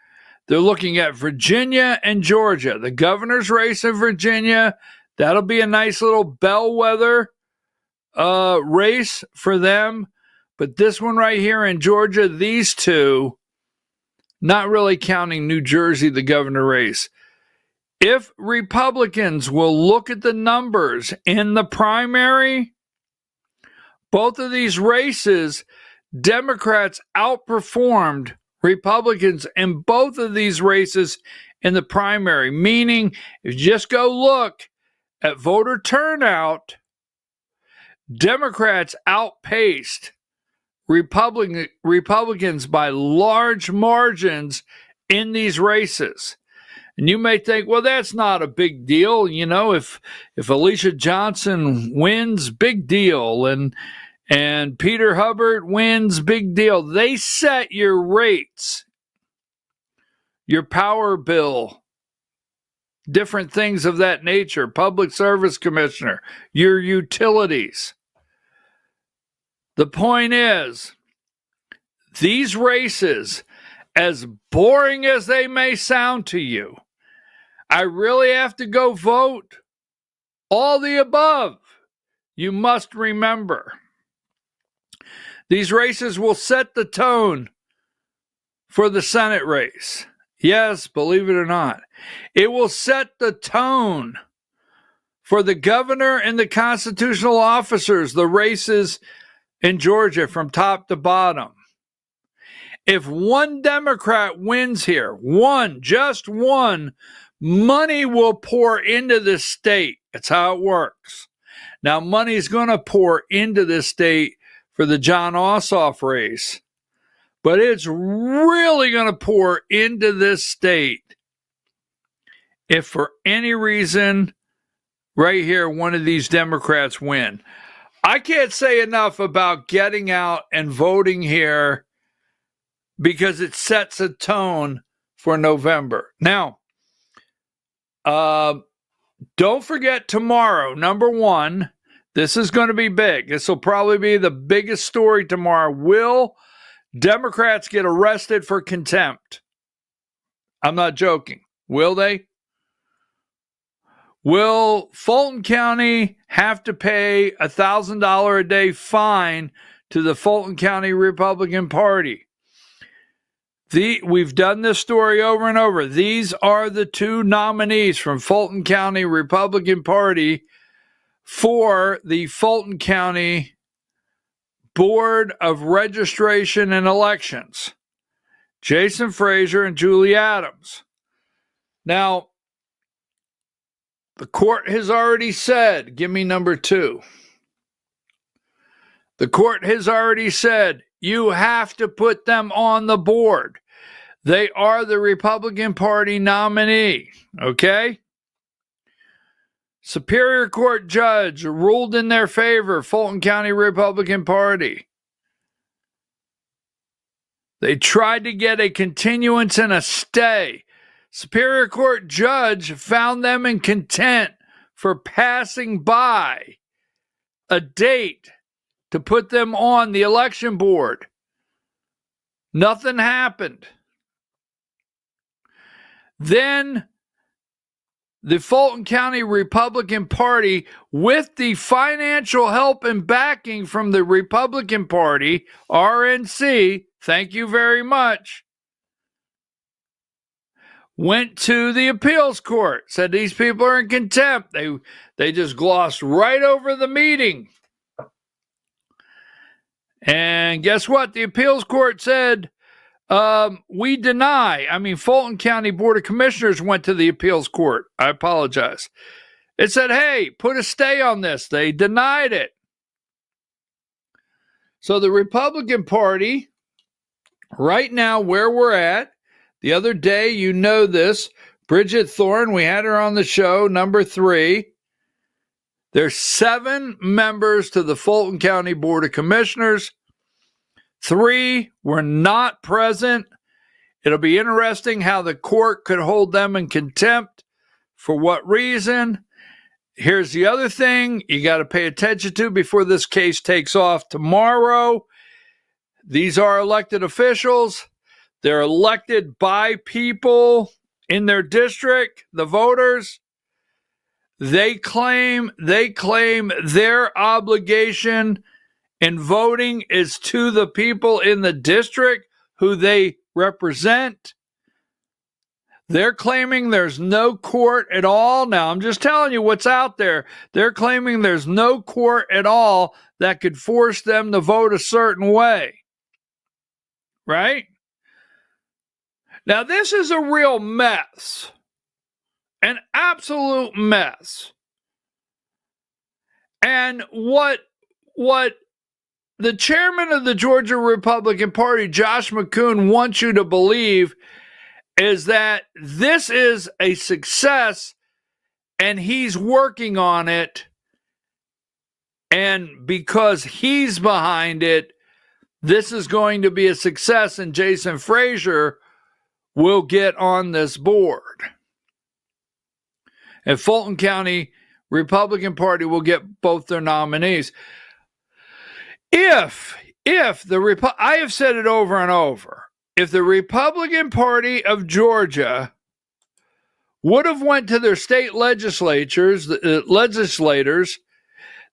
they're looking at Virginia and Georgia. The governor's race in Virginia, that'll be a nice little bellwether race for them. But this one right here in Georgia, these two, not really counting New Jersey, the governor race. If Republicans will look at the numbers in the primary, both of these races, Democrats outperformed Republicans in both of these races in the primary, meaning if you just go look at voter turnout, Democrats outpaced Republicans by large margins in these races. And you may think, well, that's not a big deal. You know, if Alicia Johnson wins, big deal. And Peter Hubbard wins, big deal. They set your rates, your power bill, different things of that nature, public service commissioner, your utilities. The point is, these races, as boring as they may sound to you, I really have to go vote? All the above. You must remember. These races will set the tone for the Senate race. Yes, believe it or not. It will set the tone for the governor and the constitutional officers, the races in Georgia from top to bottom. If one Democrat wins here, just one, money will pour into this state. That's how it works. Now, money's going to pour into this state for the John Ossoff race, but it's really going to pour into this state if for any reason right here one of these Democrats win. I can't say enough about getting out and voting here because it sets a tone for November. Now, don't forget tomorrow, number one, this is going to be big. This will probably be the biggest story tomorrow. Will Democrats get arrested for contempt? I'm not joking. Will they? Will Fulton County have to pay a $1,000 a day fine to the Fulton County Republican Party? We've done this story over and over. These are the two nominees from Fulton County Republican Party for the Fulton County Board of Registration and Elections, Jason Frazier and Julie Adams. Now, the court has already said, give me number 2. The court has already said, you have to put them on the board. They are the Republican Party nominee, okay? Superior Court judge ruled in their favor, Fulton County Republican Party. They tried to get a continuance and a stay. Superior Court judge found them in contempt for passing by a date to put them on the election board. Nothing happened. Then the Fulton County Republican Party, with the financial help and backing from the Republican Party, RNC, thank you very much, went to the appeals court, said these people are in contempt. They just glossed right over the meeting. And guess what? The appeals court said, we deny. Fulton County Board of Commissioners went to the appeals court. I apologize. It said, hey, put a stay on this. They denied it. So the Republican Party, right now where we're at, the other day, you know this, Bridget Thorne, we had her on the show, number 3. There's 7 members to the Fulton County Board of Commissioners. 3 were not present. It'll be interesting how the court could hold them in contempt. For what reason? Here's the other thing you got to pay attention to before this case takes off tomorrow. These are elected officials. They're elected by people in their district, the voters. They claim their obligation in voting is to the people in the district who they represent. They're claiming there's no court at all. Now, I'm just telling you what's out there. They're claiming there's no court at all that could force them to vote a certain way. Right? Now, this is a real mess. An absolute mess. And what what the chairman of the Georgia Republican Party, Josh McCoon, wants you to believe is that this is a success and he's working on it. And because he's behind it, this is going to be a success and Jason Frazier will get on this board. And Fulton County Republican Party will get both their nominees. If I have said it over and over, if the Republican Party of Georgia would have went to their state legislators,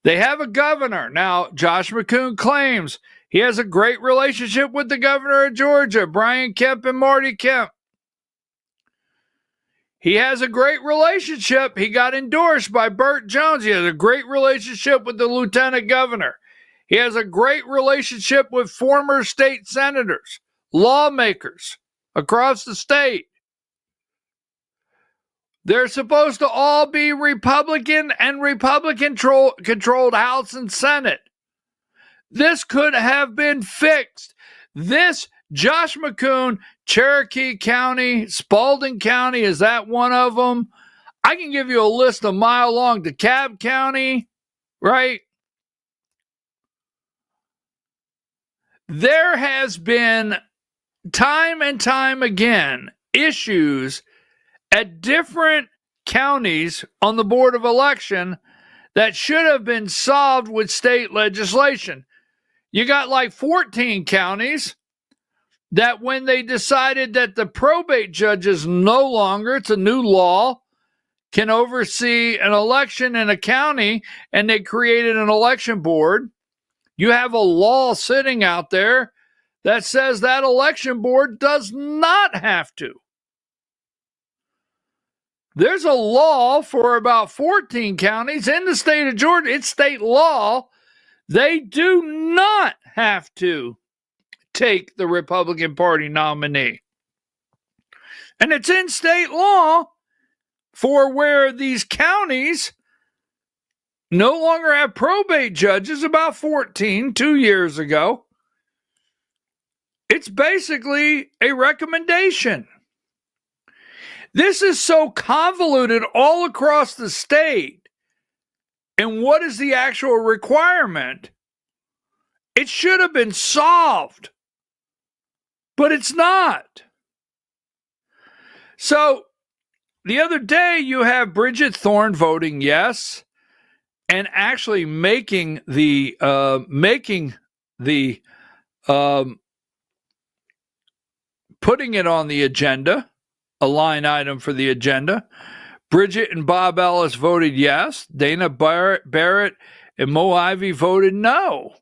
they have a governor. Now, Josh McCoon claims he has a great relationship with the governor of Georgia, Brian Kemp and Marty Kemp. He has a great relationship. He got endorsed by Burt Jones. He has a great relationship with the lieutenant governor. He has a great relationship with former state senators, lawmakers across the state. They're supposed to all be Republican and Republican-controlled House and Senate. This could have been fixed. This Josh McCoon, Cherokee County, Spalding County, is that one of them? I can give you a list a mile long. DeKalb County, right? There has been time and time again issues at different counties on the Board of Election that should have been solved with state legislation. You got like 14 counties that when they decided that the probate judges no longer, it's a new law, can oversee an election in a county, and they created an election board. You have a law sitting out there that says that election board does not have to. There's a law for about 14 counties in the state of Georgia. It's state law. They do not have to take the Republican Party nominee. And it's in state law for where these counties no longer have probate judges, about 14, 2 years ago. It's basically a recommendation. This is so convoluted all across the state. And what is the actual requirement? It should have been solved, but it's not. So the other day you have Bridget Thorne voting yes and actually making the putting it on the agenda, a line item for the agenda. Bridget and Bob Ellis voted yes. Dana Barrett and Mo Ivey voted no.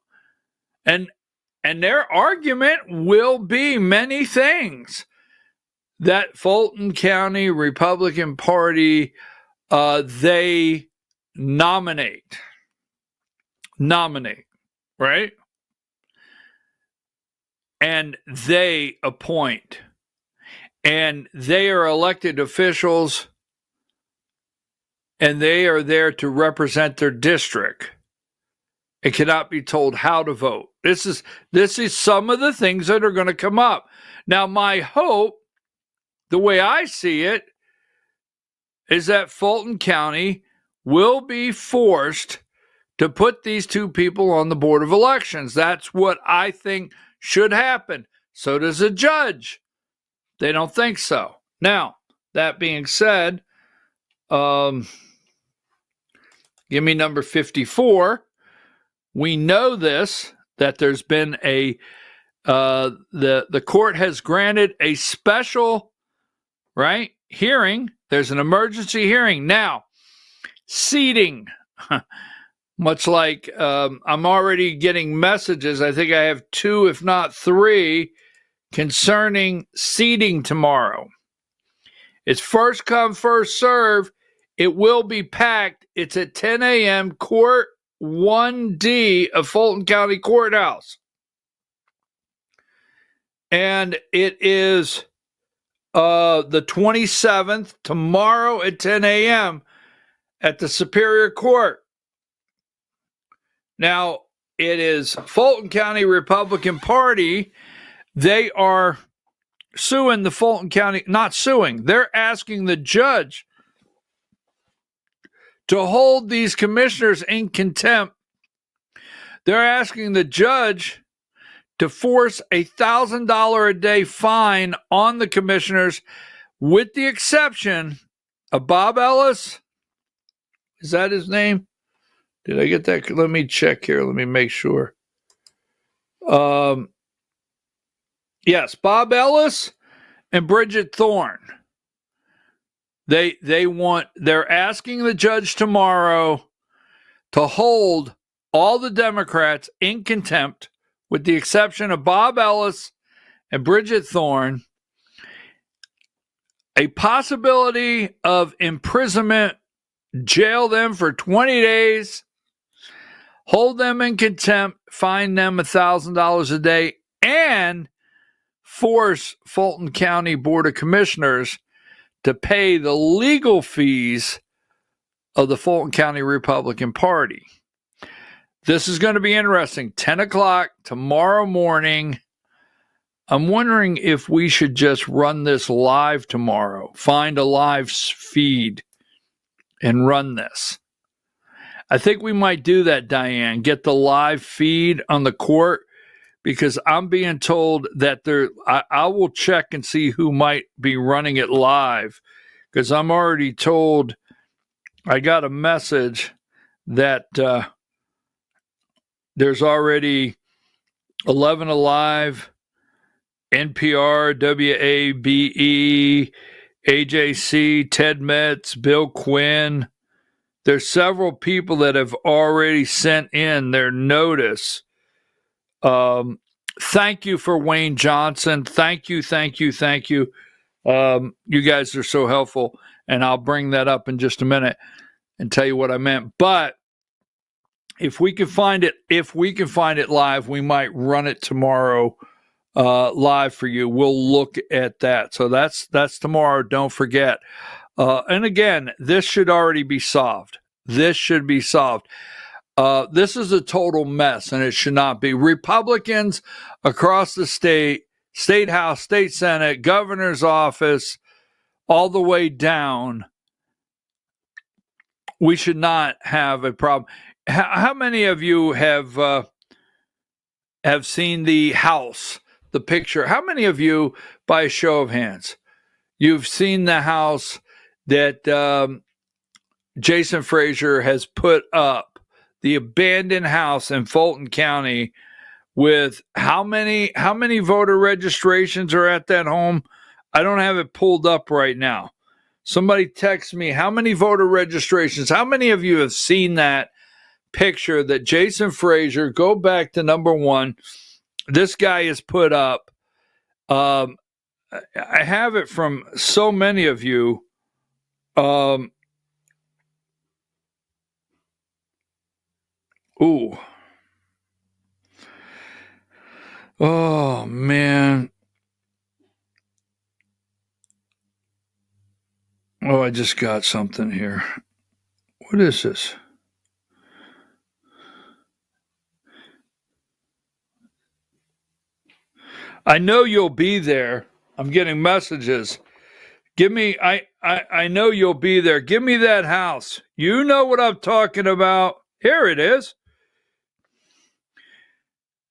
And their argument will be many things. That Fulton County Republican Party, they nominate, right? And they appoint. And they are elected officials, and they are there to represent their district. It cannot be told how to vote. This is some of the things that are going to come up. Now, my hope, the way I see it, is that Fulton County will be forced to put these two people on the Board of Elections. That's what I think should happen. So does a judge. They don't think so. Now, that being said, give me number 54. We know this, that there's been the court has granted a special, right, hearing. There's an emergency hearing. Now, seating, much like I'm already getting messages. I think I have 2, if not 3, concerning seating tomorrow. It's first come, first serve. It will be packed. It's at 10 a.m. Court 1D of Fulton County Courthouse. And it is the 27th, tomorrow at 10 a.m. at the Superior Court. Now, it is Fulton County Republican Party. They are suing the Fulton County, not suing, they're asking the judge to hold these commissioners in contempt. They're asking the judge to force $1,000 a day fine on the commissioners, with the exception of Bob Ellis. Is that his name? Did I get that? Let me check here. Let me make sure. Yes, Bob Ellis and Bridget Thorne. They're asking the judge tomorrow to hold all the Democrats in contempt, with the exception of Bob Ellis and Bridget Thorne. A possibility of imprisonment, jail them for 20 days, hold them in contempt, fine them $1,000 a day, and force Fulton County Board of Commissioners to pay the legal fees of the Fulton County Republican Party. This is going to be interesting. 10 o'clock tomorrow morning. I'm wondering if we should just run this live tomorrow, find a live feed and run this. I think we might do that, Diane, get the live feed on the court, because I'm being told that I will check and see who might be running it live, because I'm already told, I got a message that there's already 11 Alive, NPR, WABE, AJC, Ted Metz, Bill Quinn. There's several people that have already sent in their notice. Thank you for Wayne Johnson. Thank you. You guys are so helpful, and I'll bring that up in just a minute and tell you what I meant. But if we can find it live, we might run it tomorrow live for you. We'll look at that. So that's tomorrow. Don't forget. And again, this should already be solved. This should be solved. This is a total mess, and it should not be. Republicans across the state house, state senate, governor's office, all the way down, we should not have a problem. How many of you have seen the house, the picture? How many of you, by a show of hands, you've seen the house that Jason Frazier has put up, the abandoned house in Fulton County, with how many voter registrations are at that home? I don't have it pulled up right now. Somebody text me, how many voter registrations? How many of you have seen that picture that Jason Frazier, go back to number one, this guy has put up? I have it from so many of you. Ooh. Oh, man. Oh, I just got something here. What is this? I know you'll be there. I'm getting messages. Give me, I know you'll be there. Give me that house. You know what I'm talking about. Here it is.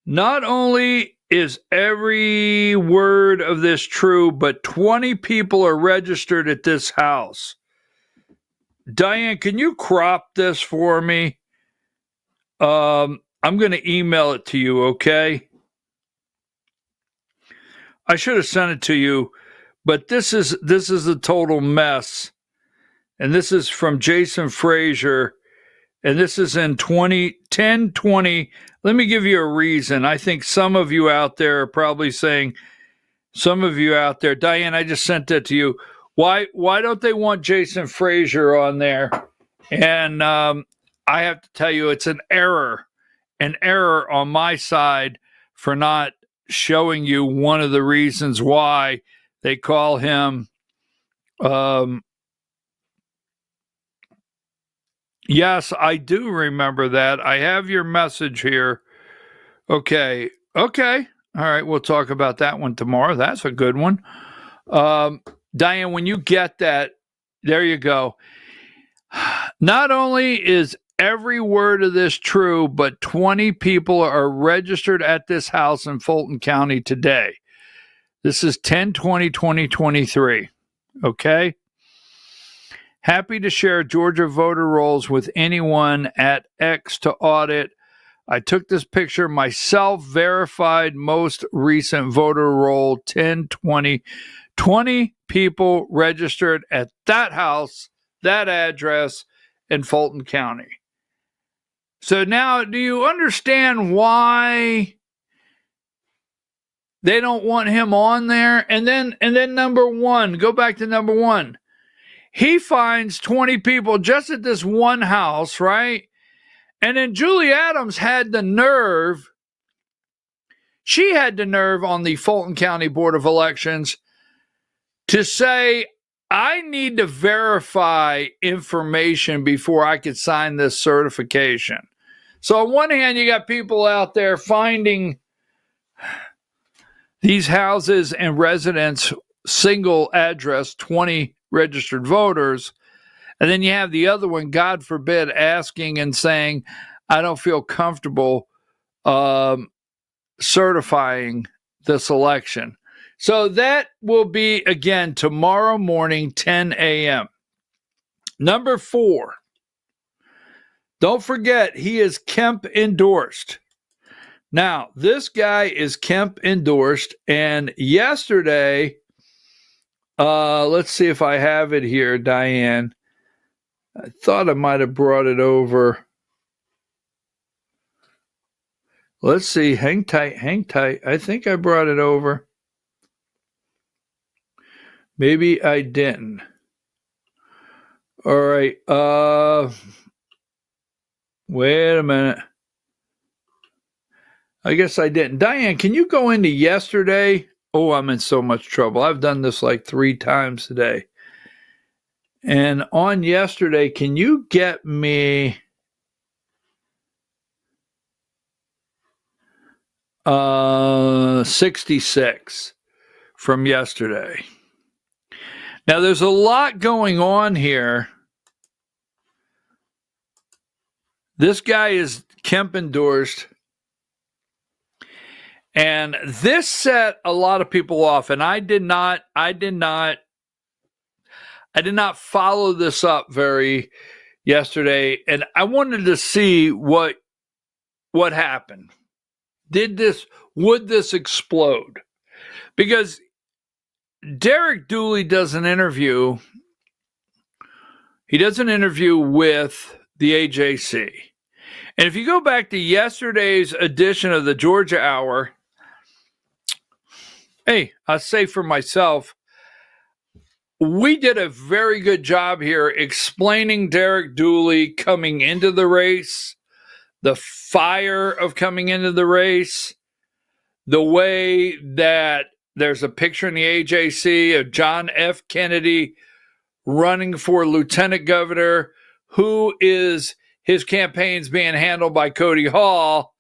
Not only is every word of this true, but 20 people are registered at this house. Diane, can you crop this for me? I'm going to email it to you, okay? I should have sent it to you, but this is a total mess. And this is from Jason Frazier, and this is in 2010-20. Let me give you a reason. I think some of you out there are probably saying, Diane, I just sent that to you. Why don't they want Jason Frazier on there? And I have to tell you, it's an error on my side for not showing you one of the reasons why they call him. Yes, I do remember that. I have your message here. Okay. All right, we'll talk about that one tomorrow. That's a good one. Diane, when you get that, there you go. Not only is every word of this true, but 20 people are registered at this house in Fulton County today. This is 10/20/2023. Okay? Happy to share Georgia voter rolls with anyone at X to audit. I took this picture myself, verified most recent voter roll 10/20. 20 people registered at that house, that address in Fulton County. So now, do you understand why they don't want him on there? And then number one, go back to number one. He finds 20 people just at this one house, right? And then Julie Adams had the nerve. She had the nerve on the Fulton County Board of Elections to say, I need to verify information before I could sign this certification. So on one hand, you got people out there finding these houses and residents, single address, 20 registered voters. And then you have the other one, God forbid, asking and saying, I don't feel comfortable certifying this election. So that will be, again, tomorrow morning, 10 a.m. Number 4. Don't forget, he is Kemp endorsed. Now, this guy is Kemp endorsed, and yesterday, let's see if I have it here, Diane. I thought I might have brought it over. Let's see. Hang tight. I think I brought it over. Maybe I didn't. All right. Wait a minute. I guess I didn't. Diane, can you go into yesterday? Oh, I'm in so much trouble. I've done this like 3 times today. And on yesterday, can you get me 66 from yesterday? Now, there's a lot going on here. This guy is Kemp endorsed. And this set a lot of people off. And I did not follow this up very yesterday. And I wanted to see what happened. Would this explode? Because Derek Dooley does an interview. He does an interview with the AJC. And if you go back to yesterday's edition of the Georgia Hour, hey, I'll say for myself, we did a very good job here explaining Derek Dooley coming into the race, the fire of coming into the race, the way that there's a picture in the AJC of John F. Kennedy running for lieutenant governor, who is his campaign's being handled by Cody Hall,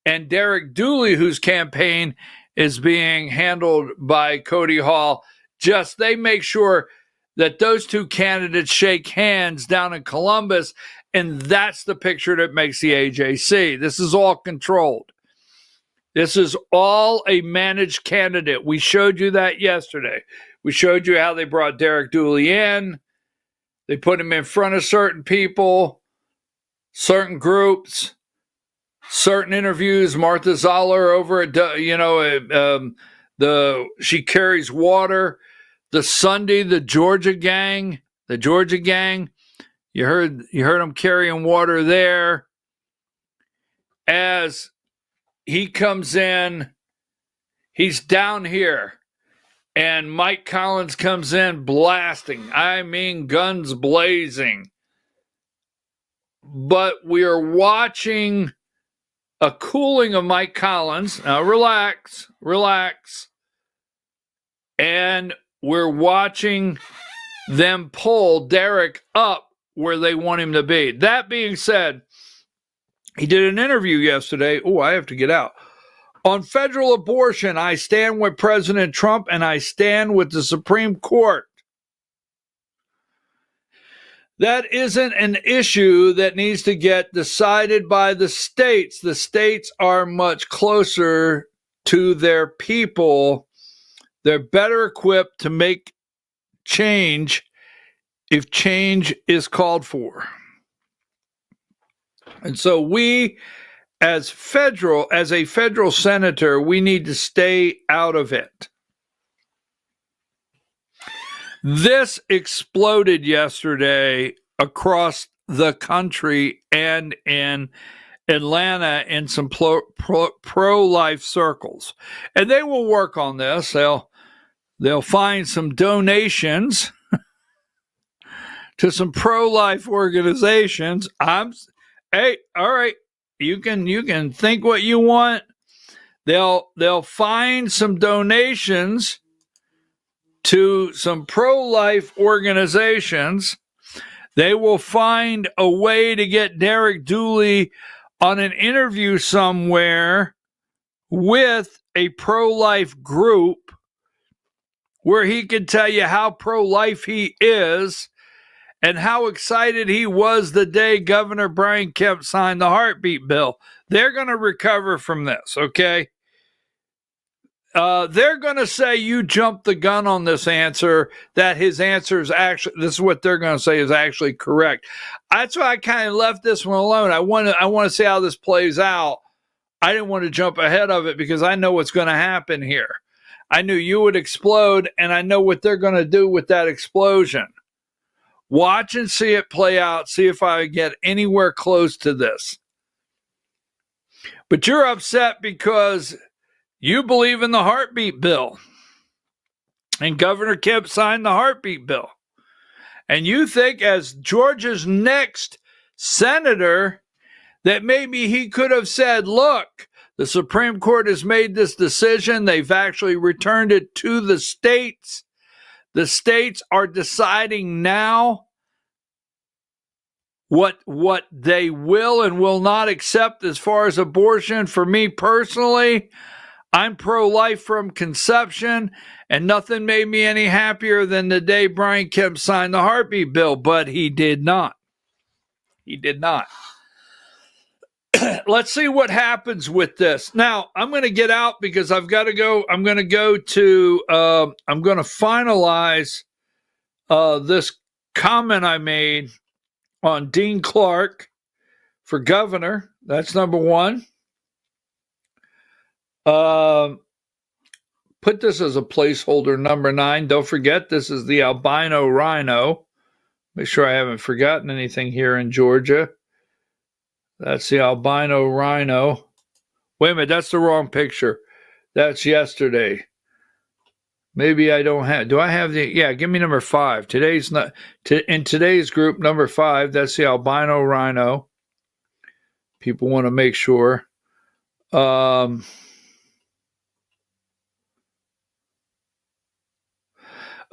and Derek Dooley, whose campaign is being handled by Cody Hall. Just they make sure that those two candidates shake hands down in Columbus, and that's the picture that makes the AJC. This is all controlled. This is all a managed candidate. We showed you that yesterday. We showed you how they brought Derek Dooley in. They put him in front of certain people, certain groups, certain interviews. Martha Zoller over at, She Carries Water. The Sunday, the Georgia gang. You heard him carrying water there. As he comes in, he's down here, and Mike Collins comes in blasting. I mean, guns blazing. But we are watching a cooling of Mike Collins. Now, relax. And we're watching them pull Derek up where they want him to be. That being said, he did an interview yesterday. Oh, I have to get out. On federal abortion, I stand with President Trump and I stand with the Supreme Court. That isn't an issue that needs to get decided by the states. The states are much closer to their people. They're better equipped to make change if change is called for. And so we, as a federal senator, we need to stay out of it. This exploded yesterday across the country and in Atlanta in some pro-life circles. And they will work on this. They'll find some donations to some pro-life organizations. Hey, all right. You can think what you want. They'll find some donations to some pro-life organizations. They will find a way to get Derek Dooley on an interview somewhere with a pro-life group where he can tell you how pro-life he is and how excited he was the day Governor Brian Kemp signed the heartbeat bill. They're going to recover from this, okay? They're going to say you jumped the gun on this answer, that his answer is actually, this is what they're going to say is actually correct. That's why I kind of left this one alone. I want to see how this plays out. I didn't want to jump ahead of it because I know what's going to happen here. I knew you would explode, and I know what they're going to do with that explosion. Watch and see it play out. See if I get anywhere close to this. But you're upset because you believe in the heartbeat bill. And Governor Kemp signed the heartbeat bill. And you think as Georgia's next senator that maybe he could have said, look, the Supreme Court has made this decision. They've actually returned it to the states. The states are deciding now what they will and will not accept as far as abortion. For me personally, I'm pro-life from conception, and nothing made me any happier than the day Brian Kemp signed the heartbeat bill, but he did not. He did not. Let's see what happens with this. Now, I'm going to get out because I've got to go. I'm going to finalize this comment I made on Dean Clark for governor. That's number one. Put this as a placeholder, number 9. Don't forget, this is the albino rhino. Make sure I haven't forgotten anything here in Georgia. That's the albino rhino. Wait a minute, that's the wrong picture. That's yesterday. Maybe I don't have. Do I have the? Yeah, give me number 5. Today's not. In today's group, number 5. That's the albino rhino. People want to make sure.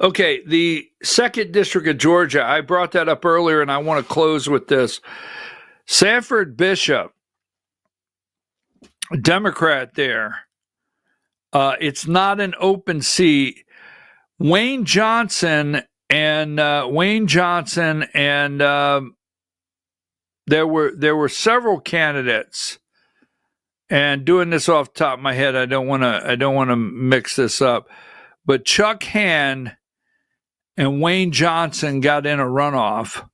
Okay, the 2nd District of Georgia. I brought that up earlier, and I want to close with this. Sanford Bishop, Democrat there. It's not an open seat. Wayne Johnson and there were several candidates. And doing this off the top of my head, I don't want to mix this up. But Chuck Hand and Wayne Johnson got in a runoff.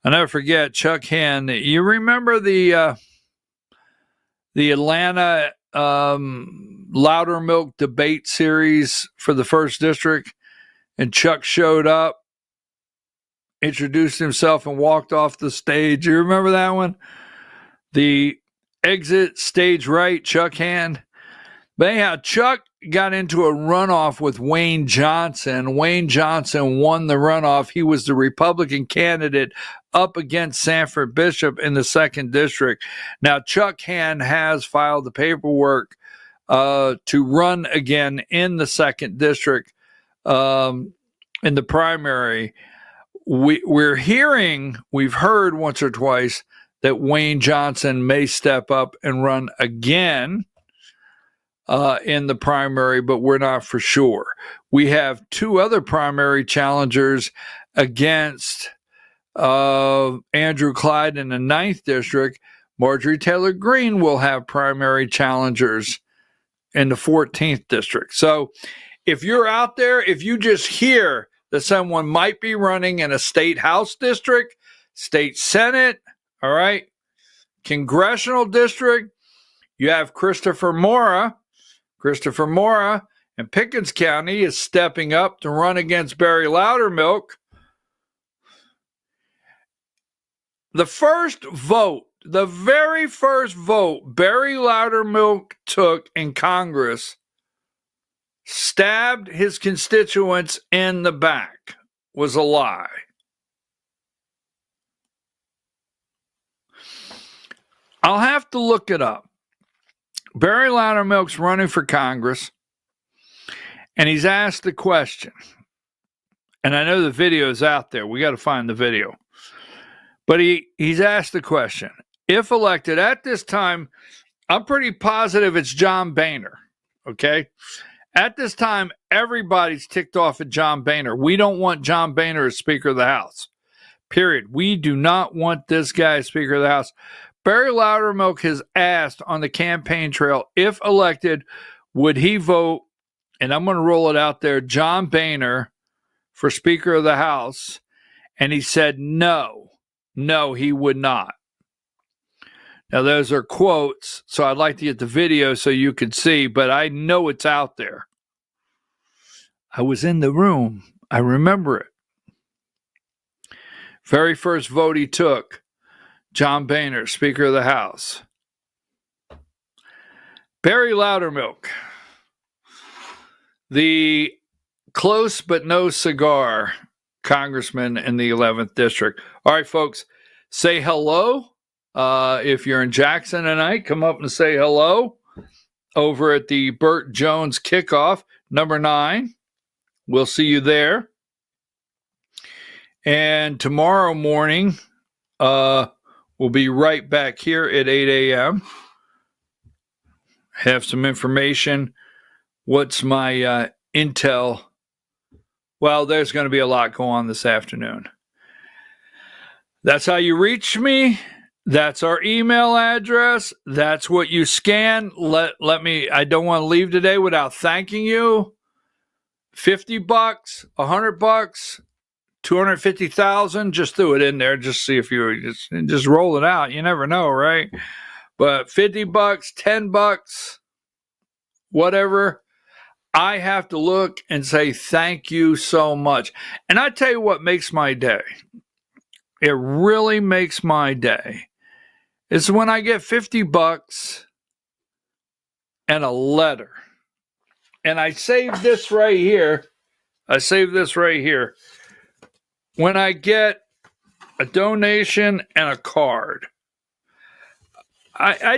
I'll never forget Chuck Hand. You remember the Atlanta Loudermilk debate series for the 1st District? And Chuck showed up, introduced himself, and walked off the stage. You remember that one? The exit stage right, Chuck Hand. But anyhow, Chuck got into a runoff with Wayne Johnson. Wayne Johnson won the runoff. He was the Republican candidate up against Sanford Bishop in the 2nd District. Now, Chuck Hand has filed the paperwork to run again in the 2nd District in the primary. We've heard once or twice that Wayne Johnson may step up and run again. in the primary, but we're not for sure. We have two other primary challengers against Andrew Clyde in the 9th district. Marjorie Taylor Greene will have primary challengers in the 14th district. So if you're out there, if you just hear that someone might be running in a state house district, state senate, all right, congressional district, you have Christopher Mora. Christopher Mora in Pickens County is stepping up to run against Barry Loudermilk. The first vote, the very first vote Barry Loudermilk took in Congress stabbed his constituents in the back was a lie. I'll have to look it up. Barry Loudermilk's running for Congress, and he's asked the question, and I know the video is out there. We got to find the video. But he's asked the question, if elected at this time, I'm pretty positive it's John Boehner, okay? At this time, everybody's ticked off at John Boehner. We don't want John Boehner as Speaker of the House, period. We do not want this guy as Speaker of the House. Barry Loudermilk has asked on the campaign trail, if elected, would he vote, and I'm going to roll it out there, John Boehner for Speaker of the House, and he said no, he would not. Now, those are quotes, so I'd like to get the video so you can see, but I know it's out there. I was in the room. I remember it. Very first vote he took, John Boehner, Speaker of the House. Barry Loudermilk, the close but no cigar congressman in the 11th district. All right, folks, say hello. If you're in Jackson tonight, come up and say hello over at the Burt Jones kickoff, number 9. We'll see you there. And tomorrow morning, we'll be right back here at 8 a.m. Have some information. What's my intel? Well, there's going to be a lot going on this afternoon. That's how you reach me. That's our email address. That's what you scan. Let me, I don't want to leave today without thanking you. $50, $100, 250,000, just threw it in there. Just see if you just roll it out. You never know, right? But $50, $10, whatever. I have to look and say thank you so much. And I tell you what makes my day. It really makes my day. It's when I get $50 and a letter. And I save this right here. When I get a donation and a card. I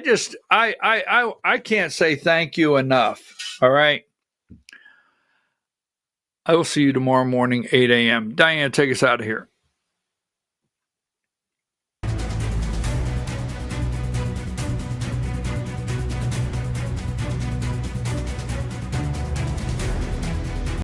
can't say thank you enough. All right. I will see you tomorrow morning, 8 a.m. Diane, take us out of here.